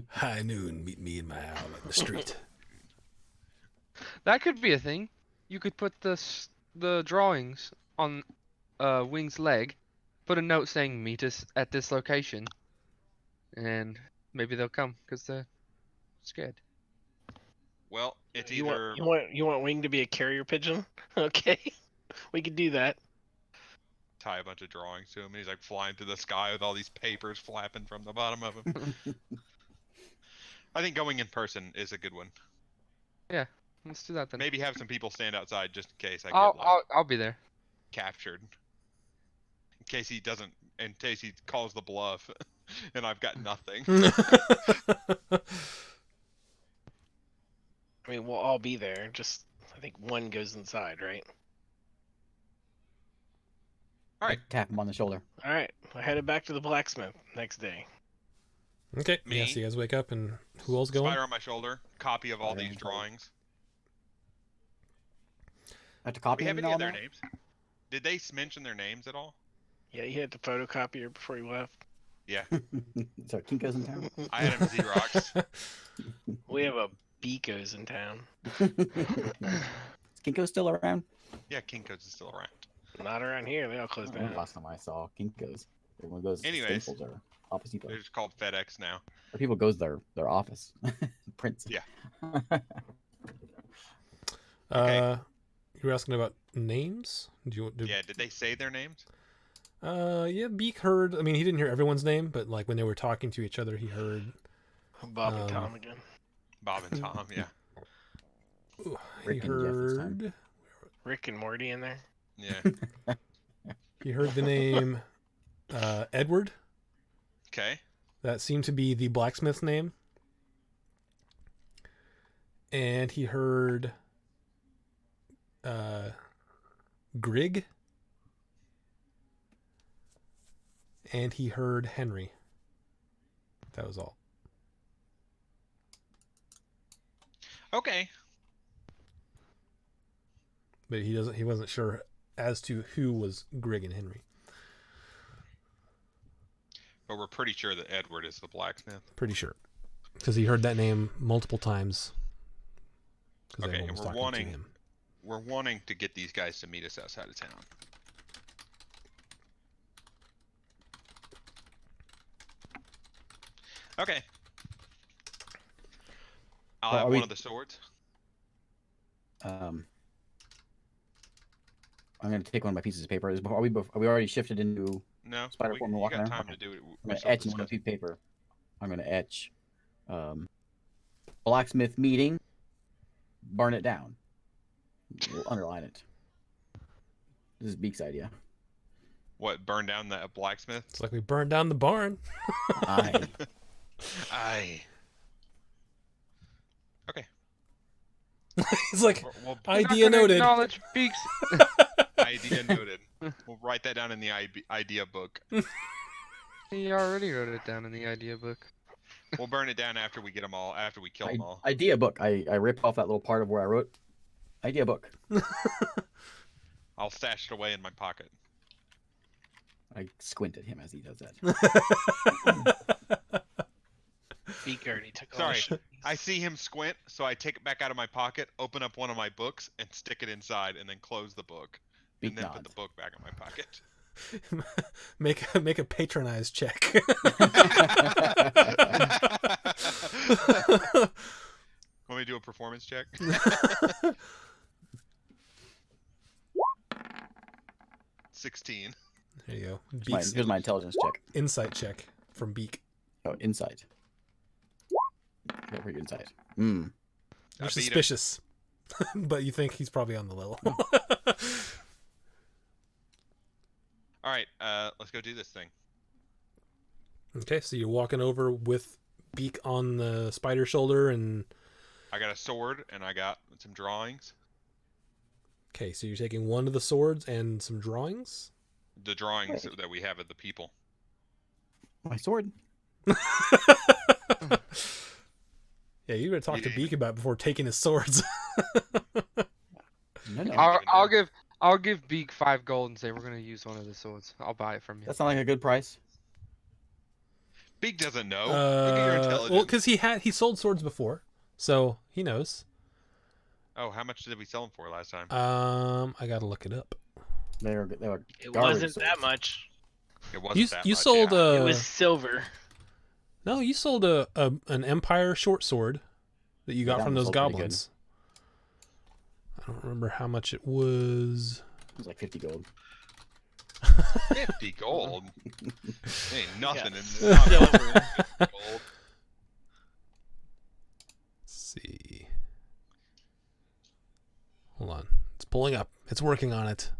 High noon, meet me in my owl in the street. That could be a thing. You could put the drawings on Wing's leg, put a note saying "Meet us at this location," and maybe they'll come because they're scared. Well, it's You either want Wing to be a carrier pigeon? Okay, we could do that. tie a bunch of drawings to him and he's like flying through the sky with all these papers flapping from the bottom of him. I think going in person is a good one. Let's do that then. Maybe have some people stand outside just in case I get like I'll be there. captured. In case he doesn't, in case he calls the bluff and I've got nothing. I mean, we'll all be there. Just I think one goes inside, right? All right. Tap him on the shoulder. All right, I headed back to the blacksmith next day. Okay, Me? yeah, so you guys wake up and who else going? Spider on my shoulder, copy of all Spider these on shoulder. drawings. I have to copy We have him any and of all their that? names? Did they mention their names at all? Yeah, you had the photocopier before you left. Yeah, So Kinko's in town. I had him Xerox. We have a Beakos in town. Is Kinko still around? Yeah, Kinko's is still around. Not around here. They all closed When down. last time I saw Kinko's, everyone goes to Anyways. Staples or Office Depot. They're just called FedEx now. Or people goes their office. Prince. Yeah. You were asking about names? Yeah, did they say their names? Yeah, Beak heard. I mean, he didn't hear everyone's name, but like when they were talking to each other, he heard. Bob and Tom again. Bob and Tom, yeah. Ooh, he Rick and Jeff this time. heard. Rick and Morty in there. Yeah. He heard the name Edward, Okay. That seemed to be the blacksmith's name. And he heard Grig. And he heard Henry. That was all. Okay. But he wasn't sure as to who was Grig and Henry. But we're pretty sure that Edward is the blacksmith. Pretty sure. Because he heard that name multiple times. Okay, and we're wanting to get these guys to meet us outside of town. Okay. I'll have one of the swords. I'm gonna take one of my pieces of paper. Are we already shifted into spider form and you walking got around? time to do it. I'm gonna etch one piece of paper. I'm gonna etch blacksmith meeting. Burn it down. We'll underline it. This is Beak's idea. What, burn down that blacksmith? It's like we burned down the barn. Aye. Aye. Okay. He's like, We're idea noted. Acknowledge Beaks. idea noted. We'll write that down in the idea book. He already wrote it down in the idea book. We'll burn it down after we get them all. After we kill them all. Idea book. I ripped off that little part of where I wrote idea book. I'll stash it away in my pocket. I squint at him as he does that. Beak already took all Sorry, the shit. I see him squint, so I take it back out of my pocket, open up one of my books, and stick it inside, and then close the book, Beak and then nods. put the book back in my pocket. make a patronize check. Want me to do a performance check? 16. There you go. Here's my intelligence check. Insight check from Beak. Oh, insight. Very good insight. You're suspicious, but you think he's probably on the level. All right, let's go do this thing. Okay, so you're walking over with Beak on the spider shoulder, and I got a sword and I got some drawings. okay, so you're taking one of the swords and some drawings. The drawings that we have of the people. My sword. Yeah, you better talk to Beak about it before taking his swords. No. I'll give Beak 5 gold and say we're gonna use one of the swords. I'll buy it from you. That sounds like a good price. Beak doesn't know. Look at your intelligence. Well, because he sold swords before, so he knows. Oh, how much did we sell them for last time? I gotta look it up. They were It garbage wasn't that swords. much. It wasn't that You much, sold yeah. It was silver. No, you sold an Empire short sword that you got that from one those sold pretty goblins. I don't remember how much it was. It was like 50 gold. 50 gold. Ain't nothing in Yeah. this. Silver. Gold. Let's see. Hold on. It's pulling up. It's working on it.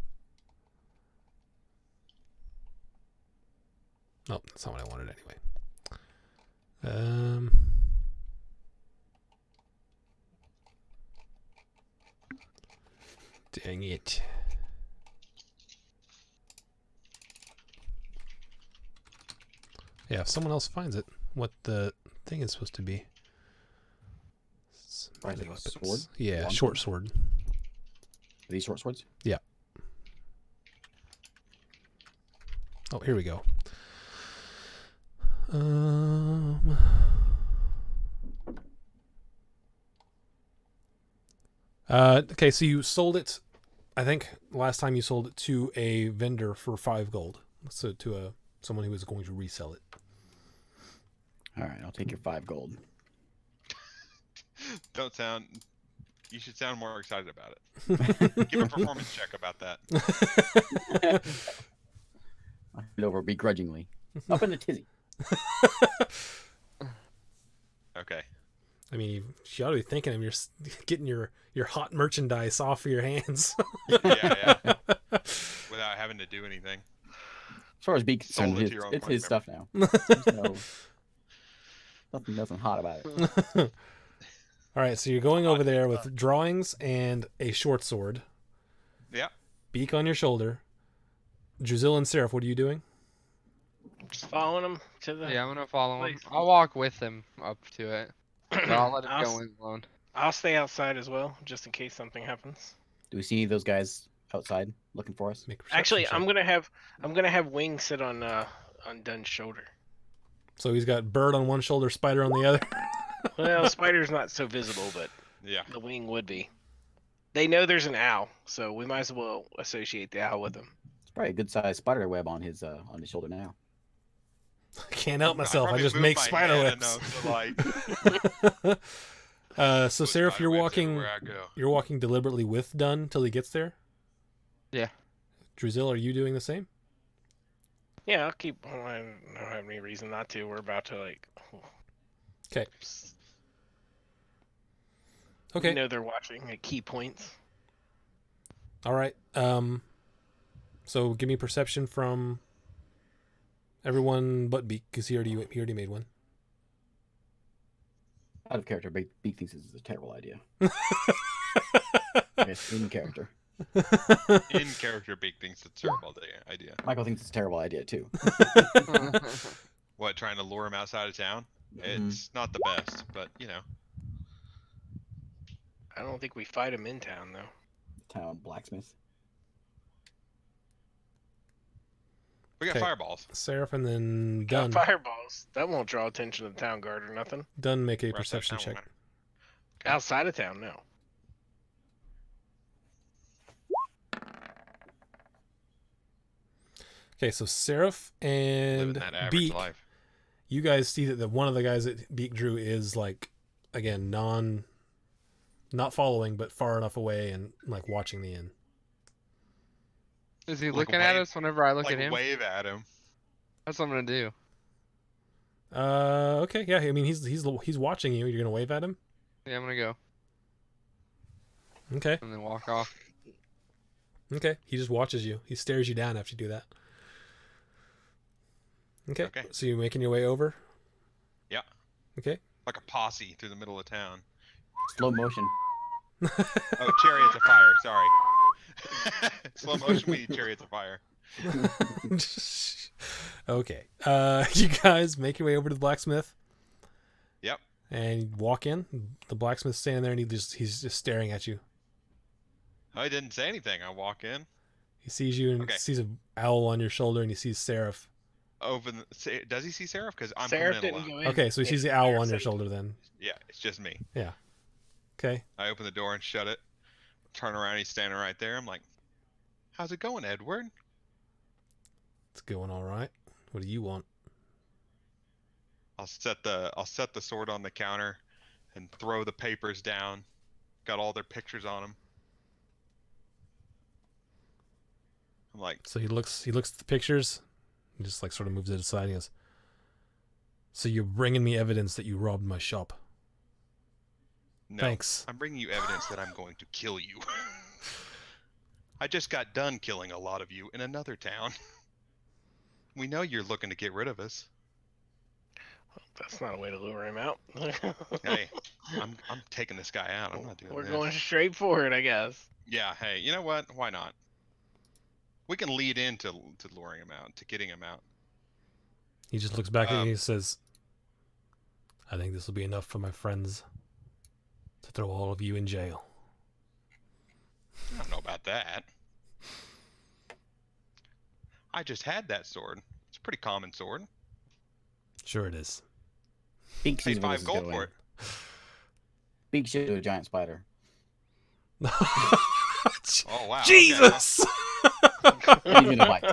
Nope, that's not what I wanted anyway. Dang it. Yeah, if someone else finds it, what the thing is supposed to be. Right, like a sword? Yeah, Long short sword. Are these short swords? Yeah. Oh, here we go. Okay, so you sold it. I think last time you sold it to a vendor for 5 gold. So to someone who was going to resell it. All right, I'll take your 5 gold. Don't sound. You should sound more excited about it. Give a performance check about that. I hand it over begrudgingly. Up in the tizzy. Okay. I mean, you ought to be thinking of getting your hot merchandise off of your hands. Yeah. Without having to do anything. As far as being concerned, Sold it to your own it's party his stuff now. Nothing hot about it. All right, so you're going over there with drawings and a short sword. Yeah. Beak on your shoulder. Druzilla and Seraph, what are you doing? Just following him to the. Yeah, I'm gonna follow him. place. I'll walk with him up to it, but I'll let him I'll, go in alone. I'll stay outside as well, just in case something happens. Do we see those guys outside looking for us? Make a perception Actually, check. I'm gonna have Wing sit on Dun's shoulder. So he's got bird on one shoulder, spider on the other. Well, Spider's not so visible, but Yeah. the Wing would be. They know there's an owl, so we might as well associate the owl with him. It's probably a good sized spider web on his shoulder now. I can't help myself. I probably just moved make my spider hand webs. enough to, like, So put Seraph, spider you're webs walking. everywhere I go. You're walking deliberately with Dun till he gets there. Yeah. Druzilla, are you doing the same? Yeah, I'll keep. I don't have any reason not to. We're about to like. Okay. We Okay. know they're watching at key points. All right. So give me perception from everyone but Beak, because he already made one. Out of character, Beak thinks this is a terrible idea. Yes, in character. In character, Beak thinks it's a terrible idea. Michael thinks it's a terrible idea too. What, trying to lure him outside of town? Mhm. It's not the best, but you know. I don't think we fight him in town though. Town blacksmith. We got Okay. fireballs. Seraph and then Got Dun. fireballs. That won't draw attention to the town guard or nothing. Dun, make a We're outside perception town, check. won't matter. Outside of town, no. Okay, so Seraph Living and that average Beak, life. you guys see that one of the guys that Beak drew is like, again, not following, but far enough away and like watching the inn. Is he Like looking at wave- us whenever I look Like at him? wave at him. That's what I'm gonna do. Okay, yeah. I mean, he's watching you. You're gonna wave at him. Yeah, I'm gonna go Okay. and then walk off. Okay. He just watches you. He stares you down after you do that. Okay. Okay. So you're making your way over. Yeah. Okay. Like a posse through the middle of town. Slow motion. Oh, chariots of fire. Sorry. Slow motion means chariots of fire. Okay. You guys make your way over to the blacksmith. Yep. And you walk in. The blacksmith's standing there, and he's just staring at you. I didn't say anything. I walk in. He sees you and Okay. sees an owl on your shoulder, and he sees Seraph. Does he see Seraph? Because I'm Seraph coming in didn't alone. go in. Okay, so he sees the owl on your shoulder then. Yeah, it's just me. Okay. I open the door and shut it. Turn around, he's standing right there. I'm like, "How's it going, Edward?" It's going all right. What do you want? I'll set the sword on the counter and throw the papers down. Got all their pictures on them. I'm like, So he looks at the pictures and just like sort of moves it aside. He goes, "So you're bringing me evidence that you robbed my shop." "No, Thanks. I'm bringing you evidence that I'm going to kill you." I just got done killing a lot of you in another town. We know you're looking to get rid of us. That's not a way to lure him out. Hey, I'm taking this guy out. I'm not doing We're this. going straight for it, I guess. Yeah, hey, you know what? Why not? We can lead into luring him out, to getting him out. He just looks back at you and he says, "I think this will be enough for my friends to throw all of you in jail." I don't know about that. I just had that sword. It's a pretty common sword. Sure it is. Beak sees Paid where 5 this is gold going. for it. Beak should do a giant spider. Oh wow. Jesus! He's gonna bite.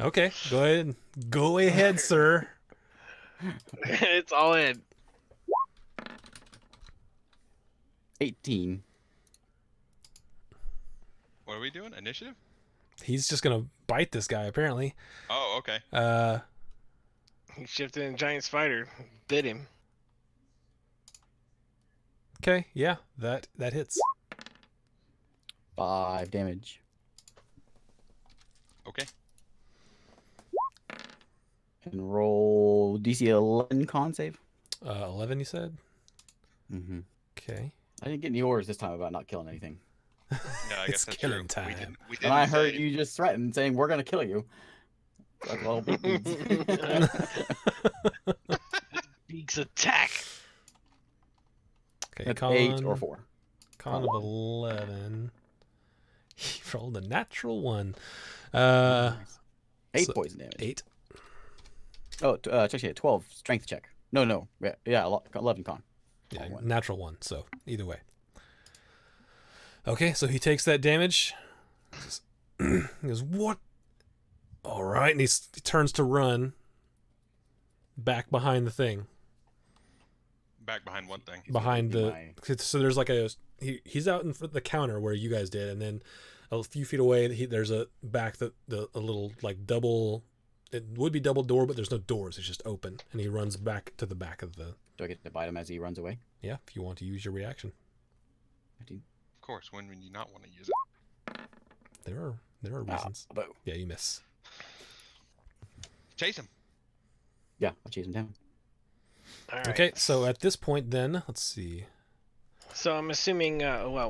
Okay, go ahead. Go ahead, sir. It's all in. 18. What are we doing? Initiative? He's just gonna bite this guy, apparently. Oh, okay. He shifted in a giant spider. Bit him. Okay, yeah, that hits. 5 damage. Okay. And roll DC 11 con save. 11, you said? Mm-hmm. Okay. I didn't get any orders this time about not killing anything. Yeah, I guess It's that's killing true. time. We And I didn't heard say- you just threaten saying we're gonna kill you. Like little beat beads. Beaks attack. Okay, That's con 8 or 4. Con of 11. He rolled a natural 1. Nice. 8 so- poison damage. 8. Oh, actually, 12 strength check. No. Yeah, 11 con. Yeah, One. natural 1. So either way. Okay, so he takes that damage. He goes, what? All right, and he turns to run back behind the thing. back behind one thing. Behind Be the my- so there's like he's out in front of the counter where you guys did, and then a few feet away there's a back a little like double, it would be double door, but there's no doors, it's just open, and he runs back to the back of the. Do I get to bite him as he runs away? Yeah, if you want to use your reaction. I do. Of course, when would you not want to use it? There are reasons. Boo. Yeah, you miss. Chase him. Yeah, I'll chase him down. All right. Okay, so at this point then, let's see. So I'm assuming,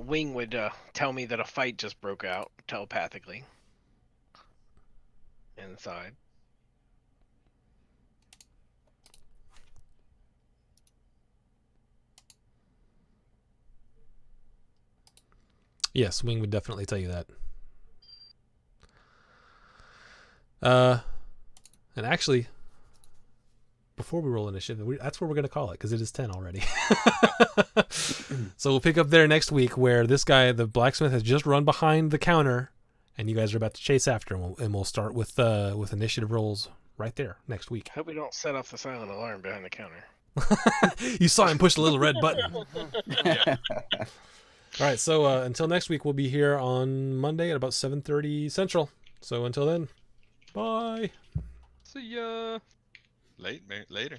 Wing would tell me that a fight just broke out telepathically inside. Yes, Wing would definitely tell you that. And actually, before we roll initiative, that's what we're going to call it, because it is 10 already. So we'll pick up there next week, where this guy, the blacksmith, has just run behind the counter, and you guys are about to chase after him, and we'll start with initiative rolls right there next week. Hope we don't set off the silent alarm behind the counter. You saw him push the little red button. Yeah. All right, so until next week, we'll be here on Monday at about 7:30 Central. So until then, bye. See ya. Later.